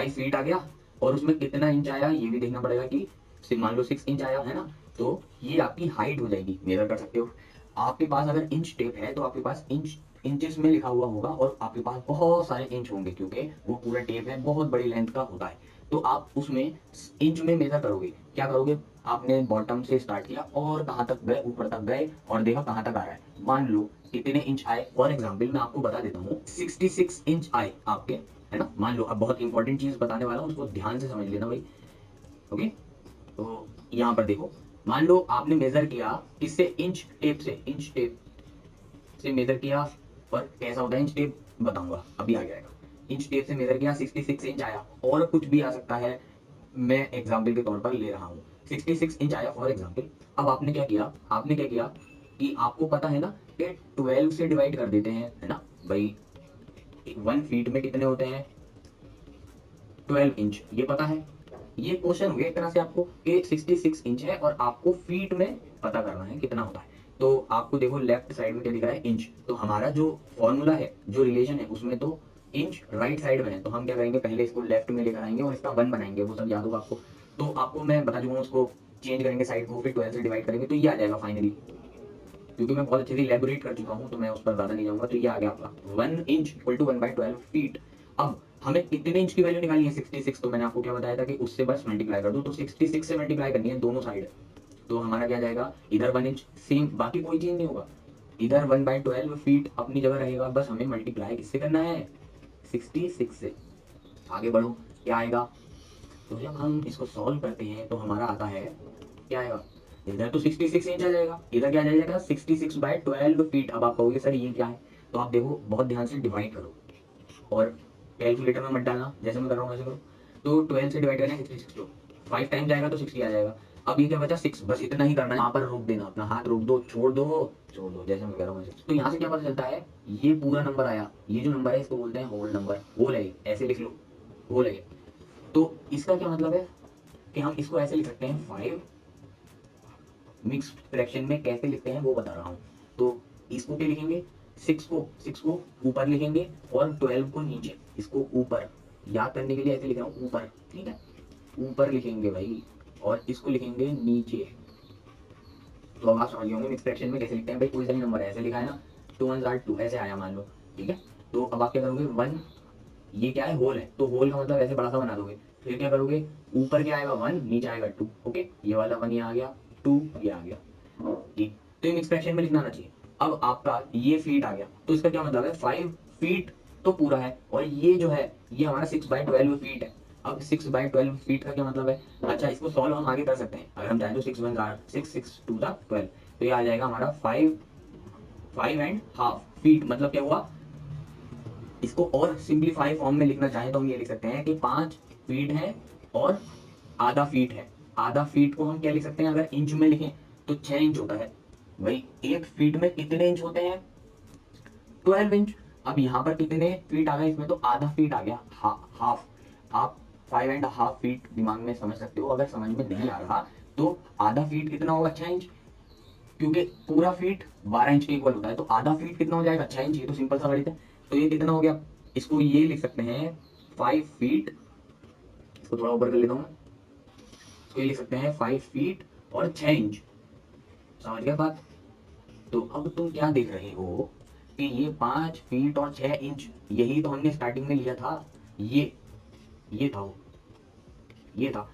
[SPEAKER 1] फीट आ गया, और उसमें कितना इंच आया ये भी देखना पड़ेगा, कि मान लो 6 इंच आया है ना, तो ये आपकी हाइट हो जाएगी, मेजर कर सकते हो। आपके पास अगर इंच टेप है तो आपके पास इंचेस में लिखा हुआ होगा, और आपके पास बहुत सारे इंच होंगे क्योंकि वो पूरा टेप है, बहुत बड़ी लेंथ का होता है, तो आप उसमें इंच में मेजर करोगे। क्या करोगे, आपने बॉटम से स्टार्ट किया और कहाँ तक गए, ऊपर तक गए, और देखा कहाँ तक आ रहा है, मान लो कितने इंच आए, फॉर एग्जाम्पल मैं आपको बता देता हूँ 66 इंच आए आपके, है ना, मान लो। अब बहुत इंपॉर्टेंट चीज बताने वाला हूँ, उसको ध्यान से समझ लेना भाई, ओके। तो यहाँ पर देखो, मान लो आपने मेजर किया किससे, इंच टेप से, इंच टेप से मेजर किया, पर कैसा होता है इंच टेप बताऊंगा अभी आ जाएगा। इंच टेप से मेजर किया 66 इंच आया, और कुछ भी आ सकता है, मैं एग्जाम्पल के तौर पर ले रहा हूँ, 66 इंच आया फॉर एग्जाम्पल। अब आपने क्या किया कि आपको पता है ना कि 12 से डिवाइड कर देते हैं, है ना भाई, 1 फीट में कितने होते हैं 12 इंच, ये पता है। ये क्वेश्चन हो गया एक तरह से आपको कि 66 इंच है और आपको फीट में पता करना है कितना होता है। तो आपको देखो लेफ्ट साइड में क्या दिख रहा है इंच, तो हमारा जो फॉर्मूला है, जो रिलेशन है, उसमें तो इंच राइट साइड में है, तो हम क्या करेंगे पहले इसको लेफ्ट में लेकर आएंगे और इसका 1 बनाएंगे, वो सब याद होगा आपको। तो आपको मैं बता दूंगा, उसको चेंज करेंगे साइड को, फिर 12 से डिवाइड करेंगे तो ये आ जाएगा फाइनली, क्योंकि मैं बहुत अच्छे से इलेबोरेट कर चुका हूँ तो मैं उस पर ज्यादा नहीं जाऊंगा। तो ये आ गया आपका 1 इंच इक्वल टू 1/12 फीट। अब हमें कितने इंच की वैल्यू निकालनी है 66, तो मैंने आपको क्या बताया था कि उससे बस मल्टीप्लाई कर दो, तो 66 से मल्टीप्लाई करनी है दोनों साइड, तो हमारा क्या जाएगा, इधर 1 इंच सेम, बाकी कोई चेंज नहीं होगा, इधर 1/12 फीट अपनी जगह रहेगा, बस हमें मल्टीप्लाई किससे करना है, 66 से। आगे बढ़ो, क्या आएगा, तो जब हम इसको सॉल्व करते हैं तो हमारा आता है, क्या आएगा, इधर तो 66 इंच आ जाएगा, इधर क्या आ जाएगा 66/12 फीट। अब आप कहोगे सर ये क्या है, तो आप देखो बहुत ध्यान से डिवाइड करो और कैलकुलेटर में मत डालना, जैसे मैं कर रहा हूँ वैसे करो। तो 12 से डिवाइड करना है 66 को, 5 टाइम जाएगा तो 60 आ जाएगा। अब ये क्या बचा 6, बस इतना ही करना है, यहाँ पर रोक देना, अपना हाथ रोक दो, छोड़ दो, छोड़ दो, जैसे मैं कह रहा हूँ वैसे। तो यहाँ से क्या पता चलता है, ये पूरा नंबर आया, ये जो नंबर है इसको बोलते हैं होल नंबर, होल है, ऐसे लिख लो, होल है। तो इसका क्या मतलब है कि हम इसको ऐसे लिख सकते हैं 5, मिक्स फ्रैक्शन में कैसे लिखते हैं वो बता रहा हूँ। तो इसको क्या लिखेंगे, 6 को ऊपर लिखेंगे और 12 को नीचे, इसको ऊपर, याद करने के लिए ऐसे लिख रहा हूँ ऊपर, ठीक है, ऊपर लिखेंगे भाई, और इसको लिखेंगे नीचे। तो अब आप समझ गए होंगे मिक्स फ्रैक्शन में कैसे लिखते हैं भाई, कोई सा भी नंबर है ऐसे लिखा है ना, 2 1 आर 2 ऐसे आया मान लो, ठीक है। तो अब आप क्या करोगे, 1, ये क्या है, होल है, तो होल का मतलब ऐसे बड़ा सा बना दोगे, फिर क्या करोगे, ऊपर क्या आएगा 1, नीचे आएगा 2, ओके, ये वाला 1 ये आ गया, 2 ये आ गया, ठीक। तो ये मिक्स फ्रैक्शन में लिखना आना चाहिए। अब आपका ये फीट आ गया, तो इसका क्या मतलब है, 5 फीट तो पूरा है, और ये जो है ये हमारा 6/12 फीट है। अब 6/12 फीट का क्या मतलब है, अच्छा इसको सॉल्व हम आगे कर सकते हैं, अगर हम चाहें तो 6 1 6 6 2 12, तो ये आ जाएगा हमारा 5.5 फीट, मतलब क्या हुआ, इसको और सिंप्लीफाई फॉर्म में लिखना चाहें तो हम ये लिख सकते हैं कि 5 फीट है और आधा फीट है। आधा फीट को हम क्या लिख सकते हैं, अगर इंच में लिखें तो 6 इंच होता है भाई, एक फीट में कितने इंच होते हैं, 12 इंच। अब यहाँ पर कितने फीट आ गए, इसमें तो आधा फीट आ गया, हाफ। आप 5.5 फीट दिमाग में समझ सकते हो, अगर समझ में नहीं आ रहा तो आधा फीट कितना होगा, 6 इंच, क्योंकि पूरा फीट 12 इंच के इक्वल होता है, तो आधा फीट कितना हो जाएगा, 6 इंच, ये तो सिंपल सा गणित है। तो ये कितना हो गया, इसको ये लिख सकते हैं 5 फीट, इसको थोड़ा ऊपर कर लेता हूँ मैं, इसको ये लिख सकते हैं 5 फीट और 6 इंच, समझ गया बात। तो अब तुम क्या देख रहे हो कि ये 5 फीट और 6 इंच, यही तो हमने स्टार्टिंग में लिया था, ये था वो, ये था।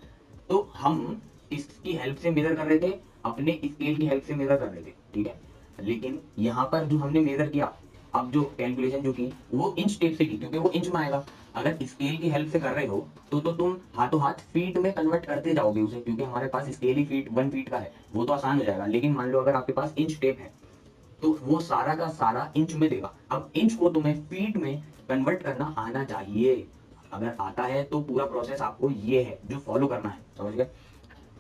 [SPEAKER 1] तो हम इसकी हेल्प से मेजर कर रहे थे, अपने स्केल की हेल्प से मेजर कर रहे थे, ठीक है। लेकिन यहाँ पर जो हमने मेजर किया, अब जो कैलकुलेशन जो की वो इंच टेप से की, क्योंकि वो इंच में आएगा। अगर स्केल की हेल्प से कर रहे हो तो तुम हाथों हाथ फीट में कन्वर्ट करते जाओगे उसे, क्योंकि हमारे पास स्केल ही फीट 1 फीट का है, वो तो आसान हो जाएगा। लेकिन मान लो अगर आपके पास इंच टेप है तो वो सारा का सारा इंच में देगा। अब इंच को तुम्हें फीट में कन्वर्ट करना आना चाहिए, अगर आता है तो पूरा प्रोसेस आपको ये है जो फॉलो करना है, समझ गए।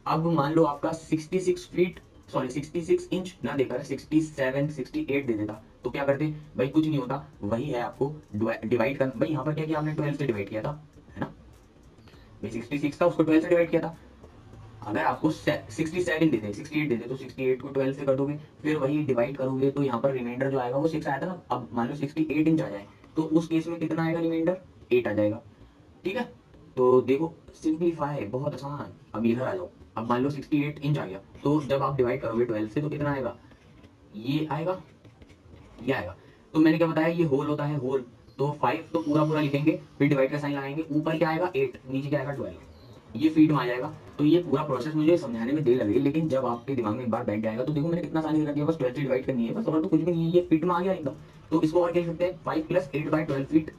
[SPEAKER 1] अब मान लो आपका 66 फीट, सॉरी 66 इंच ना देकर 67 68 दे देता, तो क्या करते भाई, कुछ नहीं होता, वही है, आपको डिवाइड कर, भाई यहाँ पर क्या किया आपने, 12 से डिवाइड किया था, है ना भाई, 66 था उसको 12 से डिवाइड किया था। अगर आपको 67 देते 68 देते तो 68 को 12 से कर दोगे, फिर वही डिवाइड करोगे, तो यहाँ पर रिमाइंडर जो आएगा वो 6 आया था ना। अब मान लो 68 इंच आ जाए, तो उस केस में कितना आएगा रिमाइंडर, 8 आ जाएगा, ठीक है। तो देखो सिंप्लीफाई बहुत आसान। अब इधर आ जाओ, अब मान लो 68 इंच आ गया, तो जब आप डिवाइड करोगे 12 से तो कितना आएगा, ये आएगा, ये आएगा। तो मैंने क्या बताया, ये होल होता है, होल। तो 5 तो पूरा पूरा लिखेंगे, फिर डिवाइड का साइन लगाएंगे, ऊपर क्या आएगा 8, नीचे क्या आएगा 12, ये फीट में आ जाएगा। तो ये पूरा प्रोसेस मुझे समझाने में देर लगेगी, लेकिन जब आपके दिमाग में एक बार बैठ जाएगा तो देखो मैंने कितना आसानी से कर दिया, बस 12 से डिवाइड करनी है बस, और तो कुछ भी नहीं है, ये फीट में आ गया एकदम। तो इसको और कह सकते हैं 5 + 8/12 फीट।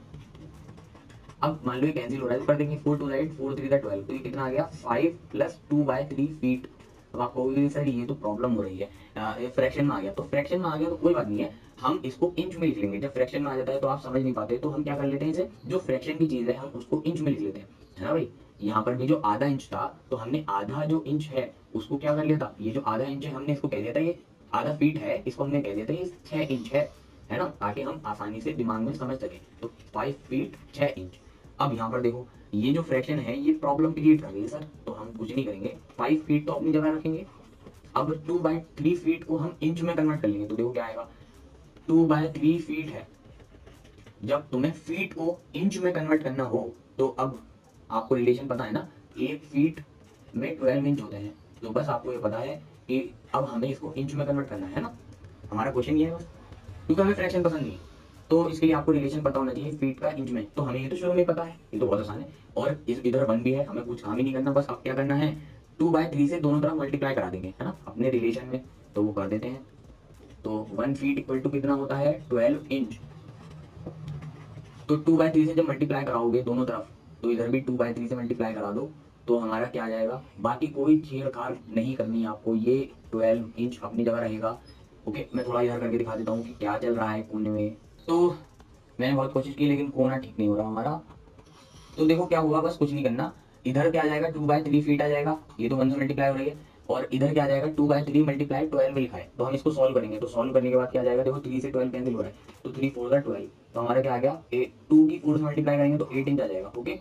[SPEAKER 1] अब मान लो ये कैंसिल हो रहा है तो कर देंगे, 4 2 8 4 3 12, तो ये कितना आ गया 5 + 2/3 फीट। अब आप कहोगे सर ये तो प्रॉब्लम हो रही है, फ्रैक्शन में आ गया, तो फ्रैक्शन में आ गया तो कोई बात नहीं है, हम इसको इंच में लिख लेंगे। जब फ्रैक्शन में आ जाता है तो आप समझ नहीं पाते, तो हम क्या कर लेते हैं, इसे जो फ्रैक्शन की चीज है हम उसको इंच में लिख लेते हैं, है ना भाई। यहाँ पर भी जो आधा इंच था, तो हमने आधा जो इंच है उसको क्या कर लिया था, ये जो आधा इंच है हमने इसको कह दिया था, ये आधा फीट है, इसको हमने कह दिया था ये 6 इंच है ना, ताकि हम आसानी से दिमाग में समझ सकें। तो 5 फीट 6 इंच। अब यहाँ पर देखो ये जो फ्रैक्शन है ये प्रॉब्लम क्रिएट कर रही है सर, तो हम कुछ नहीं करेंगे, 5 फीट तो अपनी जगह रखेंगे। अब 2/3 फीट को हम इंच में कन्वर्ट कर लेंगे, तो देखो क्या आएगा, 2/3 फीट है। जब तुम्हें फीट को इंच में कन्वर्ट करना हो, तो अब आपको रिलेशन पता है ना, एक फीट में 12 इंच होते हैं, तो बस आपको ये पता है कि अब हमें इसको इंच में कन्वर्ट करना है ना, हमारा क्वेश्चन ये है बस, क्योंकि हमें फ्रैक्शन पसंद नहीं है। तो इसके लिए आपको रिलेशन पता होना चाहिए फीट का इंच में, तो हमें ये तो शुरू में पता है, ये तो बहुत आसान है। और इस इधर 1 भी है, हमें कुछ काम ही नहीं करना, बस अब क्या करना है, 2/3 से दोनों तरफ मल्टीप्लाई करा देंगे, है ना, अपने रिलेशन में, तो वो कर देते हैं। तो 1 फीट इक्वल टू कितना होता है 12 इंच। तो 2/3 से जब मल्टीप्लाई कराओगे दोनों तरफ, तो इधर भी 2/3 से मल्टीप्लाई करा दो, तो हमारा क्या आ जाएगा, बाकी कोई छेड़छाड़ नहीं करनी है आपको, ये 12 इंच अपनी जगह रहेगा। ओके, मैं थोड़ा इधर करके दिखा देता हूँ कि क्या चल रहा है कोने में। तो मैंने बहुत कोशिश की लेकिन कोना ठीक नहीं हो रहा हमारा। तो देखो क्या हुआ, बस कुछ नहीं करना, इधर क्या आ जाएगा 2/3 फीट आ जाएगा, ये तो 1 से मल्टीप्लाई हो रही है, और इधर क्या आ जाएगा 2/3 मल्टीप्लाई 12 लिखा है, तो हम इसको सॉल्व करेंगे। तो सॉल्व करने के बाद क्या आ जाएगा, देखो 3 से 12 कैंसिल हो रहा है, तो 3 4 12, तो हमारा क्या आ गया, 2 की 4 से मल्टीप्लाई करेंगे तो 8 इंच आ जाएगा। ओके,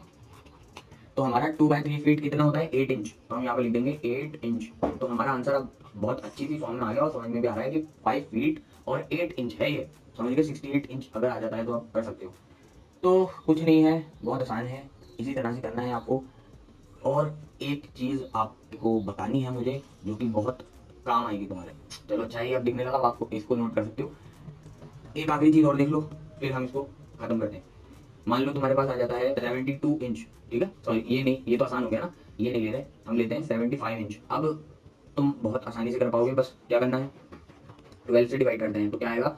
[SPEAKER 1] तो हमारा 2/3 फीट कितना होता है 8 इंच, तो हम यहाँ पे लिख देंगे 8 इंच। तो हमारा आंसर अब बहुत अच्छी सी फॉर्म में आ गया और समझ में भी आ रहा है कि 5 फीट और 8 इंच है ये, समझ गए, 68 इंच अगर आ जाता है तो आप कर सकते हो। तो कुछ नहीं है, बहुत आसान है, इसी तरह से करना है आपको। और एक चीज़ आपको बतानी है मुझे, जो कि बहुत काम आएगी तुम्हारे। चलो अच्छा, ये अब दिखने लगा, आपको इसको नोट कर सकते हो। एक आखिरी चीज़ और देख लो, फिर हम इसको खत्म करते हैं। मान लो तुम्हारे पास आ जाता है 72 इंच, ठीक है, सॉरी ये नहीं, ये तो आसान हो गया ना, ये नहीं ले रहे, हम लेते हैं 75 इंच। अब तुम बहुत आसानी से कर पाओगे, बस क्या करना है, 12 से डिवाइड करते हैं तो क्या आएगा,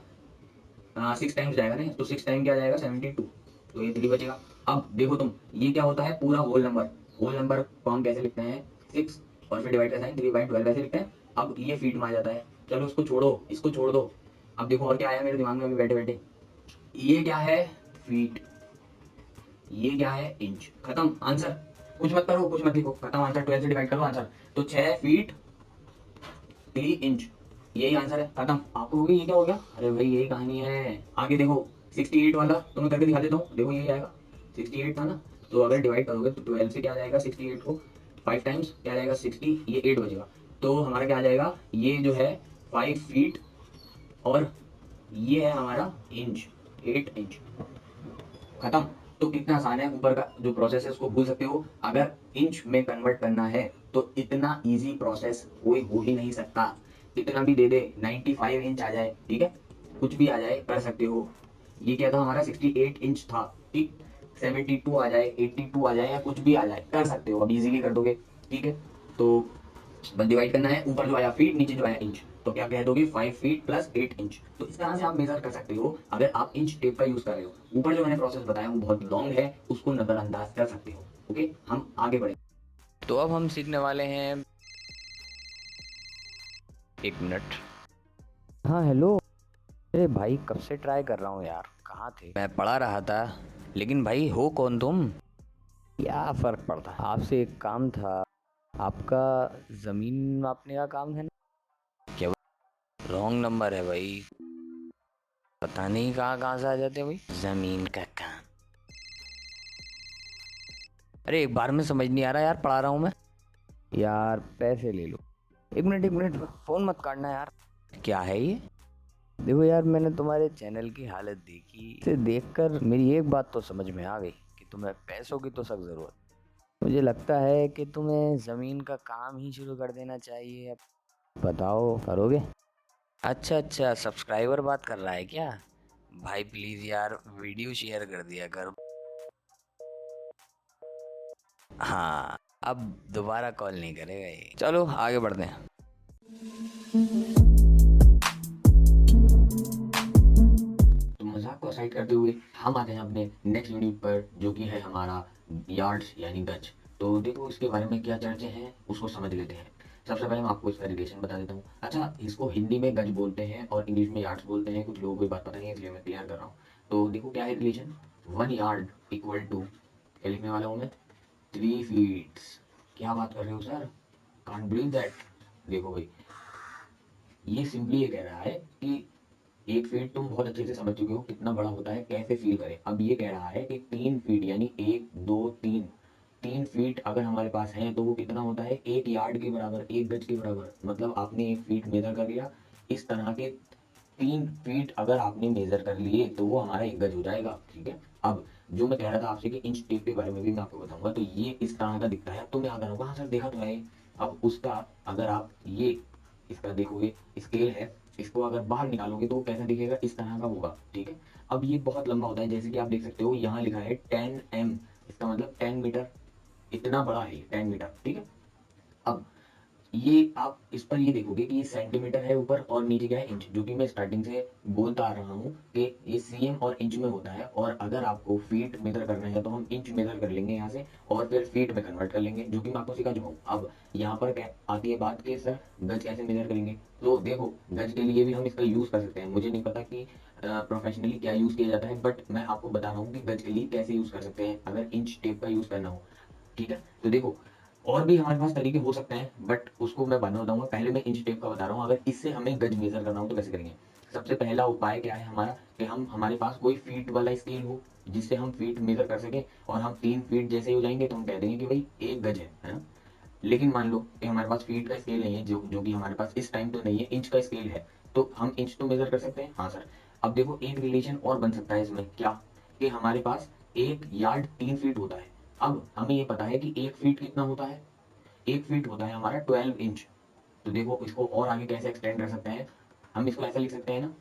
[SPEAKER 1] 6 टाइम्स जाएगा ना, तो 6 टाइम क्या जाएगा 72, तो ये 3 बचेगा। अब देखो तुम, ये क्या होता है पूरा होल नंबर, होल नंबर को हम कैसे लिखते हैं 6 और फिर डिवाइड का साइन 3/12 ऐसे लिखते हैं। अब ये फीट में आ जाता है, चलो इसको छोड़ो, इसको छोड़ दो। अब देखो और क्या आया मेरे दिमाग में अभी बैठे बैठे, ये क्या है फीट, ये क्या है इंच, खत्म आंसर। कुछ मत करो, कुछ मत लिखो, खत्म आंसर, 12 से डिवाइड करो आंसर, तो 6 फीट 3 इंच, यही आंसर है, खत्म। आपको होगी ये क्या हो गया, अरे भाई यही कहानी है। आगे देखो 68 वाला तो मैं करके दिखा देता हूँ, देखो यही आएगा, 68 था ना, तो अगर डिवाइड करोगे तो 12 से क्या आ जाएगा 68 को 5 टाइम्स क्या आ जाएगा 60, ये 8 बचेगा, तो हमारा क्या आ जाएगा, ये जो है 5 फीट और ये है हमारा इंच, 8 इंच, खत्म। तो कितना आसान है, ऊपर का जो प्रोसेस है उसको भूल सकते हो, अगर इंच में कन्वर्ट करना है तो इतना इजी प्रोसेस कोई हो ही नहीं सकता। इतना भी दे दे 95 इंच आ जाए, ठीक है, कुछ भी आ जाए कर सकते हो। ये क्या था हमारा 68 इंच था, ठीक, 72 आ जाए 82 आ जाए या कुछ भी आ जाए कर सकते हो, अब इजीली कर दोगे, ठीक है। तो बस डिवाइड करना है, ऊपर जो आया फीट नीचे जो आया इंच, तो क्या कह दोगे 5 फीट प्लस 8 इंच। तो इस तरह से आप मेजर कर सकते हो अगर आप इंच टेप का यूज कर रहे हो। ऊपर जो मैंने प्रोसेस बताया वो बहुत लॉन्ग है, उसको नजरअंदाज कर सकते हो। ओके, हम आगे बढ़े।
[SPEAKER 2] तो अब हम सीखने वाले हैं, 1 मिनट। हाँ हेलो। अरे भाई कब से ट्राई कर रहा हूँ यार, कहाँ थे? मैं पढ़ा रहा था। लेकिन भाई हो कौन तुम? क्या फर्क पड़ता है, आपसे एक काम था। आपका जमीन मापने का काम है ना? क्या? रॉन्ग नंबर है भाई। पता नहीं कहाँ कहाँ से आ जाते हैं भाई जमीन का काम। अरे एक बार में समझ नहीं आ रहा यार, पढ़ा रहा हूँ मैं। यार पैसे ले लो। 1 मिनट फोन मत काटना यार। क्या है ये? देखो यार, मैंने तुम्हारे चैनल की हालत देखी, इसे देखकर मेरी एक बात तो समझ में आ गई कि तुम्हें पैसों की तो सख्त जरूरत। मुझे लगता है कि तुम्हें जमीन का काम ही शुरू कर देना चाहिए। अब बताओ करोगे? अच्छा, सब्सक्राइबर बात कर रहा है क्या? भाई प्लीज यार वीडियो शेयर कर दिया कर। हाँ, अब दोबारा कॉल नहीं करेगा ये। चलो आगे बढ़ते हैं।
[SPEAKER 1] तो मजाक को साइड करते हुए हम आते हैं अपने नेक्स्ट यूनिट पर, जो कि है हमारा यार्ड्स यानी गज। तो देखो इसके बारे में क्या चर्चे हैं उसको समझ लेते हैं। सबसे पहले मैं आपको इसका रिलेशन बता देता हूँ। अच्छा, इसको हिंदी में गज बोलते हैं और इंग्लिश में यार्ड्स बोलते हैं, कुछ लोगों को ये बात पता नहीं है इसलिए मैं क्लियर कर रहा हूँ। तो देखो क्या है रिलेशन, 1 यार्ड इक्वल टू, क्या लिखने वाला हूँ मैं, 3 फीट्स। क्या बात कर रहे हो सर, कांट बिलीव दैट। देखो भाई, ये सिंपली ये कह रहा है कि 1 फीट तुम बहुत अच्छे से समझ चुके हो कितना बड़ा होता है, कैसे फील करें। अब ये कह रहा है कि 3 फीट यानी 1 2 3, 3 फीट अगर हमारे पास है तो वो कितना होता है 1 यार्ड के बराबर, 1 गज के बराबर। मतलब आपने 1 फीट मेजर कर लिया, इस तरह के 3 फीट अगर आपने मेजर कर लिए तो वो हमारा 1 गज हो जाएगा, ठीक है। अब जो मैं कह रहा था आपसे कि इंच टेप के बारे में भी मैं आपको बताऊंगा, तो ये इस तरह का दिखता है। अब तुम्हें याद होगा, हाँ सर देखा तो है। अब उसका अगर आप ये इसका देखोगे, स्केल है, इसको अगर बाहर निकालोगे तो वो कैसा दिखेगा, इस तरह का होगा, ठीक है। अब ये बहुत लंबा होता है, जैसे कि आप देख सकते हो यहाँ लिखा है 10 m, इसका मतलब 10 मीटर, इतना बड़ा है 10 मीटर, ठीक है। अब ये आप इस पर ये देखोगे कि ये सेंटीमीटर है ऊपर और नीचे क्या है इंच, जो कि मैं स्टार्टिंग से बोलता आ रहा हूँ कि ये सीएम और इंच में होता है। और अगर आपको फीट मेजर करना है तो हम इंच मेजर कर लेंगे यहाँ से और फिर फीट में कन्वर्ट कर लेंगे, जो कि मैं आपको सिखा चुका हूँ। अब यहाँ पर क्या आती है बात कि सर गज कैसे मेजर करेंगे। तो देखो गज के लिए भी हम इसका यूज़ कर सकते हैं। मुझे नहीं पता कि प्रोफेशनली क्या यूज़ किया जाता है, बट मैं आपको बता रहा हूँ कि गज के लिए कैसे यूज़ कर सकते हैं अगर इंच टेप का यूज़ करना हो। ठीक है, तो देखो और भी हमारे पास तरीके हो सकते हैं, बट उसको मैं बाद में बताऊंगा। पहले मैं इंच टेप का बता रहा हूँ। अगर इससे हमें गज मेजर करना हो तो कैसे करेंगे। सबसे पहला उपाय क्या है हमारा कि हम हमारे पास कोई फीट वाला स्केल हो जिससे हम फीट मेजर कर सकें, और हम 3 फीट जैसे ही हो जाएंगे तो हम कह देंगे कि भाई 1 गज है ना। लेकिन मान लो कि हमारे पास फीट का स्केल नहीं है, जो कि हमारे पास इस टाइम तो नहीं है, इंच का स्केल है। तो हम इंच तो मेजर कर सकते हैं, हाँ सर। अब देखो एक रिलेशन और बन सकता है इसमें, क्या कि हमारे पास 1 यार्ड 3 फीट होता है। अब हमें ये पता है कि 1 फीट कितना होता है, 1 फीट होता है हमारा 12 इंच। तो देखो इसको और आगे कैसे एक्सटेंड कर सकते हैं, हम इसको ऐसा लिख सकते हैं ना,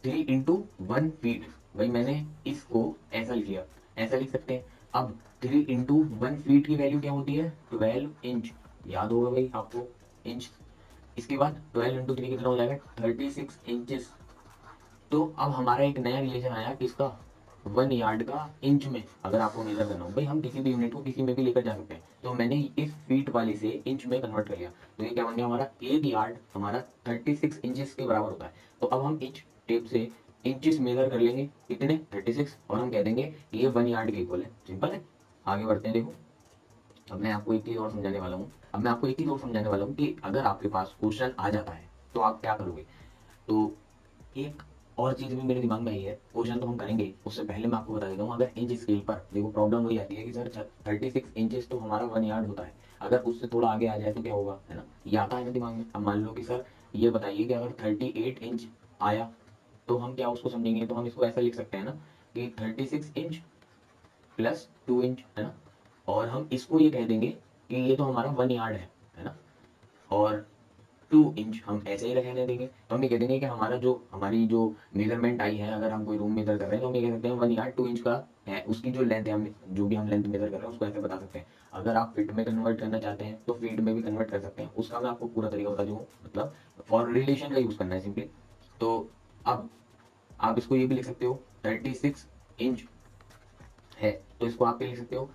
[SPEAKER 1] 3 इंटू 1 फीट। भाई मैंने इसको ऐसा लिख लिया, ऐसा लिख सकते हैं। अब 3 इंटू 1 फीट की वैल्यू क्या होती है, 12 इंच। याद होगा भाई आपको इंच। इसके बाद 12 इंटू 3 कितना हो जाएगा, 36 इंचेस। तो अब हमारा एक नया रिलेशन आया किसका, 1 यार्ड का इंच में। अगर आपको मेजर करना हो भाई, हम किसी भी यूनिट को किसी में भी लेकर जा सकते हैं। तो मैंने इस फीट वाले से इंच में कन्वर्ट कर लिया। तो ये क्या बन गया हमारा, 1 यार्ड हमारा 36 इंचेस के बराबर होता है। तो अब हम इंच टेप से इंचेस मेजर कर लेंगे, कितने 36, और हम कह देंगे ये 1 यार्ड के इक्वल है। सिंपल है। आगे बढ़ते हैं। देखो अब मैं आपको एक चीज़ और समझाने वाला हूँ। अब मैं आपको एक चीज़ और समझाने वाला हूँ कि अगर आपके पास क्वेश्चन आ जाता है तो आप क्या करोगे। तो एक और चीज़ भी मेरे दिमाग में आई है, क्वेश्चन तो हम करेंगे उससे पहले मैं आपको बता देता हूँ। अगर इंच स्केल पर देखो प्रॉब्लम वही आती है कि सर 36 इंचेस तो हमारा 1 यार्ड होता है, अगर उससे थोड़ा आगे आ जाए तो क्या होगा, है ना। ये आता है ना दिमाग में। अब मान लो कि सर ये बताइए कि अगर 38 इंच आया तो हम क्या उसको समझेंगे। तो हम इसको ऐसा लिख सकते हैं ना कि 36 इंच +2 इंच, है ना। और हम इसको ये कह देंगे कि ये तो हमारा 1 यार्ड है ना। और 2 इंच हम ऐसे ही रहने देंगे। तो हम ये कह देंगे कि हमारी जो मेजरमेंट आई है, अगर हम कोई रूम मेजर कर रहे हैं तो हम ये कह सकते हैं 1 यार्ड 2 इंच का है, उसकी जो लेंथ है, हम जो भी हम लेंथ मेजर कर रहे हैं उसको ऐसे बता सकते हैं। अगर आप फीट में कन्वर्ट करना चाहते हैं तो फीट में भी कन्वर्ट कर सकते हैं, उसका मैं आपको पूरा तरीका बता दूँ। मतलब फॉर रिलेशन का यूज़ करना है सिंपली। तो अब आप इसको ये भी लिख सकते हो, 36 इंच है तो इसको आप क्या लिख सकते हो,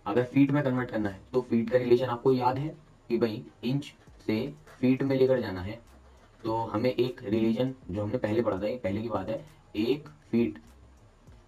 [SPEAKER 1] अगर फीट में कन्वर्ट करना है तो फीट का रिलेशन आपको याद है कि भाई इंच से फीट में लेकर जाना है। तो हमें एक रिलेशन जो हमने पहले पढ़ा था, ये पहले की बात है, 1 फीट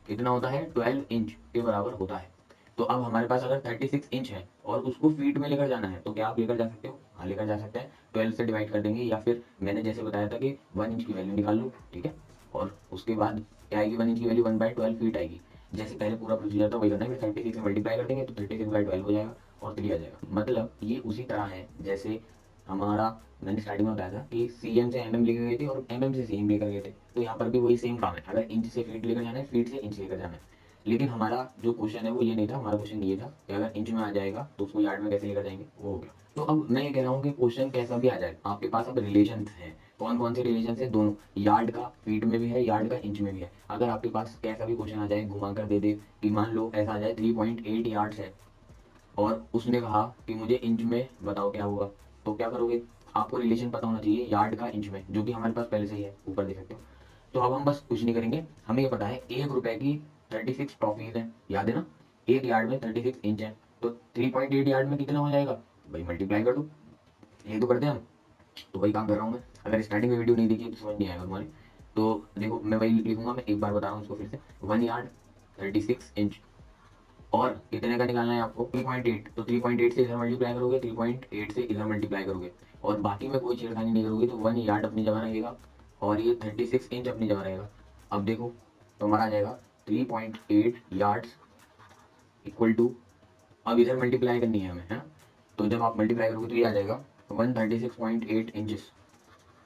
[SPEAKER 1] कितना होता है, 12 इंच के बराबर होता है। तो अब हमारे पास अगर 36 इंच है और उसको फीट में लेकर जाना है तो क्या आप लेकर जा सकते हो, हाँ लेकर जा सकते हैं। 12 से डिवाइड कर देंगे, या फिर मैंने जैसे बताया था कि 1 इंच की वैल्यू निकाल लो, ठीक है। और उसके बाद क्या आएगी, 1 इंच की वैल्यू 1/12 फीट आएगी। जैसे पहले पूरा प्रोसीजर था वही करना है, फिर 36 से मल्टीप्लाई कर देंगे तो 36/12 हो जाएगा और 3 आ जाएगा। मतलब ये उसी तरह है जैसे हमारा, मैंने स्टार्टिंग में बताया था कि सीएम से एमएम लेकर गए थे और एमएम से सीएम लेकर गए थे। तो यहाँ पर भी वही सेम काम है, अगर इंच से फीट लेकर जाना है, फीट से इंच लेकर जाना है। लेकिन हमारा जो क्वेश्चन है वो ये नहीं था, हमारा क्वेश्चन ये था कि अगर इंच में आ जाएगा तो उसको यार्ड में कैसे लेकर जाएंगे, वो हो गया। तो अब मैं ये कह रहा हूँ कि क्वेश्चन कैसा भी आ जाए, आपके पास अब रिलेशन है। कौन कौन से रिलेशन है, दोनों, यार्ड का फीट में भी है, यार्ड का इंच में भी है। अगर आपके पास कैसा भी क्वेश्चन आ जाए घुमा कर दे दे कि मान लो ऐसा आ जाए 3.8 यार्ड्स है और उसने कहा कि मुझे इंच में बताओ क्या होगा, तो क्या करोगे। आपको रिलेशन पता होना चाहिए यार्ड का इंच में, जो कि हमारे पास पहले से ही है, ऊपर देख सकते हो। तो अब हम बस कुछ नहीं करेंगे, हमें ये पता है 1 रुपए की 36 टॉफीज है, याद है ना। 1 यार्ड में 36 इंच है, तो 3.8 यार्ड में कितना हो जाएगा, भाई मल्टीप्लाई कर दो। ये तो करते हैं हम। तो वही काम कर रहा हूँ मैं। अगर स्टार्टिंग में वीडियो नहीं देखी तो समझ नहीं आएगा तुम्हारे। तो देखो मैं वही लिखूंगा, मैं एक बार बता रहा हूँ उसको फिर से। 1 यार्ड 36 इंच, और कितने का निकालना है आपको, 3.8। तो 3.8 से इधर मल्टीप्लाई करोगे, 3.8 से इधर मल्टीप्लाई करोगे, और बाकी में कोई छेड़खानी नहीं करोगे। तो 1 यार्ड अपनी जगह रहेगा और ये 36 इंच अपनी जगह रहेगा। अब देखो तो हमारा आ जाएगा 3.8 यार्ड्स इक्वल टू, अब इधर मल्टीप्लाई करनी है हमें, है ना। तो जब आप मल्टीप्लाई करोगे तो ये आ जाएगा 136.8 इंचेस।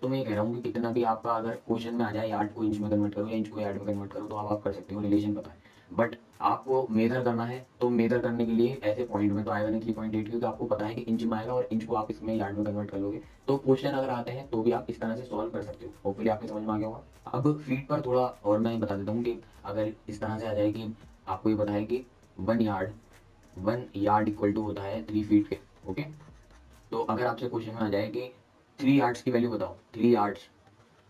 [SPEAKER 1] तो मैं ये कह रहा हूँ कि कितना भी आपका अगर क्वेश्चन में आ जाए, यार्ड को इंच में कन्वर्ट करो या इंच को यार्ड में कन्वर्ट करो, तो आप कर सकते हो, रिलेशन पता है। बट आपको मेजर करना है तो मेजर करने के लिए ऐसे पॉइंट में तो आएगा नहीं 3.8, क्योंकि आपको पता है कि इंच में आएगा और इंच को आप इसमें यार्ड में कन्वर्ट कर लोगे। तो क्वेश्चन अगर आते हैं तो भी आप इस तरह से सॉल्व कर सकते हो। होपफुली आपके समझ में आ गया होगा। अब फीट पर थोड़ा और मैं बता देता हूँ कि अगर इस तरह से आ जाए कि आपको ये पता है कि 1 यार्ड इक्वल टू होता है 3 फीट के, ओके। तो अगर आपसे क्वेश्चन में आ जाए कि 3 यार्ड्स की वैल्यू बताओ, 3 यार्ड्स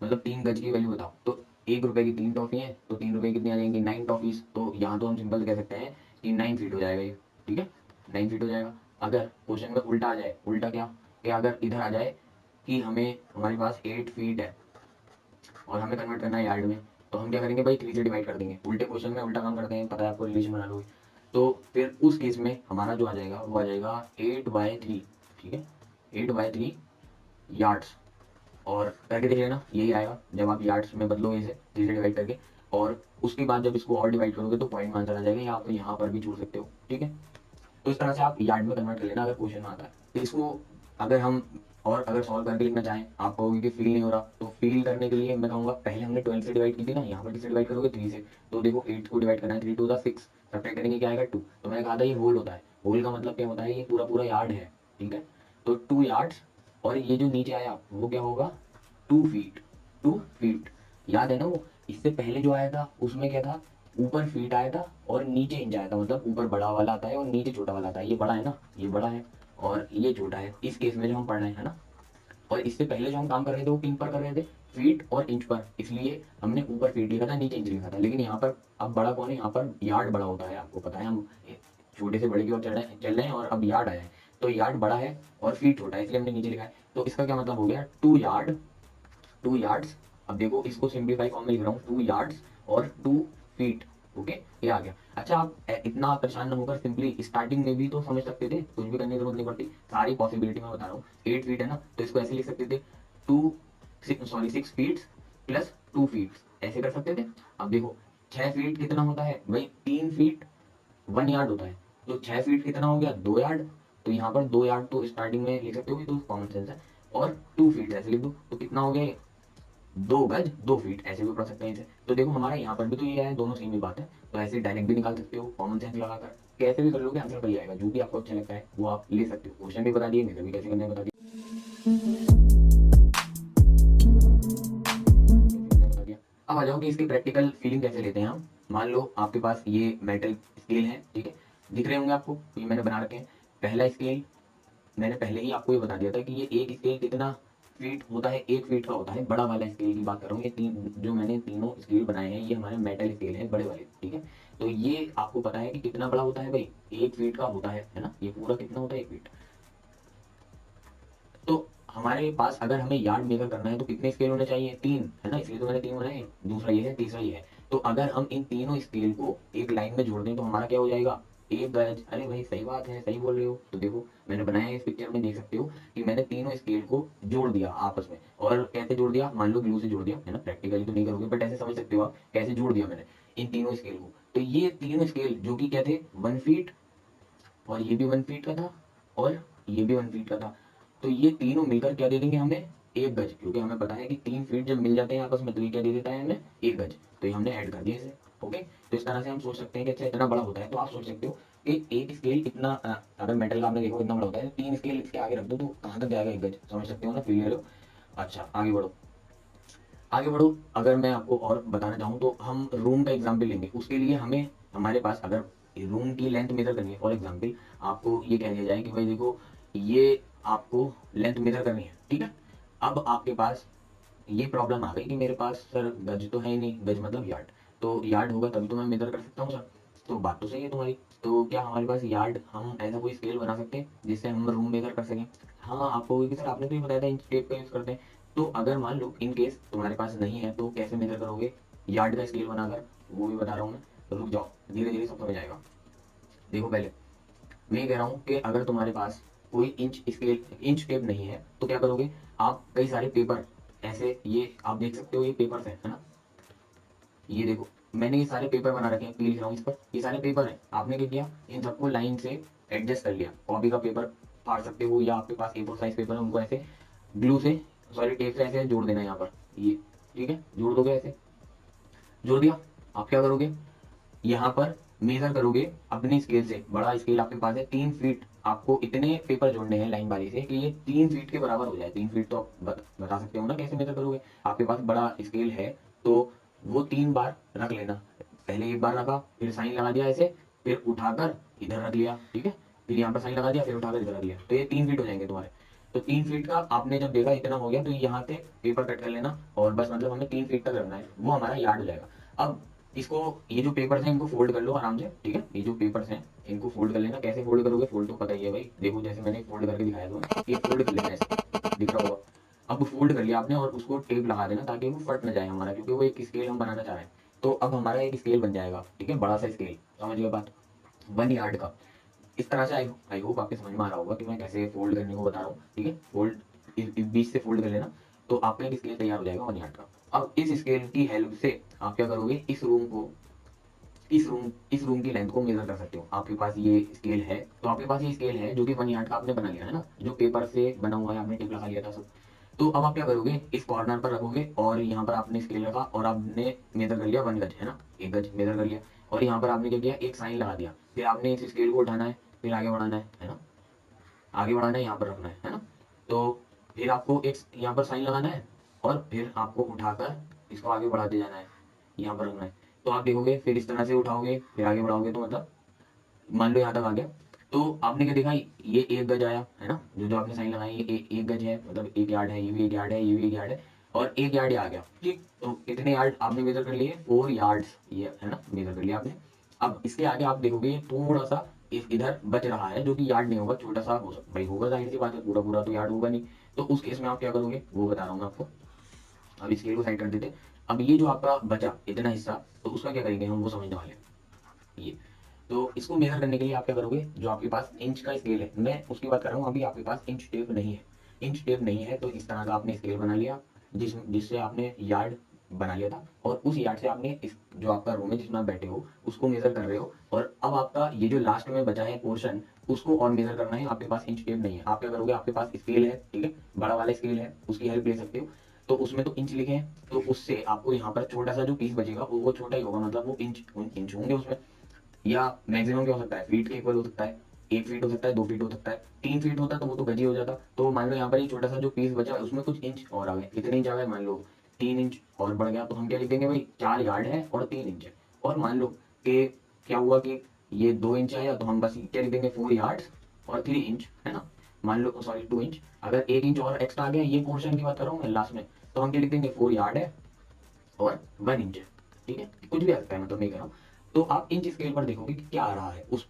[SPEAKER 1] मतलब 3 गज की वैल्यू बताओ, तो 1 रुपए की 3 टॉफी है, तो 3 रुपए कितनी आ जाएंगी, 9 टॉफीज। तो यहाँ तो हम सिंपल कह सकते हैं कि 9 फीट हो जाएगा ये, ठीक है, 9 फीट हो जाएगा। अगर क्वेश्चन में उल्टा आ जाए, उल्टा क्या, कि अगर इधर आ जाए कि हमें हमारे पास 8 फीट है और हमें कन्वर्ट करना है यार्ड में, तो हम क्या करेंगे भाई, 3 से डिवाइड कर देंगे। उल्टे क्वेश्चन में उल्टा काम करते हैं, पता है आपको, रिलेशन बना लोगे। तो फिर उस केस में हमारा जो आ जाएगा वो आ जाएगा 8/3, ठीक है, 8/3 यार्ड्स। और करके देख लेना, यही आएगा जब आप यार्ड्स में बदलोगे इसे 3 से डिवाइड करके। और उसके बाद जब इसको और डिवाइड करोगे तो पॉइंट में आंसर आ जाएगा, या आप यहाँ पर भी छोड़ सकते हो, ठीक है। तो इस तरह से आप यार्ड में कन्वर्ट कर लेना अगर क्वेश्चन में आता है। तो इसको अगर हम और अगर सॉल्व करके लिखना चाहें, आप कहोगे कि फील नहीं हो रहा, तो फील करने के लिए मैं कहूँगा पहले हमने 12 से डिवाइड की थी ना, यहाँ पर किससे डिवाइड करोगे, 3 से। तो देखो 8 को डिवाइड करना है, 3 2 6, सब्ट्रैक्ट करेंगे क्या आएगा, 2। तो मैंने कहा था ये होल होता है, होल का मतलब क्या होता है, ये पूरा पूरा यार्ड है, ठीक है। तो 2 यार्ड्स, और ये जो नीचे आया वो क्या होगा, 2 फीट, 2 फीट, याद है ना वो। इससे पहले जो आया था उसमें क्या था, ऊपर फीट आया था और नीचे इंच आया था, मतलब ऊपर बड़ा वाला आता है और नीचे छोटा वाला आता है। ये बड़ा है ना, ये बड़ा है और ये छोटा है, इस केस में जो हम पढ़ रहे हैं, है ना। और इससे पहले जो हम काम कर रहे थे वो किन पर कर रहे थे, फीट और इंच पर, इसलिए हमने ऊपर फीट लिखा था, नीचे इंच लिखा था। लेकिन यहाँ पर अब बड़ा कौन है, यहाँ पर यार्ड बड़ा होता है, आपको पता है। हम छोटे से बड़े की ओर चल रहे हैं और अब यार्ड आया है, तो यार्ड बड़ा है और फीट छोटा है, इसलिए हमने नीचे लिखा है। तो इसका क्या मतलब हो गया, 2 यार्ड, 2 यार्ड्स। अब देखो इसको सिंप्लीफाई फॉर्म में लिख रहा हूँ, 2 यार्ड्स और 2 फीट। ओके, ये आ गया। अच्छा, आप इतना परेशान न होकर सिंपली स्टार्टिंग में भी तो समझ सकते थे, कुछ भी करने की जरूरत नहीं पड़ती, सारी पॉसिबिलिटी मैं बता रहा हूँ। 8 फीट है ना, तो इसको ऐसे लिख सकते थे, 6 फीट प्लस 2 फीट, ऐसे कर सकते थे। अब देखो 6 फीट कितना होता है भाई, 3 फीट 1 यार्ड होता है। तो 6 फीट कितना हो गया, 2 यार्ड। तो यहाँ पर 2 यार्ड तो स्टार्टिंग में लिख सकते हो, तो कॉमन सेंस है। और 2 फीट ऐसे लिख दो, तो कितना हो गया ये, 2 गज 2 फीट, ऐसे भी पढ़ सकते हैं इसे। तो देखो हमारा यहाँ पर भी तो ये है, दोनों सेम ही बात है। तो ऐसे डायरेक्ट भी निकाल सकते हो, कॉमन सेंस लगाकर, कैसे भी कर लोगे आंसर वही आएगा। जो भी आपको अच्छा लगता है वो आप ले सकते हो। क्वेश्चन भी बता दिए, मेरे भी कैसे करना है बता दिया। अब आ जाओ कि इसकी प्रैक्टिकल फीलिंग कैसे लेते हैं हम। मान लो आपके पास ये मेटल स्केल है, ठीक है, दिख रहे होंगे आपको, ये मैंने बना रखे हैं। पहला स्केल मैंने पहले ही आपको ये बता दिया था कि ये एक स्केल कितना फीट होता है, 1 फीट का होता है। बड़ा वाला स्केल की बात कर रहा हूँ, ये तीन जो मैंने तीनों स्केल बनाए हैं ये हमारे मेटल स्केल हैं, बड़े वाले, ठीक है। तो ये आपको पता है कि कितना बड़ा होता है भाई, 1 फीट का होता है ना। ये पूरा कितना होता है, 1 फीट। तो हमारे पास अगर हमें यार्ड मेजर करना है तो कितने स्केल होने चाहिए, 3, है ना, इसलिए तो मैंने 3 बनाए। दूसरा ये है, तीसरा ये है। तो अगर हम इन तीनों स्केल को एक लाइन में जोड़ दें तो हमारा क्या हो जाएगा, 1 गज। अरे भाई सही बात है, सही बोल रहे हो। तो देखो मैंने बनाया है, इस पिक्चर में देख सकते हो कि मैंने तीनों स्केल को जोड़ दिया आपस में। और कैसे जोड़ दिया, मान लो ग्लू से जोड़ दिया, है ना। प्रैक्टिकली तो नहीं करोगे बट ऐसे समझ सकते हो आप कैसे जोड़ दिया मैंने इन तीनों स्केल को। तो ये तीनों स्केल जो कि क्या थे, 1 फीट, और ये भी 1 फीट का था, और ये भी 1 फीट का था। तो ये तीनों मिलकर क्या दे देंगे हमें, 1 गज। क्योंकि हमें पता है कि 3 फीट जब मिल जाते हैं आपस में तो ये क्या दे देता है हमें, 1 गज। तो ये हमने ऐड कर दिया इसे। ओके, तो इस तरह से हम सोच सकते हैं कि अच्छा इतना बड़ा होता है। तो आप सोच सकते हो कि एक स्केल इतना अगर मेटल का आपने देखो इतना बड़ा होता है, 3 स्केल इसके आगे रख दो तो कहाँ तक जाएगा 1 गज, समझ सकते हो ना, फील ले लो। अच्छा आगे बढ़ो, आगे बढ़ो। अगर मैं आपको और बताना चाहूँ तो हम रूम का एग्जाम्पल लेंगे। उसके लिए हमें, हमारे पास अगर रूम की लेंथ मेजर करनी है, फॉर एग्जाम्पल आपको ये कह दिया जाए कि भाई देखो ये आपको लेंथ मेजर करनी है, ठीक है। अब आपके पास ये प्रॉब्लम आ गई कि मेरे पास सर गज तो है ही नहीं, गज मतलब यार्ड। तो यार्ड होगा तभी तो मैं मेजर कर सकता हूँ सर। तो बात तो सही है तुम्हारी। तो क्या हमारे पास यार्ड, हम ऐसा कोई स्केल बना सकते हैं जिससे हम रूम मेजर कर सकें। हाँ, आपको कि सर आपने तो ये बताया था इंच टेप का यूज़ करते हैं। तो अगर मान लो इन केस तुम्हारे पास नहीं है तो कैसे मेजर करोगे यार्ड का स्केल बनाकर, वो भी बता रहा हूँ मैं। तो रुक जाओ, धीरे धीरे सब समझ आएगा। देखो पहले मैं ये कह रहा हूँ कि अगर तुम्हारे पास कोई इंच स्केल, इंच टेप नहीं है तो क्या करोगे आप, कई सारे पेपर ऐसे, ये आप देख सकते हो ये पेपर्स है ना। ये देखो मैंने ये सारे पेपर बना रखे हैं, लिख रहा हूँ इस पर, ये सारे पेपर हैं। आपने क्या किया, इन सबको लाइन से एडजस्ट कर लिया। कॉपी का पेपर फाड़ सकते हो या आपके पास A4 साइज पेपर है उनको ऐसे ग्लू से, सॉरी टेप से ऐसे जोड़ देना यहाँ पर, ये ठीक है, जोड़ दोगे ऐसे, जोड़ दिया। आप क्या करोगे, यहाँ पर मेजर करोगे अपनी स्केल से। बड़ा स्केल आपके पास है, 3 फीट, आपको इतने पेपर जोड़ने हैं लाइन बारी से कि ये 3 फीट के बराबर हो जाए। 3 फीट तो आप बता सकते हो ना कैसे मेजर करोगे। आपके पास बड़ा स्केल है तो वो 3 बार रख लेना। पहले एक बार रखा, फिर साइन लगा दिया ऐसे, फिर उठाकर इधर रख लिया, ठीक है। फिर यहाँ पर साइन लगा दिया, फिर उठाकर इधर रख लिया, तो ये 3 फीट हो जाएंगे तुम्हारे। तो 3 फीट का आपने जब देखा इतना हो गया, तो यहाँ से पेपर कट कर लेना और बस मतलब हमें 3 फीट तक रखना है, वो हमारा यार्ड हो जाएगा। अब इसको, ये जो पेपर्स हैं इनको फोल्ड कर लो आराम से, ठीक है। ये जो पेपर्स हैं इनको फोल्ड कर लेना। कैसे फोल्ड करोगे, फोल्ड तो पता ही है भाई, देखो जैसे मैंने फोल्ड करके दिखाया तुम्हें, ये फोल्ड कर लेना ऐसे, दिख रहा होगा। अब फोल्ड कर लिया आपने और उसको टेप लगा देना ताकि वो फट ना जाए हमारा, क्योंकि वो एक स्केल हम बनाना चाह रहे हैं। तो अब हमारा एक स्केल बन जाएगा, ठीक है, बड़ा सा स्केल, समझ गए बात, 1 यार्ड का। इस तरह से आई होप आपके समझ में आ रहा होगा कि मैं कैसे फोल्ड करने को बता रहा हूँ, ठीक है। फोल्ड, इस बीच से फोल्ड कर लेना, तो आपका एक स्केल तैयार हो जाएगा 1 यार्ड का। अब इस स्केल की हेल्प से आप क्या करोगे, इस रूम की लेंथ को मेजर कर सकते हो। आपके पास ये स्केल है, तो आपके पास ये स्केल है जो कि 1 यार्ड का आपने बना लिया है ना, जो पेपर से बना हुआ है, आपने टेप लगा लिया था सब। तो अब आप क्या करोगे, इस कॉर्नर पर रखोगे और यहाँ पर आपने स्केल रखा और आपने मेजर कर लिया 1 गज, है ना, 1 गज मेजर कर लिया। और यहाँ पर आपने क्या किया, एक साइन लगा दिया। फिर आपने इस स्केल को उठाना है, फिर आगे बढ़ाना है ना, आगे बढ़ाना है, यहाँ पर रखना है ना। तो फिर आपको एक यहाँ पर साइन लगाना है और फिर आपको उठाकर इसको आगे बढ़ाते जाना है, यहाँ पर रखना है। तो आप देखोगे, फिर इस तरह से उठाओगे, फिर आगे बढ़ाओगे, तो मतलब मान लो यहाँ तक आ गया। तो आपने क्या देखा, ये 1 गज आया है ना, जो जो आपने साइन लगाई, ये 1 गज है, मतलब 1 यार्ड है, ये भी 1 यार्ड है, ये भी 1 यार्ड है, और 1 यार्ड आ गया, ठीक। तो कितने यार्ड आपने मेजर कर लिए, 4 यार्ड्स, ये है ना, मेजर कर लिया आपने। अब इसके आगे आप देखोगे थोड़ा सा इधर बच रहा है, जो कि यार्ड नहीं होगा, छोटा सा हो सकता, भाई होगा, जाहिर सी बात है, पूरा पूरा तो यार्ड होगा नहीं। तो उस केस में आप क्या करोगे वो बता रहा हूँ मैं आपको। अब स्केल को साइड कर देते। अब ये जो आपका बचा इतना हिस्सा, तो उसका क्या करेंगे हम, वो समझने वाले हैं। ये, तो इसको मेजर करने के लिए आप क्या करोगे, जो आपके पास इंच का स्केल है, मैं उसकी बात कर रहा हूँ, अभी आपके पास इंच टेप नहीं है। इंच टेप नहीं है तो इस तरह का आपने स्केल बना लिया, जिससे आपने यार्ड बना लिया था, और उस यार्ड से आपने इस जो आपका रूम है जिसमें आप बैठे हो उसको मेजर कर रहे हो। और अब आपका ये जो लास्ट में बचा है पोर्शन, उसको और मेजर करना है। आपके पास इंच टेप नहीं है, आप क्या करोगे, आपके पास स्केल है, ठीक है, बड़ा वाला स्केल है, उसकी हेल्प ले सकते हो। तो उसमें तो इंच लिखे हैं, तो उससे आपको यहाँ पर छोटा सा जो पीस बचेगा वो छोटा ही होगा, मतलब वो इंच होंगे उसमें। या मैक्सिमम क्या हो सकता है, फीट के इक्वल हो सकता है, 1 फीट हो सकता है, 2 फीट हो सकता है, 3 फीट होता तो वो तो गज ही हो जाता। तो मान लो यहाँ पर ये छोटा सा जो पीस बचा है उसमें कुछ इंच और आ गए, कितने इंच आ गए, मान लो 3 इंच और बढ़ गया, तो हम क्या लिख देंगे भाई, 4 यार्ड है और 3 इंच है। और मान लो कि क्या हुआ कि ये 2 इंच आया, तो हम बस क्या लिख देंगे, 4 यार्ड और 3 इंच, है ना। मान लो सॉरी 2 इंच, अगर 1 इंच और एक्स्ट्रा आ गया, ये पोर्शन की बात कर रहा हूँ मैं लास्ट में, तो हम क्या लिख देंगे, 4 यार्ड है और 1 इंच है, ठीक है, कुछ भी आ सकता है, मतलब नहीं कर रहा हूँ। तो आप इंच स्केल पर देखोगे कि क्या आ रहा है उस,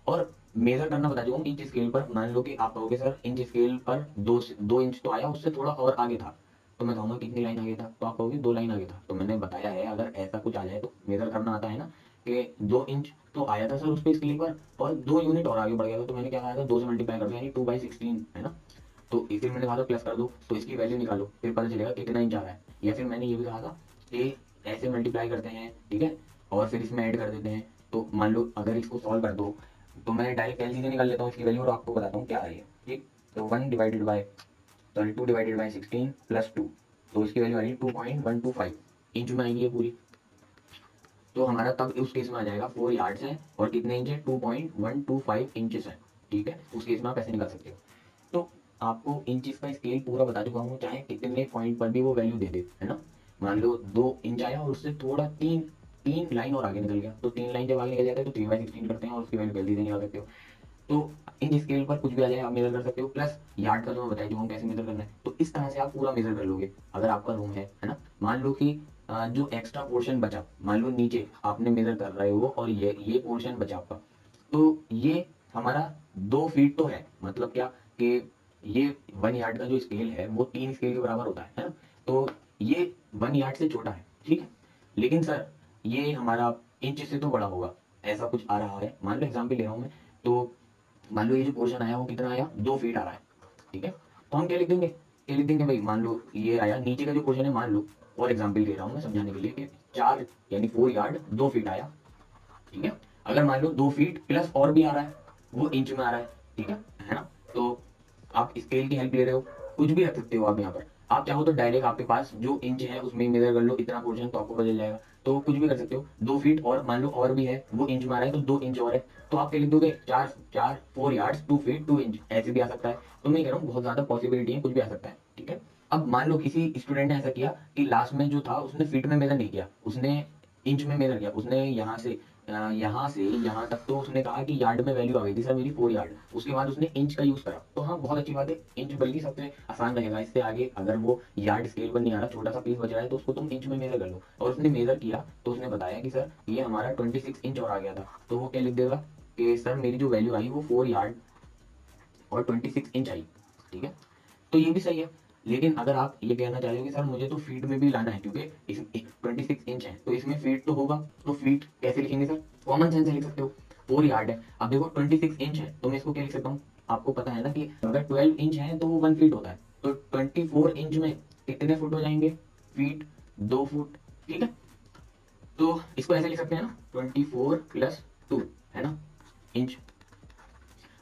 [SPEAKER 1] और मेजर करना बता दूंगा इंच स्केल पर। मान लो कि आप कहोगे सर इंच स्केल पर 2 इंच तो आया, उससे थोड़ा और आगे था, तो मैं कहूँगा कितनी लाइन आगे था, तो आप कहोगे 2 लाइन आगे था। तो मैंने बताया है, अगर ऐसा कुछ आ जाए तो मेजर करना आता है ना, कि 2 इंच तो आया था सर उस पर स्केल पर, और 2 यूनिट और आगे बढ़ गया था, तो मैंने क्या कहा था, 2 से मल्टीप्लाई कर दो, यानी 2/16, है ना। तो फिर मैंने कहा था प्लस कर दो, तो इसकी वैल्यू निकालो, फिर पता चलेगा कितना इंच आ रहा है। या फिर मैंने ये भी कहा था कि ऐसे मल्टीप्लाई करते हैं, ठीक है, और फिर इसमें ऐड कर देते हैं। तो मान लो अगर इसको सॉल्व कर दो, तो मैं डायरेक्ट एलसी से निकाल लेता हूँ इसकी वैल्यू और आपको बताता हूँ क्या आ रही है, ठीक। तो 2/16 प्लस 2, तो इसकी वैल्यू आ रही है 2.125 इंच में आएगी ये पूरी। तो हमारा तब उस केस में आ जाएगा 4 यार्ड्स है और कितने इंच है, 2.125 इंचेस है, ठीक है। उस केस में आप ऐसे निकाल सकते हो। तो आपको इंचेस का स्केल पूरा बता चुका हूँ, चाहे कितने पॉइंट पर भी वो वैल्यू दे दे, है ना। मान लो 2 इंच आया और उससे थोड़ा तीन तीन लाइन और आगे निकल गया, तो 3 लाइन जब आगे निकल जाता है तो 3/16 करते हैं और उसकी वैल्यू जल्दी से निकाल सकते हो। तो इंच स्केल पर कुछ भी आ जाए आप मेजर कर सकते हो, प्लस यार्ड का जो मैं बताई चुका हूँ कैसे मेजर करना है, तो इस तरह से आप पूरा मेजर कर लोगे। अगर आपका रूम है ना, मान लो कि जो एक्स्ट्रा पोर्शन बचा, मान लो नीचे आपने मेजर कर रहे हो और ये पोर्शन बचा आपका, तो ये हमारा 2 फीट तो है, मतलब क्या कि ये 1 यार्ड का जो स्केल है वो 3 स्केल के बराबर होता है ना। तो ये 1 यार्ड से छोटा है, ठीक है। लेकिन सर ये हमारा इंच से तो बड़ा होगा, ऐसा कुछ आ रहा है, मान लो एग्जाम्पल ले रहा हूँ मैं। तो मान लो ये जो पोर्शन आया वो कितना आया, 2 फीट आ रहा है, ठीक है। तो हम क्या लिख देंगे भाई, मान लो ये आया नीचे का जो पोर्शन है, मान लो, और एग्जाम्पल दे रहा हूँ मैं समझाने के लिए, कि 4 यानी 4 यार्ड 2 फीट आया, ठीक है। अगर मान लो 2 फीट प्लस और भी आ रहा है, वो इंच में आ रहा है, ठीक है ना। तो आप स्केल की हेल्प ले रहे हो, कुछ भी रख सकते हो आप यहाँ पर। आप चाहो तो डायरेक्ट आपके पास जो इंच है उसमें मेजर कर लो इतना पोर्शन, तो आपको बदल जाएगा। तो कुछ भी कर सकते हो, 2 फीट और मान लो और भी है, वो इंच में आ रहा है, तो 2 इंच और है, तो आप क्या लिख दोगे, 4 4 4 यार्ड्स 2 फीट 2 इंच, ऐसे भी आ सकता है। तो मैं कह रहा हूँ बहुत ज्यादा पॉसिबिलिटी है, कुछ भी आ सकता है, ठीक है। अब मान लो किसी स्टूडेंट ने ऐसा किया कि लास्ट में जो था उसने फीट में मेजर नहीं किया, उसने इंच में मेजर किया, उसने यहाँ से यहाँ से यहाँ तक तो उसने कहा कि यार्ड में वैल्यू आ गई थी सर मेरी 4 यार्ड। उसके बाद उसने इंच का यूज करा, तो हाँ बहुत अच्छी बात है, इंच बल्कि सबसे आसान रहेगा। इससे आगे अगर वो यार्ड स्केल पर नहीं आ रहा, छोटा सा पीस बच रहा है, तो उसको तुम इंच में मेजर कर लो। और उसने मेजर किया तो उसने बताया कि सर ये हमारा 26 इंच और आ गया था। तो वो क्या लिख देगा कि सर मेरी जो वैल्यू आई वो 4 यार्ड और 26 इंच आई। ठीक है, तो ये भी सही है। लेकिन अगर आप ये कहना चाह रहे हो कि सर मुझे तो फीट में भी लाना है, क्योंकि इस 26 इंच है तो इसमें फीट तो होगा, तो फीट कैसे लिखेंगे सर? कॉमन सेंस से लिख सकते हो, 4 यार्ड है। अब देखो 26 इंच है तो मैं इसको क्या लिख सकता हूँ? आपको पता है ना कि अगर 12 इंच है तो वो 1 फीट होता है, तो 24 इंच में कितने फुट हो जाएंगे? Feet, 2 foot. ठीक है, तो इसको ऐसे लिख सकते हैं ना, 24 + 2, है ना, इंच।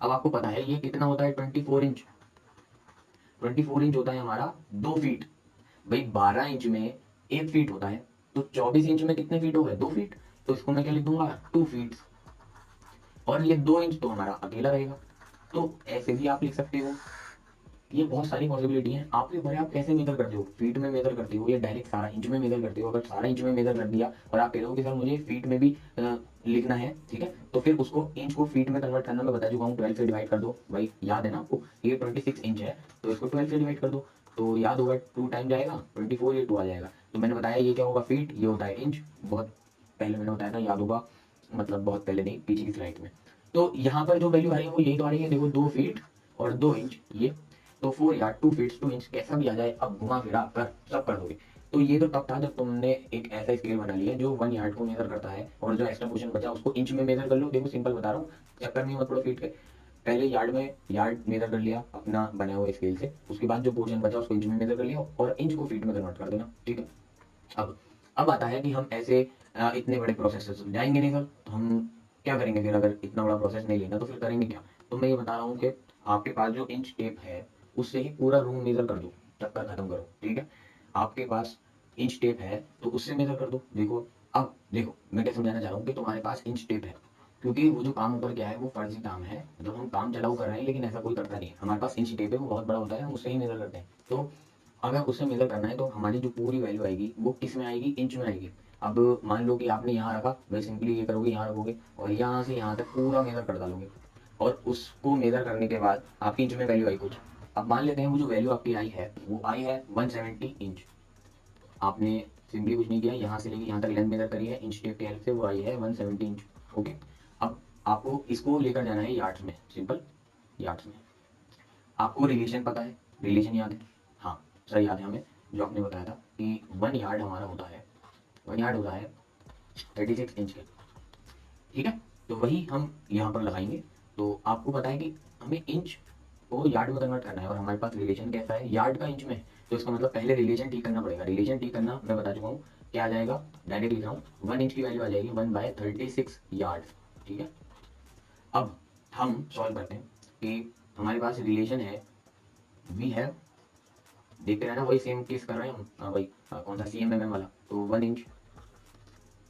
[SPEAKER 1] अब आपको पता है ये कितना होता है? 24 इंच। 24 इंच होता है हमारा 2 फीट। भाई 12 इंच में 1 फीट होता है, तो 24 इंच में कितने फीट हो गए? 2 फीट। तो इसको मैं क्या लिख दूंगा? 2 फीट। और ये 2 इंच तो हमारा अकेला रहेगा। तो ऐसे भी आप लिख सकते हो। ये बहुत सारी पॉसिबिलिटी है आपके ऊपर है, आप कैसे मेजर करते हो? फीट में मेजर करते हो या डायरेक्ट सारा इंच में मेजर करते हो? अगर सारा इंच में मेजर कर दिया और आप कह रहे हो कि सर मुझे फीट में भी लिखना है, ठीक है, तो फिर उसको इंच को फीट में कन्वर्ट करना मैं बता चुका हूँ। 12 से डिवाइड कर दो भाई, याद है ना आपको? ये 26 इंच है तो इसको 12 से डिवाइड कर दो, तो याद होगा 2 टाइम जाएगा 24, ये 2 आ जाएगा। तो मैंने बताया ये क्या होगा? फीट, ये होता है इंच। बहुत पहले मैंने बताया था, याद होगा, मतलब बहुत पहले नहीं, पीछे की स्लाइड में। तो यहाँ पर जो वैल्यू आ रही है वो यही तो आ रही है, देखो 2 फीट और 2 इंच, ये तो 4 यार्ड 2 फीट 2 इंच कैसा भी आ जाए, अब घुमा फिरा कर सब कर दोगे। तो ये तो तब था जब तुमने एक ऐसा स्केल बना लिया जो 1 यार्ड को मेजर करता है, और जो एक्स्ट्रा पोर्शन बचा उसको इंच में मेजर कर लो। देखो सिंपल बता रहा हूँ, चक्कर नहीं मत पड़ो फीट के। पहले यार्ड में यार्ड मेजर कर लिया अपना बने हुए स्केल से, उसके बाद जो पोर्शन बचा उसको इंच में मेजर कर लिया और इंच को फीट में कन्वर्ट कर देना। ठीक है, अब अब आता है कि हम ऐसे इतने बड़े प्रोसेस से जाएंगे नहीं सर, तो हम क्या करेंगे फिर? अगर इतना बड़ा प्रोसेस नहीं लेना तो फिर करेंगे क्या? तो मैं ये बता रहा हूँ कि आपके पास जो इंच टेप है उससे ही पूरा रूम मेजर कर दो, चक्कर खत्म करो। ठीक है, आपके पास इंच टेप है तो उससे मेजर कर दो। देखो, अब देखो मैं क्या समझाना चाह रहा हूँ कि तुम्हारे पास इंच टेप है, क्योंकि वो जो काम ऊपर क्या है वो फर्जी काम है, मतलब हम काम चलाऊ कर रहे हैं लेकिन ऐसा कोई करता नहीं है। हमारे पास इंच टेप है, वो बहुत बड़ा होता है, हम उससे ही मेजर करते हैं। तो अगर उससे मेजर करना है तो हमारी जो पूरी वैल्यू आएगी वो किस में आएगी? इंच में आएगी। अब मान लो कि आपने यहाँ रखा, वही सिंपली ये करोगे, यहाँ रखोगे और यहाँ से यहाँ तक पूरा मेजर कर डालोगे, और उसको मेजर करने के बाद आपकी इंच में वैल्यू आई कुछ। अब मान लेते हैं वो जो वैल्यू आपकी आई है वो आई है 170 इंच। आपने सिंपली कुछ नहीं किया, यहाँ से लेके यहाँ तक लेंथ मेजर करी है इंच टेप की हेल्प से, वो आई है 170 इंच। ओके, अब आपको इसको लेकर जाना है यार्ड्स में, सिंपल यार्ड्स में। आपको रिलेशन पता है? रिलेशन याद है? हाँ सर याद है हमें, जो आपने बताया था कि 1 यार्ड हमारा होता है, 1 यार्ड होता है 36 इंच के। ठीक है, तो वही हम यहाँ पर लगाएंगे। तो आपको पता है कि हमें इंच को यार्ड में कन्वर्ट करना है, और हमारे पास रिलेशन कैसा है? यार्ड का इंच में। तो इसका मतलब पहले रिलेशन ठीक करना पड़ेगा। रिलेशन ठीक करना मैं बता चुका हूँ, क्या आ जाएगा? डायरेक्ट लिख रहा हूँ, 1 इंच की वैल्यू आ जाएगी 1/36 यार्ड। ठीक है, अब हम सॉल्व करते हैं कि हमारे पास रिलेशन है, वी हैव, देखते रहना वही सेम केस कर रहे हैं हम। हाँ भाई, कौन सा CMMM वाला, तो 1 इंच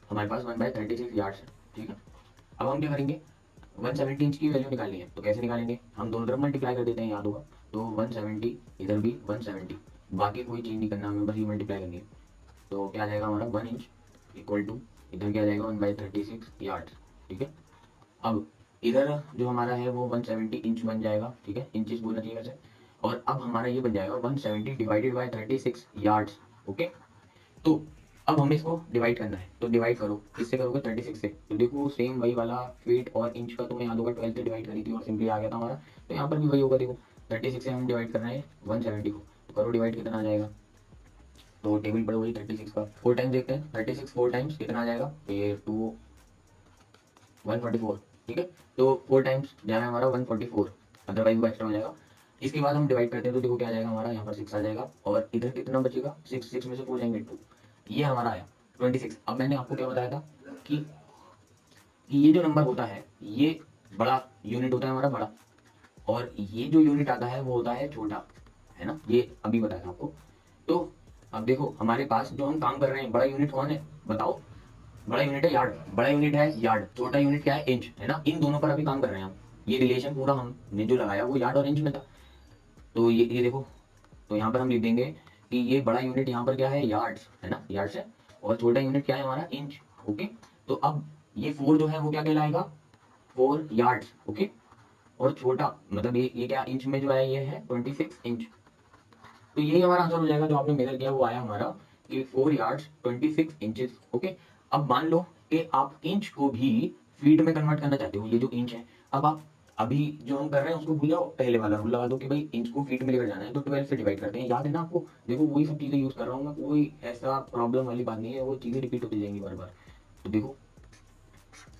[SPEAKER 1] हमारे पास 1/36 यार्ड है। ठीक है, अब हम क्या करेंगे? 170 इंच की वैल्यू निकालनी है, तो कैसे निकालेंगे? हम दोनों तरफ मल्टीप्लाई कर देते हैं, याद होगा। तो 170 इधर भी 170, बाकी कोई चीज़ नहीं करना हमें, बस ये मल्टीप्लाई करनी है। तो क्या आ जाएगा हमारा? 1 इंच इक्वल टू, इधर क्या आ जाएगा? 1/36 यार्ड। ठीक है, अब इधर जो हमारा है वो 170 इंच बन जाएगा। ठीक है, इंचेस बोलना चाहिए वैसे। और अब हमारा ये बन जाएगा 170 डिवाइडेड बाई 36 यार्ड्स। ओके, तो अब हमें इसको डिवाइड करना है, तो डिवाइड करो, किससे करोगे? 36 से। तो देखो सेम वही वाला फीट और इंच का तुम्हें याद होगा 12 से डिवाइड करी थी और सिंपली आ गया था हमारा। तो यहाँ पर भी वही होगा, देखो 36 से हम डिवाइड कर रहे हैं 170 को, तो करो डिवाइड, कितना आ जाएगा? तो टेबल पर वही 36 का 4 टाइम्स देखते हैं, 36 4 टाइम्स कितना आ जाएगा? ये 144। ठीक है, तो 4 टाइम्स जाएगा हमारा 144, अदरवाइज वो एक्स्ट्रा हो जाएगा। इसके बाद हम डिवाइड करते हैं तो देखो क्या आ जाएगा हमारा? यहाँ पर 6 आ जाएगा, और इधर कितना बचेगा? 6, 6 में से 4 जाएंगे 2, ये हमारा आया 26। अब मैंने आपको क्या बताया था कि ये जो नंबर होता है ये बड़ा यूनिट होता है हमारा, बड़ा, और ये जो यूनिट आता है वो होता है छोटा, है ना, ये अभी बताया था आपको। तो अब देखो हमारे पास जो हम काम कर रहे हैं, बड़ा यूनिट कौन है बताओ? बड़ा यूनिट है यार्ड, बड़ा यूनिट है यार्ड, छोटा यूनिट क्या है? इंच, है ना। इन दोनों पर अभी काम कर रहे हैं हम। ये रिलेशन पूरा हमने जो लगाया वो यार्ड और इंच में था। तो ये देखो, तो यहाँ पर हम लिख देंगे कि ये बड़ा यूनिट यहाँ पर क्या है? यार्ड्स, है ना, यार्ड्स है, और छोटा यूनिट क्या है हमारा? इंच। ओके, तो अब ये 4 जो है वो क्या कहलाएगा, 4 यार्ड्स, ओके। और छोटा मतलब ये क्या इंच में जो है ये है 26 इंच। तो यही हमारा आंसर हो जाएगा, जो आपने मेजर किया वो आया हमारा कि 4 यार्ड्स 26 इंचेस, ओके। अब मान लो कि आप इंच को भी फीट में कन्वर्ट करना चाहते हो, ये जो इंच है, अब आप अभी जो हम कर रहे हैं उसको भूल जाओ, पहले वाला रूल लगा दो कि भाई इंच को फीट में लेकर जाना है, तो 12 से डिवाइड करते हैं, याद है ना आपको। देखो वही सब चीजें यूज कर रहा हूँ मैं, कोई ऐसा प्रॉब्लम वाली बात नहीं है, वो चीजें रिपीट होती जाएंगी बार बार। तो देखो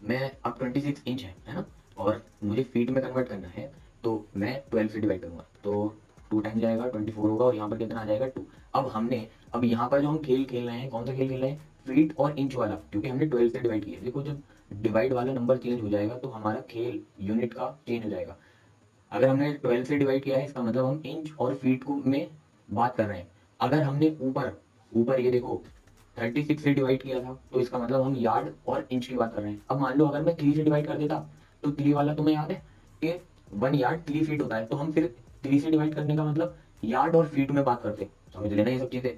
[SPEAKER 1] मैं अब 26 इंच है ना, और मुझे फीट में कन्वर्ट करना है, तो मैं 12 से डिवाइड करूंगा, तो 2 टाइम जाएगा 24 होगा, और यहाँ पर कितना आ जाएगा 2। अब यहाँ पर जो हम खेल खेल रहे हैं, कौन सा खेल खेल रहे हैं, फीट और इंच वाला, क्योंकि हमने 12 से डिवाइड किया। देखो जब डिवाइड वाला नंबर चेंज हो जाएगा तो हमारा खेल यूनिट का चेंज हो जाएगा। अगर हमने 12 से डिवाइड किया है, इसका मतलब हम इंच और फीट को में बात कर रहे हैं। अगर हमने ऊपर ऊपर ये देखो 36 से डिवाइड किया था, तो इसका मतलब हम यार्ड और इंच की बात कर रहे हैं। अब मान लो अगर मैं 3 से डिवाइड कर देता, तो 3 वाला तुम्हें याद है कि 1 यार्ड 3 फीट होता है, तो हम फिर 3 से डिवाइड करने का मतलब यार्ड और फीट में बात करते, समझ लेना ये सब चीजें।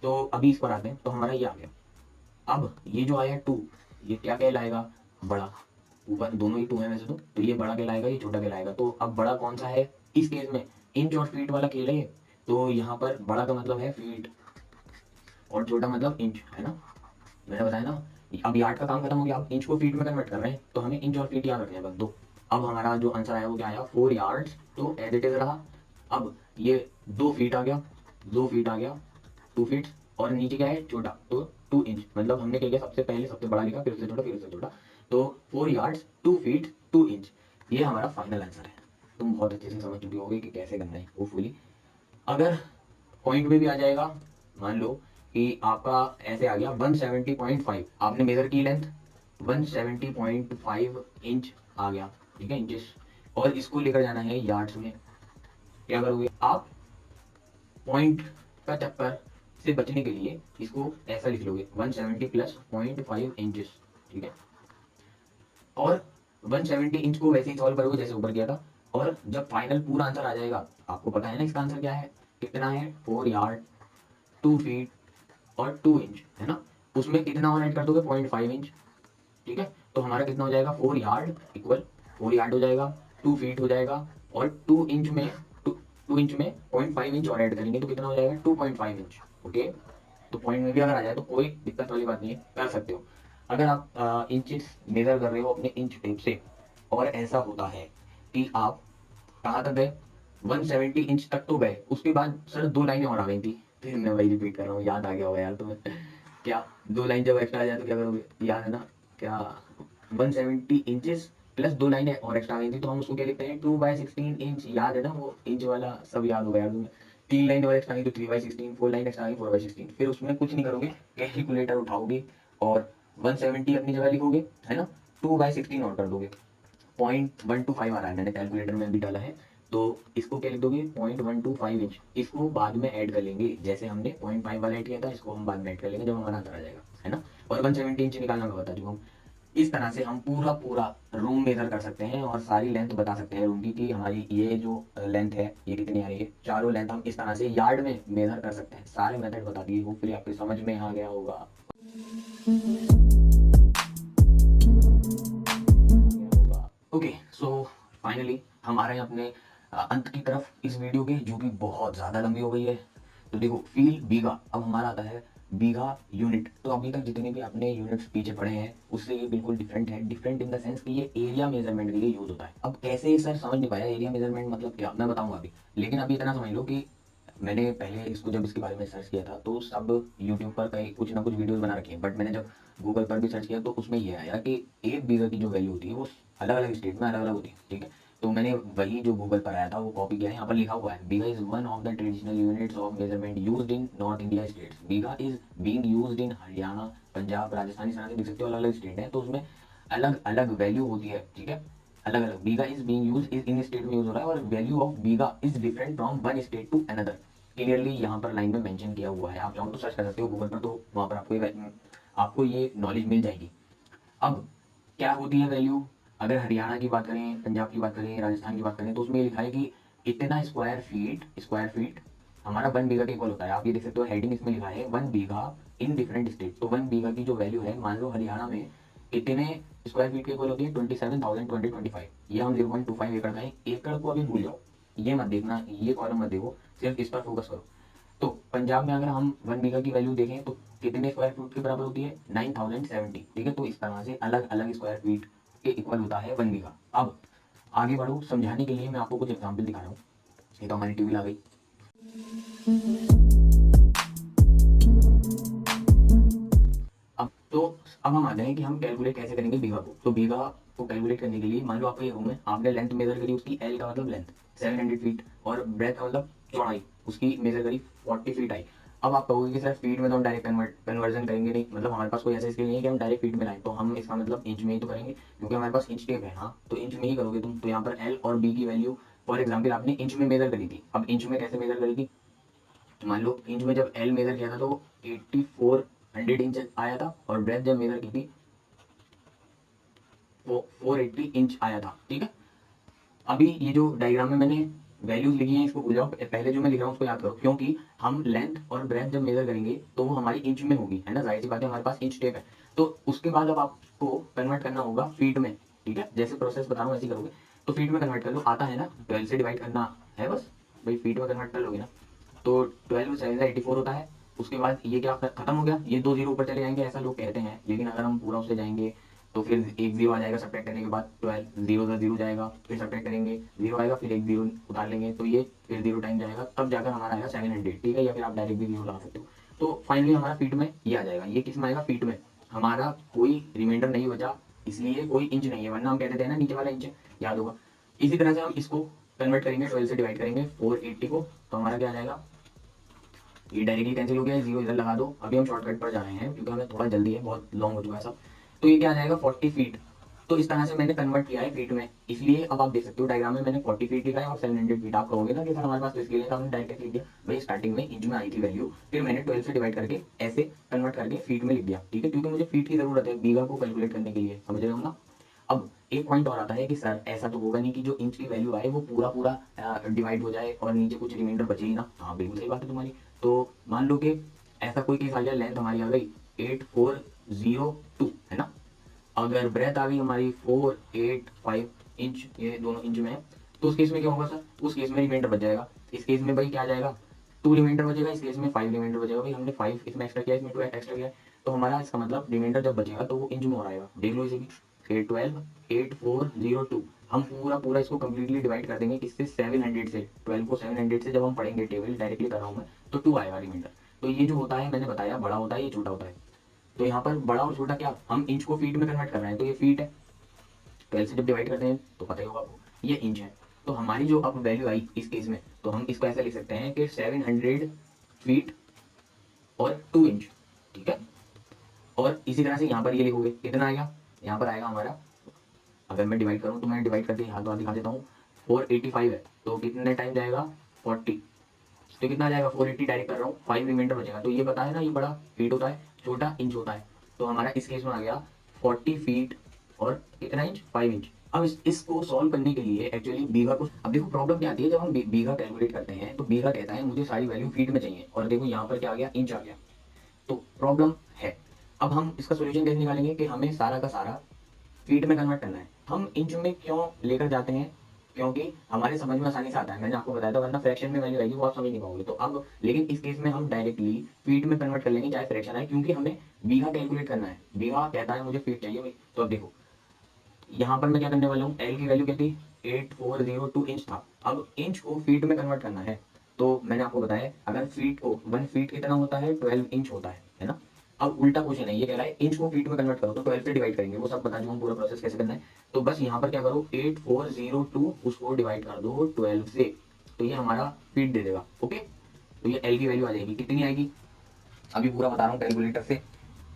[SPEAKER 1] तो अभी इस पर आते हैं, तो हमारा ये आ गया। अब ये जो आया 2, ये क्या कहलाएगा, बड़ा। ऊपर दोनों ही 2 है वैसे तो ये बड़ा कहलाएगा, ये छोटा कहलाएगा। तो अब बड़ा कौन सा है इस केस में, इंच और फीट वाला खेल है ये। तो यहाँ पर बड़ा का मतलब है फीट और छोटा मतलब इंच, है ना। मैंने बताया ना, अब यार्ड का काम खत्म हो गया, अब इंच को फीट में कन्वर्ट कर रहे हैं, तो हमें इंच और फीट याद रखने हैं बस दो। अब हमारा जो आंसर आया वो क्या आया, 4 यार्ड्स, तो एज इट इज रहा। अब ये 2 फीट आ गया, 2 फीट आ गया, 2 फीट, और नीचे क्या है छोटा, तो 2 इंच। मतलब हमने क्या किया, सबसे पहले सबसे बड़ा लिखा, फिर उससे छोटा, फिर उससे छोटा। तो 4 यार्ड्स 2 फीट 2 इंच, ये हमारा फाइनल आंसर है। तुम बहुत अच्छे से समझ चुके होगे कि कैसे करना है, होपफुली। अगर पॉइंट में भी आ जाएगा, मान लो कि आपका ऐसे आ गया 170.5, आपने मेजर की लेंथ 170.5 इंच आ गया, ठीक है, इंचेस। और इसको लेकर जाना है यार्ड्स में, क्या करोगे आप, पॉइंट का चक्कर से बचने के लिए इसको ऐसा लिख लोगे 170 प्लस 0.5 इंचेस, ठीक है। और 170 इंच को वैसे ही सॉल्व करोगे जैसे ऊपर किया था, और जब फाइनल पूरा आंसर आ जाएगा, आपको पता है ना इसका आंसर क्या है, कितना है, 4 यार्ड 2 फीट और 2 इंच, है ना। उसमें कितना और ऐड कर दोगे, 0.5 इंच, ठीक है। तो हमारा कितना हो जाएगा, 4 यार्ड इक्वल 4 यार्ड हो जाएगा, 2 फीट हो जाएगा, और 2 इंच में 2 इंच में 0.5 इंच और ऐड करेंगे, तो कितना हो जाएगा 2.5 इंच, ओके। तो पॉइंट में भी अगर आ जाए तो कोई दिक्कत वाली बात नहीं है, कर सकते हो। अगर आप इंचेस मेजर कर रहे हो अपने इंच टेप से, और ऐसा होता है कि आप कहाँ तक गए, 170 इंच तक तो गए, उसके बाद सर 2 लाइनें और आ गई थी, फिर मैं वही रिपीट कर रहा हूँ, याद आ गया होगा यार तुम्हें। क्या 2 लाइन जब एक्स्ट्रा आ जाए तो क्या करोगे, याद है ना, क्या 170 इंचेस प्लस 2 लाइनें और एक्स्ट्रा आ गई थी, तो हम उसको क्या लिखते हैं, 2/16 इंच, याद है ना वो इंच वाला, सब याद होगा यार तुम्हें। 3 लाइन और एक्स्ट्रा आ गई तो 3/16, 4 लाइन एक्स्ट्रा आ गई 4/16, फिर उसमें कुछ नहीं करोगे, कैलकुलेटर उठाओगे और 170 अपनी जगह लिखोगे, है ना, 2/16 और कर दोगे, 0.125 आ रहा है, मैंने कैलकुलेटर में भी डाला है। तो इसको क्या लिख दोगे, 0.125 इंच, इसको बाद में ऐड कर लेंगे, जैसे हमने 0.5 वाला ऐड किया था, इसको हम बाद में ऐड कर लेंगे जब हमारा आंसर आ जाएगा, है ना। और 170 इंच निकालना मैं बता चुका हूँ। इस तरह से हम पूरा पूरा रूम मेजर कर सकते हैं, और सारी लेंथ बता सकते हैं रूम की, कि हमारी ये जो लेंथ है ये कितनी आ रही है, चारों लेंथ हम इस तरह से यार्ड में मेजर कर सकते हैं। सारे मेथड बता दिए, होपफुली आपके समझ में आ गया होगा। ओके, सो फाइनली हम आ रहे हैं अपने अंत की तरफ इस वीडियो के, जो कि बहुत ज़्यादा लंबी हो गई है। तो देखो फील बीघा, अब हमारा आता है बीघा यूनिट। तो अभी तक जितने भी आपने यूनिट्स पीछे पढ़े हैं उससे ये बिल्कुल डिफरेंट है, डिफरेंट इन द सेंस कि ये एरिया मेजरमेंट के लिए यूज होता है। अब कैसे सर समझ नहीं पाया एरिया मेजरमेंट मतलब क्या, मैं बताऊंगा अभी। लेकिन अभी इतना समझ लो कि मैंने पहले इसको जब इसके बारे में सर्च किया था, तो सब यूट्यूब पर कई कुछ ना कुछ वीडियोस बना रखे हैं, बट मैंने जब गूगल पर भी सर्च किया तो उसमें ये आया कि 1 बीघा की जो वैल्यू होती है वो अलग अलग स्टेट में अलग अलग होती है, ठीक है। तो मैंने वही जो गूगल पर आया था वो कॉपी किया है, यहाँ पर लिखा हुआ है, bigha is one of the traditional units of measurement used in North India states. Bigha is being used in Haryana, Punjab, Rajasthan, इस तरह से देख सकते हो, अलग अलग स्टेट है, तो उसमें अलग अलग वैल्यू होती है, ठीक है। अलग अलग bigha is being use is in state में यूज हो रहा है, और value of bigha is different from one state to another. Clearly यहाँ पर लाइन में मेंशन किया हुआ है, आप चाहो तो सर्च कर सकते हो गूगल पर, तो वहाँ पर आपको ये नॉलेज मिल जाएगी। अब क्या होती है वैल्यू, अगर हरियाणा की बात करें, पंजाब की बात करें, राजस्थान की बात करें, तो उसमें लिखा है कि इतना स्क्वायर फीट हमारा 1 बीघा के इक्वल होता है। आप ये देख सकते हो हेडिंग इसमें लिखा है 1 बीघा इन डिफरेंट स्टेट। तो 1 बीघा की जो वैल्यू है, मान लो हरियाणा में कितने स्क्वायर फीट के इक्वल होती है? 27,2025। ये हम 0.25 एकड़ का है। एकड़ को अभी भूल जाओ, ये मत देखना, ये कॉलम मत देखो, सिर्फ इस पर फोकस करो। तो पंजाब में अगर हम 1 बीघा की वैल्यू देखें तो कितने स्क्वायर फीट के बराबर होती है? 9,070। ठीक है, तो इस तरह से अलग अलग स्क्वायर फीट के इक्वल होता है 1 बीघा। अब आगे बढ़ो, समझाने के लिए मैं आपको कुछ एग्जाम्पल दिखा रहा हूँ। ये तो हमारी टीवी आ गई। अब हम आ जाएं कि हम कैलकुलेट कैसे करेंगे बीघा को। तो बीघा को कैलकुलेट करने के लिए मान लो आपका ये रूम है, आपने लेंथ मेजर करी उसकी, एल का मतलब लेंथ 700 फीट, और ब्रेथ का मतलब चौड़ाई उसकी मेजर करी 40 फीट आई। अब आप कहोगे कि सर फीट में तो हम डायरेक्ट कन्वर्जन करेंगे नहीं, मतलब हमारे पास कोई ऐसा स्केल नहीं है कि हम डायरेक्ट फीट में लाएं, तो हम इसका मतलब इंच में ही तो करेंगे, क्योंकि हमारे पास इंच टेप है। हाँ, तो इंच में ही करोगे तुम। तो यहाँ पर एल और बी की वैल्यू फॉर एग्जाम्पल आपने इंच में मेजर करी थी। अब इंच में कैसे मेजर करी थी? मान लो इंच में जब एल मेजर किया था तो 8400 इंच आया था, और ब्रेथ जब मेजर की थी वो 480 इंच आया था। ठीक है, अभी ये जो डायग्राम में मैंने वैल्यूज लिखी हैं इसको भूल जाओ, पहले जो मैं लिख रहा हूँ उसको याद करो, क्योंकि हम लेंथ और ब्रेथ जब मेजर करेंगे तो वो हमारी इंच में होगी, है ना, जाहिर सी बात है, हमारे पास इंच टेप है। तो उसके बाद अब आपको कन्वर्ट करना होगा फीट में। ठीक है, जैसे प्रोसेस बता रहा हूँ ऐसे ही करोगे। तो फीट में कन्वर्ट कर लो, आता है ना, 12 से डिवाइड करना है बस, भाई फीट में कन्वर्ट कर लोगे ना। तो 12 7 84 होता है। उसके बाद ये क्या खत्म हो गया, ये 2 जीरो ऊपर चले जाएंगे ऐसा लोग कहते हैं, लेकिन अगर हम पूरा उससे जाएंगे तो फिर एक जीरो आ जाएगा सब्ट्रैक्ट करने के बाद। 12 जीरो का जीरो जाएगा, फिर सब्ट्रैक्ट करेंगे, जीरो आएगा, फिर एक जीरो उतार लेंगे, तो ये फिर जीरो टाइम जाएगा, तब जाकर हमारा आएगा 700। ठीक है, या फिर आप डायरेक्ट भी जीरो लगा सकते हो। तो फाइनली हमारा फीट में ये आ जाएगा। ये किस में आएगा? फीट में। हमारा कोई रिमाइंडर नहीं बचा, इसलिए कोई इंच नहीं है, वरना हम कहते थे ना नीचे वाला इंच है, याद होगा। इसी तरह से हम इसको कन्वर्ट करेंगे, 12 से डिवाइड करेंगे 480 को, तो हमारा क्या आ जाएगा? ये डायरेक्टली कैंसिल हो गया, जीरो इधर लगा दो। अभी हम शॉर्टकट पर जा रहे हैं क्योंकि हमें थोड़ा जल्दी है, बहुत लॉन्ग हो चुका है सब। तो ये क्या आ जाएगा? 40 फीट। तो इस तरह से मैंने कन्वर्ट किया है फीट में, इसलिए अब आप देख सकते हो डायग्राम में मैंने 40 फीट लिखा है और 700 फीट। आप कहोगे ना कि सर हमारे पास तो स्केल है, तो हमने डायरेक्ट लिख दिया। भाई स्टार्टिंग में इंच में आई थी वैल्यू, फिर मैंने 12 से डिवाइड करके ऐसे कन्वर्ट करके फीट में लिख दिया। ठीक है, क्योंकि मुझे फीट की जरूरत है बीघा को कैलकुलेट करने के लिए, समझ रहे हो ना। अब एक पॉइंट और आता है कि सर ऐसा तो होगा नहीं कि जो इंच की वैल्यू आए वो पूरा पूरा डिवाइड हो जाए और नीचे कुछ रिमाइंडर बचे ही ना। हाँ बिल्कुल सही बात है तुम्हारी। तो मान लो कि ऐसा कोई केस आ गया, लेंथ हमारी आ गई 8402, है ना, अगर ब्रेथ आ गई हमारी 485 इंच, ये दोनों इंच में है, तो उस केस में क्या होगा सर? उस केस में रिमाइंडर बच जाएगा। इस केस में भाई क्या आ जाएगा? 2 रिमाइंडर बचेगा, इस केस में 5 रिमाइंडर बचेगा। भाई हमने 5 इसमें एक्स्ट्रा किया, इसमें 2 एक्स्ट्रा किया, तो हमारा इसका मतलब रिमाइंडर जब बचेगा तो वो इंच में हो आएगा। देख लो इसे भी, 12 8402। हम पूरा पूरा इसको कम्प्लीटली डिवाइड कर देंगे किससे? 700 से। 12 को 700 से जब हम पढ़ेंगे, टेबल डायरेक्टली कर रहा हूँ मैं, तो 2 आएगा रिमाइंडर। तो ये जो होता है मैंने बताया, बड़ा होता है, ये छोटा होता है। तो यहाँ पर बड़ा और छोटा क्या, हम इंच को फीट में कन्वर्ट कर रहे हैं, तो ये फीट है। 12 से जब डिवाइड करते हैं तो पता ही होगा आपको, ये इंच है। तो हमारी जो अब वैल्यू आई इस केस में, तो हम इसको ऐसा लिख सकते हैं कि 700 फीट और 2 इंच। ठीक है, और इसी तरह से यहाँ पर ये लिखोगे, कितना आएगा? यहाँ पर आएगा हमारा, अगर मैं डिवाइड करूँ तो मैं डिवाइड करके हाथ बार दिखा देता हूँ। 485 है, तो कितने टाइम जाएगा? 40। तो कितना आ जाएगा? 480 डायरेक्ट कर रहा हूँ, 5 रिमाइंडर बचेगा। तो ये पता है ना, ये बड़ा फीट होता है, छोटा इंच होता है। तो हमारा इस केस में आ गया 40 फीट और कितना इंच? 5 इंच। अब इसको सॉल्व करने के लिए एक्चुअली बीघा को, अब देखो प्रॉब्लम क्या आती है जब हम बीघा कैलकुलेट करते हैं, तो बीघा कहता है मुझे सारी वैल्यू फीट में चाहिए, और देखो यहाँ पर क्या आ गया? इंच आ गया। तो प्रॉब्लम है। अब हम इसका सोल्यूशन कैसे निकालेंगे कि हमें सारा का सारा फीट में कन्वर्ट करना है। हम इंच में क्यों लेकर जाते हैं? क्योंकि हमारे समझ में आसानी से आता है, मैंने आपको बताया था, वरना फ्रैक्शन में वैल्यू आएगी वो आप समझ नहीं पाओगे। तो अब लेकिन इस केस में हम डायरेक्टली फीट में कन्वर्ट कर लेंगे चाहे फ्रैक्शन आए, क्योंकि हमें बीघा कैलकुलेट करना है। बीघा कहता है मुझे फीट चाहिए भाई। तो अब देखो यहाँ पर मैं क्या करने वाला हूँ, एल की वैल्यू क्या थी? 8402 इंच था। अब इंच को फीट में कन्वर्ट करना है, तो मैंने आपको बताया अगर फीट को 1 फीट कितना होता है? 12 इंच होता है ना। अब उल्टा क्वेश्चन है, ये कह रहा है इंच को फीट में कन्वर्ट करो, तो 12 से डिवाइड करेंगे, वो सब बता दूँ पूरा प्रोसेस कैसे करना है। तो बस यहाँ पर क्या करो, 8402 उसको डिवाइड कर दो 12 से, तो ये हमारा फीट दे देगा। ओके, तो ये एल की वैल्यू आ जाएगी, कितनी आएगी? अभी पूरा बता रहा हूँ कैलकुलेटर से।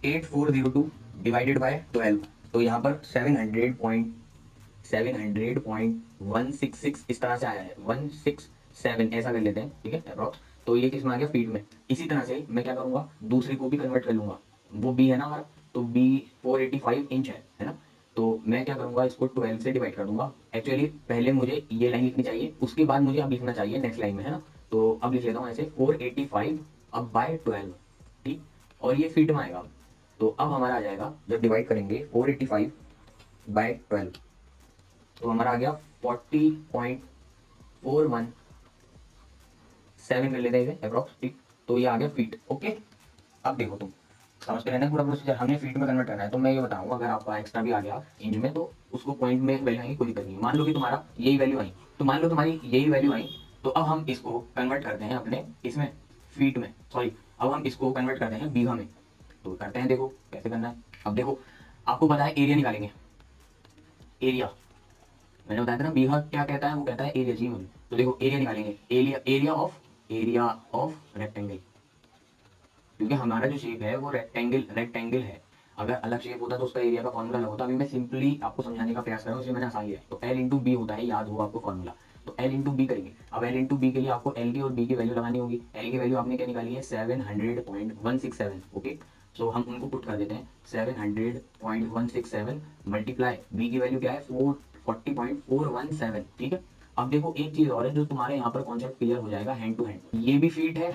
[SPEAKER 1] 8402 डिवाइडेड बाय 12, तो यहाँ पर 700.166 इस तरह से आया है, 167 ऐसा कर लेते हैं, ठीक है अप्रॉक्स। तो ये किस में आ गया? फीट में। इसी तरह से मैं क्या करूंगा, दूसरी को भी कन्वर्ट कर लूंगा, वो बी है ना हमारा, तो बी 485 इंच है ना। तो मैं क्या करूंगा, इसको 12 से डिवाइड कर दूंगा। एक्चुअली पहले मुझे ये लाइन लिखनी चाहिए, उसके बाद मुझे अब लिखना चाहिए नेक्स्ट लाइन में, है ना। तो अब लिख लेता हूँ ऐसे 485 अब बाय 12। ठीक, और ये फीट में आएगा। तो अब हमारा आ जाएगा, जब डिवाइड करेंगे 485/12, तो हमारा आ गया 40.417 कर लेते हैं अप्रॉक्स, ठीक। तो ये आ गया फीट, ओके। अब देखो तुम समझते रहना पूरा प्रोसीजर, हमने फीट में कन्वर्ट करना है। तो मैं ये बताऊंगा, अगर आपका एक्स्ट्रा भी आ गया इंच में तो उसको पॉइंट में वैल्यू आएगी, कोई दिक्कत नहीं है। मान लो कि तुम्हारा यही वैल्यू आई, तो मान लो तुम्हारी यही वैल्यू आई, तो अब हम इसको कन्वर्ट करते हैं अपने इसमें, फीट में, सॉरी, अब हम इसको कन्वर्ट करते हैं बीघा में। तो करते हैं, देखो कैसे करना है। अब देखो, आपको पता है एरिया निकालेंगे, एरिया, मैंने बताया था ना बीघा क्या कहता है, वो कहता है एरिया जी मुझे। तो देखो एरिया निकालेंगे, एरिया, एरिया ऑफ रेक्टेंगल, क्योंकि हमारा जो शेप है वो रेक्टेंगल रेक्टेंगल है। अगर अलग शेप होता तो उसका एरिया का फॉर्मूला अलग होता। अभी मैं सिंपली आपको समझाने का प्रयास कर रहा हूँ, इसलिए मैंने आसान लिया है। तो एल इंटू बी होता है, याद होगा आपको फॉर्मूला। तो एल इंटू बी करेंगे। अब एल इंटू बी के लिए आपको एल की और बी की वैल्यू लगानी होगी। एल की वैल्यू आपने क्या निकाली है, 700.167, ओके। सो हम उनको पुट कर देते हैं, 700.167 मल्टीप्लाई बी की वैल्यू क्या है, 40.417, ठीक है। अब देखो एक चीज और है जो तुम्हारे यहाँ पर कॉन्सेप्ट क्लियर हो जाएगा हैंड टू हैंड, ये भी फीट है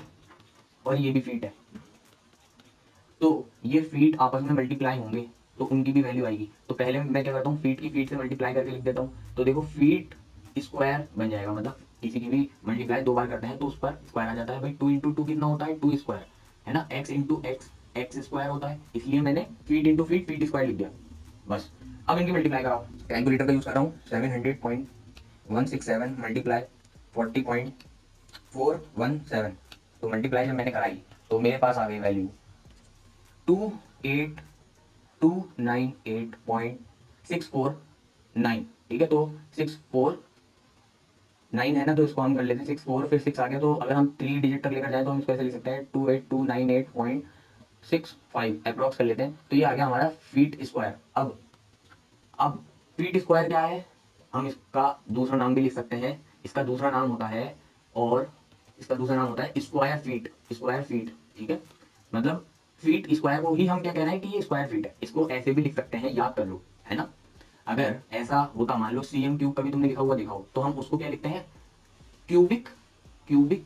[SPEAKER 1] और ये भी फीट है, तो ये फीट आपस में मल्टीप्लाई होंगे तो उनकी भी वैल्यू आएगी। तो पहले मैं क्या करता हूँ, फीट की फीट से मल्टीप्लाई करके लिख देता हूँ। तो देखो फीट स्क्वायर बन जाएगा, मतलब किसी की भी मल्टीप्लाई दो बार करते हैं तो उस पर स्क्वायर आ जाता है। भाई 2 × 2 कितना होता है, 2 स्क्वायर, है ना। X into x, x square होता है, इसलिए मैंने feet into feet, feet square लिख दिया, बस। अब इनकी मल्टीप्लाई कराओ, कैलकुलेटर का यूज कर रहा हूँ। 700.167 मल्टीप्लाई 40.417, तो मल्टीप्लाई जब मैंने कराई तो मेरे पास आ गई वैल्यू 28298.649, ठीक है। तो 649 है ना, तो इसको हम कर लेते हैं 64, फिर 6 आ गया। तो अगर हम 3 डिजिट तक लेकर जाए तो हम इसको ऐसे लिख सकते हैं 28298.65 अप्रॉक्स कर लेते हैं। तो ये आ गया हमारा फीट स्क्वायर। अब फीट स्क्वायर क्या है, हम इसका दूसरा नाम भी लिख सकते हैं। इसका दूसरा नाम होता है, और इसका दूसरा नाम होता है स्क्वायर फीट, स्क्वायर फीट, ठीक है। मतलब फीट स्क्वायर को ही हम क्या कह रहे हैं कि ये स्क्वायर फीट है, इसको ऐसे भी लिख सकते हैं, याद कर लो, है ना। अगर ऐसा होता, मान लो सीएम क्यूब कभी तुमने लिखा हुआ देखा हो, तो हम उसको क्या लिखते हैं, क्यूबिक, क्यूबिक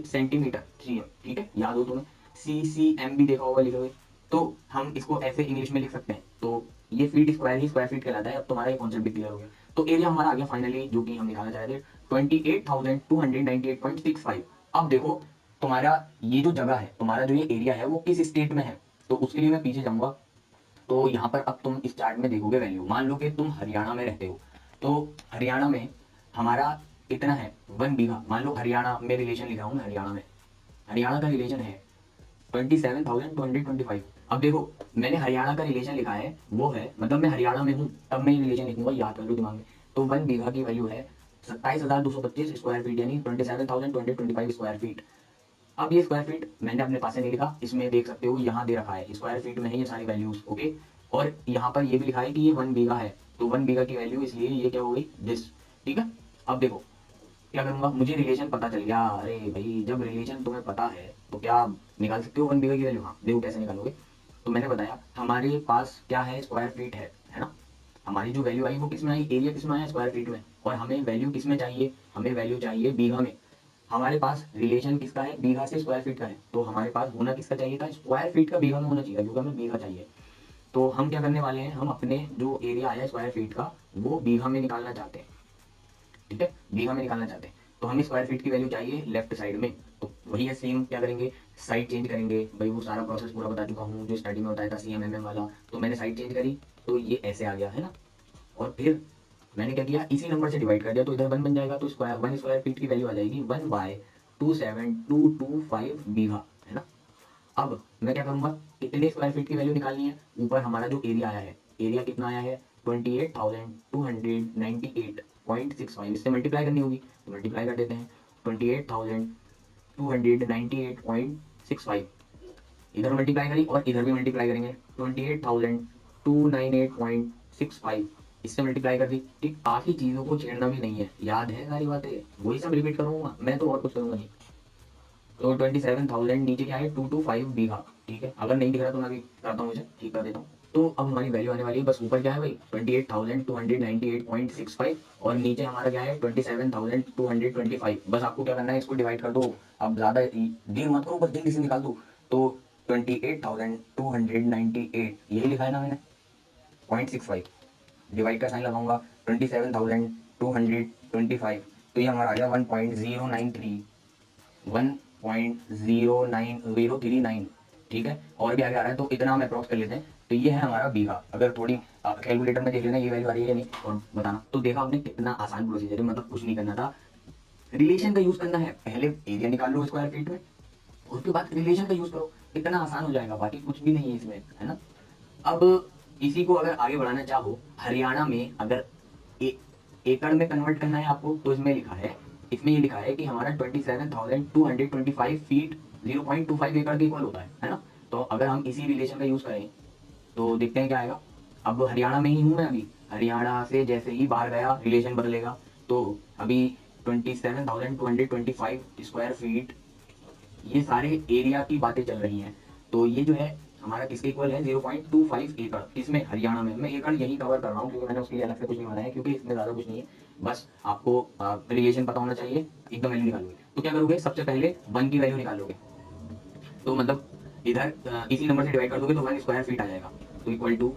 [SPEAKER 1] सेंटीमीटर सीएम, ठीक है, याद हो तुम्हें। सीसीएम भी देखा होगा लिखे हुए, तो हम इसको ऐसे इंग्लिश में लिख सकते हैं। तो ये फीट स्क्वायर ही स्क्वायर फीट कहलाता है। अब तुम्हारा ये कॉन्सेप्ट भी क्लियर हो गया। तो एरिया हमारा आ गया फाइनली, जो कि हम निकालना चाह रहे थे, 28,298.65। अब देखो तुम्हारा ये जो जगह है, तुम्हारा जो ये एरिया है वो किस स्टेट में है, तो उसके लिए मैं पीछे जाऊंगा। तो यहाँ पर अब तुम इस चार्ट में देखोगे वैल्यू, मान लो कि तुम हरियाणा में रहते हो, तो हरियाणा में हमारा इतना है 1 बीघा। मान लो हरियाणा में रिलेशन लिखा हूँ मैं, हरियाणा में, हरियाणा का रिलेशन है 27,225। अब देखो मैंने हरियाणा का रिलेशन लिखा है, वो है मतलब मैं हरियाणा में हूँ, तब मैं ये रिलेशन लिखूंगा, याद कर लो दिमाग में। तो 1 बीघा की वैल्यू है 27,225 स्क्वायर फीट, यानी 27,225 स्क्वायर फीट। अब ये स्क्वायर फीट मैंने अपने पास से नहीं लिखा, इसमें देख सकते हो यहाँ दे रखा है स्क्वायर फीट में है ये सारी वैल्यूज, ओके। और यहाँ पर ये भी लिखा है कि ये 1 बीघा है, तो 1 बीघा की वैल्यू, इसलिए ये क्या हो गई, दिस, ठीक है। अब देखो क्या करूंगा, मुझे रिलेशन पता चल गया। अरे भाई जब रिलेशन तुम्हें पता है तो क्या आप निकाल सकते हो 1 बीघा की वैल्यू, हाँ देखो कैसे निकालोगे। तो मैंने बताया हमारे पास क्या है, स्क्वायर फीट है ना। हमारी जो वैल्यू आई वो किस में आई, एरिया किस में आया, स्क्वायर फीट में। और हमें वैल्यू किस में चाहिए, हमें वैल्यू चाहिए बीघा में। हमारे पास रिलेशन किसका है, बीघा से स्क्वायर फीट का है, तो हमारे पास होना किसका चाहिए था, स्क्वायर फीट का बीघा में होना चाहिए, क्योंकि हमें बीघा चाहिए। तो हम क्या करने वाले हैं, हम अपने जो एरिया आया स्क्वायर फीट का वो बीघा में निकालना चाहते हैं, ठीक है, बीघा में निकालना चाहते हैं। तो हमें स्क्वायर फीट की वैल्यू चाहिए लेफ्ट साइड में। तो वही है सेम, क्या करेंगे, साइड चेंज करेंगे। भाई वो सारा प्रोसेस पूरा बता चुका हूँ जो स्टार्टिंग में बताया था CMMM वाला। तो मैंने साइड चेंज करी तो ये ऐसे आ गया, है ना। और फिर मैंने क्या किया, इसी नंबर से डिवाइड कर दिया, तो इधर 1 बन जाएगा। तो वन स्क्वायर फीट की वैल्यू आ जाएगी 1/27225 बीघा, है ना। अब मैं क्या करूंगा, इतने स्क्वायर फीट की वैल्यू निकालनी है। ऊपर हमारा जो एरिया आया है, एरिया कितना आया है, 28,298.65, इससे मल्टीप्लाई करनी होगी, तो मल्टीप्लाई कर देते हैं। 28,298.65, इधर मल्टीप्लाई करी और इधर भी मल्टीप्लाई करेंगे, 28,298.65, इससे मल्टीप्लाई कर दी, ठीक। बाकी चीज़ों को छेड़ना भी नहीं है, याद है सारी बातें, वही सब रिपीट करूंगा मैं, तो और कुछ करूंगा नहीं। तो 27,000 नीचे क्या है, 225 बीघा, ठीक है। अगर नहीं दिख रहा तो मैं अभी करता हूँ, इसे ठीक कर देता हूँ। तो अब हमारी वैल्यू आने वाली है, बस ऊपर क्या है भाई 28,298.65, और नीचे हमारा क्या है 27,225। बस आपको क्या करना है, इसको डिवाइड कर दो। अब ज़्यादा देर मत करो, बस जल्दी से निकाल दो। तो 28,298, यही लिखा है ना मैंने, 0.65 डिवाइड का साइन लगाऊंगा 27,225, तो ये हमारा आ गया 1.093, 1.09039, ठीक है। और भी आगे आ रहा है तो इतना हम अप्रॉक्स कर लेते हैं। तो ये है हमारा बीघा। अगर थोड़ी कैलकुलेटर में देख लेना ये वैल्यू आ रही है या नहीं और बताना। तो देखा आपने कितना आसान प्रोसीजर है, मतलब कुछ नहीं करना था, रिलेशन का यूज करना है। पहले एरिया निकाल लो स्क्वायर फीट में, उसके बाद रिलेशन का यूज करो, इतना आसान हो जाएगा, बाकी कुछ भी नहीं है इसमें, है ना। अब इसी को अगर आगे बढ़ाना चाहो, हरियाणा में अगर एकड़ में कन्वर्ट करना है आपको, तो इसमें लिखा है, इसमें ये लिखा है कि हमारा 27,225 फीट 0.25 एकड़ के इक्वल होता है ना। तो अगर हम इसी रिलेशन का यूज करें तो देखते हैं क्या आएगा। अब हरियाणा में ही हूँ मैं अभी, हरियाणा से जैसे ही बाहर गया रिलेशन बदलेगा। तो अभी 27,225 स्क्वायर फीट, ये सारे एरिया की बातें चल रही हैं। तो ये जो है हमारा किसके इक्वल है, 0.25 एकड़, इसमें हरियाणा में। मैं एकड़ यही कवर कर रहा हूँ क्योंकि मैंने उसके लिए अलग से कुछ नहीं बनाया है, क्योंकि इसमें ज़्यादा कुछ नहीं है, बस आपको रिलेशन पता होना चाहिए, एकदम वैल्यू निकालोगे। तो क्या करोगे, सबसे पहले 1 की वैल्यू निकालोगे, तो मतलब इधर इसी नंबर से डिवाइड कर दोगे तो 1 स्क्वायर फीट आ जाएगा। तो इक्वल टू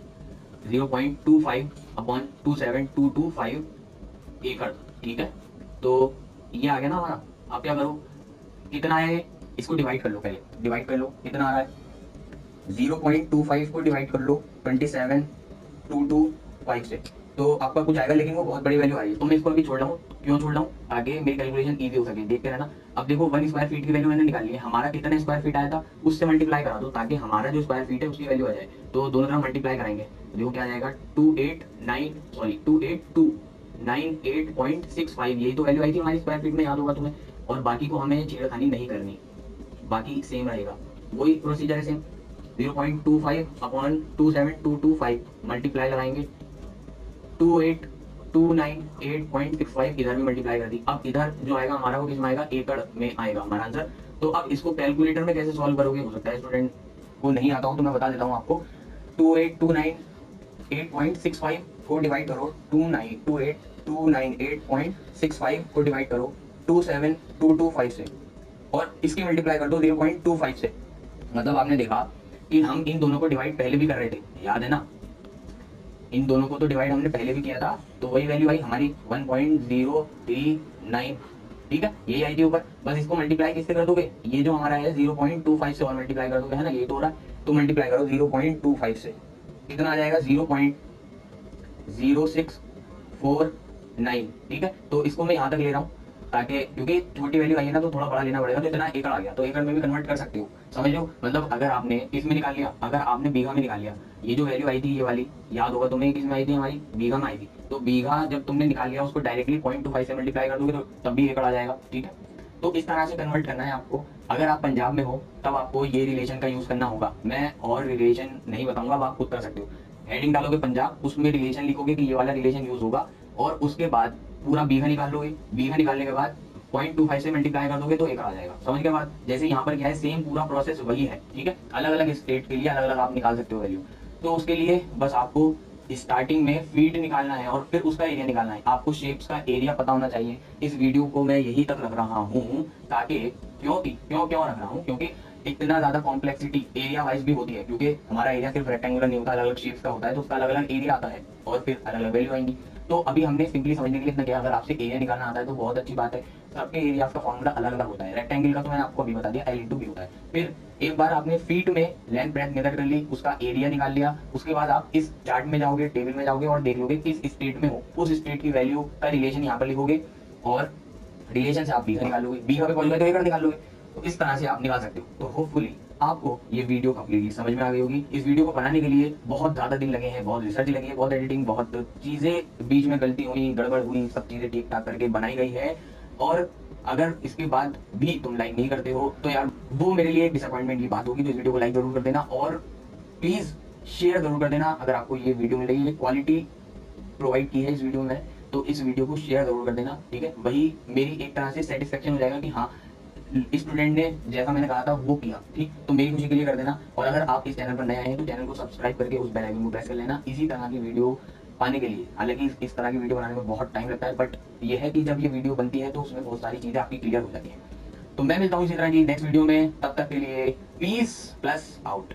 [SPEAKER 1] 0.25 अपॉन 27225 एकड़, ठीक है। तो ये आ गया ना हमारा। अब क्या करो, कितना है, इसको डिवाइड कर लो, पहले डिवाइड कर लो, कितना आ रहा है, 0.25 को डिवाइड कर लो 27,225 से, तो आपका कुछ आएगा, लेकिन वो बहुत बड़ी वैल्यू आ रही है, तो मैं इसको अभी छोड़ रहा हूँ। क्यों छोड़ रहा हूँ, आगे मेरी कैलकुलेशन ईजी हो सके, देखते रहना। अब देखो 1 स्क्वायर फीट की वैल्यू मैंने निकाली है, हमारा कितने स्क्वायर फीट आया था उससे मल्टीप्लाई करा दो, ताकि हमारा जो स्क्वायर फीट है उसकी वैल्यू आ जाए। तो दोनों तरफ मल्टीप्लाई कराएंगे, देखो क्या आ जाएगा, 28298.65, यही तो वैल्यू आई थी हमारी स्क्वायर फीट में, याद होगा तुम्हें। और बाकी को हमें छेड़खानी नहीं करनी, बाकी सेम रहेगा, वही प्रोसीजर है सेम। 0.25 अपॉन 27225 मल्टीप्लाई लगाएंगे 28,298.65, इधर भी मल्टीप्लाई कर दी। अब इधर जो आएगा हमारा वो किस में आएगा, एकड़ में आएगा हमारा आंसर। तो अब इसको कैलकुलेटर में कैसे सॉल्व करोगे, हो सकता है स्टूडेंट को नहीं आता हो, तो मैं बता देता हूँ आपको। 28,298.65 को डिवाइड करो 28,298.65 को डिवाइड करो 27,225 से, और इसकी मल्टीप्लाई कर दो 0.25 से। मतलब आपने देखा कि हम इन दोनों को डिवाइड पहले भी कर रहे थे, याद है ना, इन दोनों को तो डिवाइड हमने पहले भी किया था, तो वही वैल्यू आई हमारी 1.039, ठीक है, यही आई थी ऊपर। बस इसको मल्टीप्लाई किससे कर दोगे, ये जो हमारा है 0.25 से और मल्टीप्लाई कर दोगे, है ना, ये तो हो रहा है। तो मल्टीप्लाई करो 0.25 से, कितना आ जाएगा, 0.0649, ठीक है। तो इसको मैं यहाँ तक ले रहा हूँ, ताकि क्योंकि छोटी वैल्यू आई है ना, तो थोड़ा बड़ा लेना पड़ेगा, तो इतना एकड़ आ गया, तो एकड़ में भी कन्वर्ट कर सकते हो, समझ लो। मतलब अगर आपने इसमें निकाल लिया, अगर आपने बीघा में निकाल लिया, ये जो वैल्यू आई थी ये वाली, याद होगा तुम्हें किस में आई थी, हमारी बीघा में आई थी। तो बीघा जब तुमने निकाल लिया, उसको डायरेक्टली 0.25 से मल्टीप्लाई कर दोगे तो तब भी एकड़ आ जाएगा, ठीक है। तो इस तरह से कन्वर्ट करना है आपको। अगर आप पंजाब में हो तब आपको ये रिलेशन का यूज करना होगा, मैं और रिलेशन नहीं बताऊंगा, आप खुद कर सकते हो। हेडिंग डालोगे पंजाब, उसमें रिलेशन लिखोगे कि ये वाला रिलेशन यूज होगा, और उसके बाद पूरा बीघा निकाल लोगे, बीघा निकालने के बाद 0.25 से मल्टीप्लाई कर दोगे तो एकड़ आ जाएगा, समझ के बाद। जैसे यहाँ पर क्या है, सेम पूरा प्रोसेस वही है, ठीक है। अलग अलग स्टेट के लिए अलग अलग आप निकाल सकते हो वैल्यू। तो उसके लिए बस आपको स्टार्टिंग में फीट निकालना है और फिर उसका एरिया निकालना है। आपको शेप्स का एरिया पता होना चाहिए। इस वीडियो को मैं यही तक रख रहा हूँ, ताकि क्यों क्यों रख रहा हूँ, क्योंकि इतना ज्यादा कॉम्प्लेक्सिटी एरिया वाइज भी होती है, क्योंकि हमारा एरिया सिर्फ रेक्टेंगुलर नहीं होता, अलग अलग शेप्स का होता है, तो उसका अलग अलग एरिया आता है और फिर अलग अलग वैल्यू आएंगी। तो अभी हमने सिंपली समझने के लिए इतना किया। अगर आपसे एरिया निकालना आता है तो बहुत अच्छी बात है, सबके एरिया का फॉर्मूला अलग अलग होता है। रेक्टेंगल का तो मैंने आपको अभी बता दिया, L इंटू बी होता है। फिर एक बार आपने फीट में लेंथ ब्रेथ मेजर कर ली, उसका एरिया निकाल लिया, उसके बाद आप इस चार्ट में जाओगे, टेबल में जाओगे और देख लोगे किस स्टेट में हो, उस स्टेट की वैल्यू का रिलेशन यहाँ पर लिखोगे, और रिलेशन से आप बीघा निकालोगे, बीघा पे पहुंच गए तो एकड़ निकाल लोगे। तो इस तरह से आप निकाल सकते हो। तो होपफुली आपको ये वीडियो कंप्लीटली समझ में आ गई होगी। इस वीडियो को बनाने के लिए बहुत ज़्यादा दिन लगे हैं, बहुत रिसर्च लगी है, बहुत एडिटिंग, बहुत चीज़ें बीच में गलती हुई, गड़बड़ हुई, सब चीज़ें ठीक ठाक करके बनाई गई है। और अगर इसके बाद भी तुम लाइक नहीं करते हो तो यार वो मेरे लिए डिसअपॉइंटमेंट की बात होगी। तो इस वीडियो को लाइक जरूर कर देना और प्लीज़ शेयर जरूर कर देना। अगर आपको ये वीडियो मिल रही है, क्वालिटी प्रोवाइड की है इस वीडियो में, तो इस वीडियो को शेयर जरूर कर देना, ठीक है। वही मेरी एक तरह से सेटिस्फेक्शन हो जाएगा कि हाँ, स्टूडेंट ने जैसा मैंने कहा था वो किया, ठीक। तो मेरी खुशी के लिए कर देना। और अगर आप इस चैनल पर नए आए हैं तो चैनल को सब्सक्राइब करके उस बेल आइकन को प्रेस कर लेना इसी तरह की वीडियो पाने के लिए। हालांकि इस तरह की वीडियो बनाने में बहुत टाइम लगता है, बट यह है कि जब ये वीडियो बनती है तो उसमें बहुत सारी चीज़ें आपकी क्लियर हो जाती हैं। तो मैं मिलता हूँ इसी तरह की नेक्स्ट वीडियो में, तब तक के लिए पीस प्लस आउट।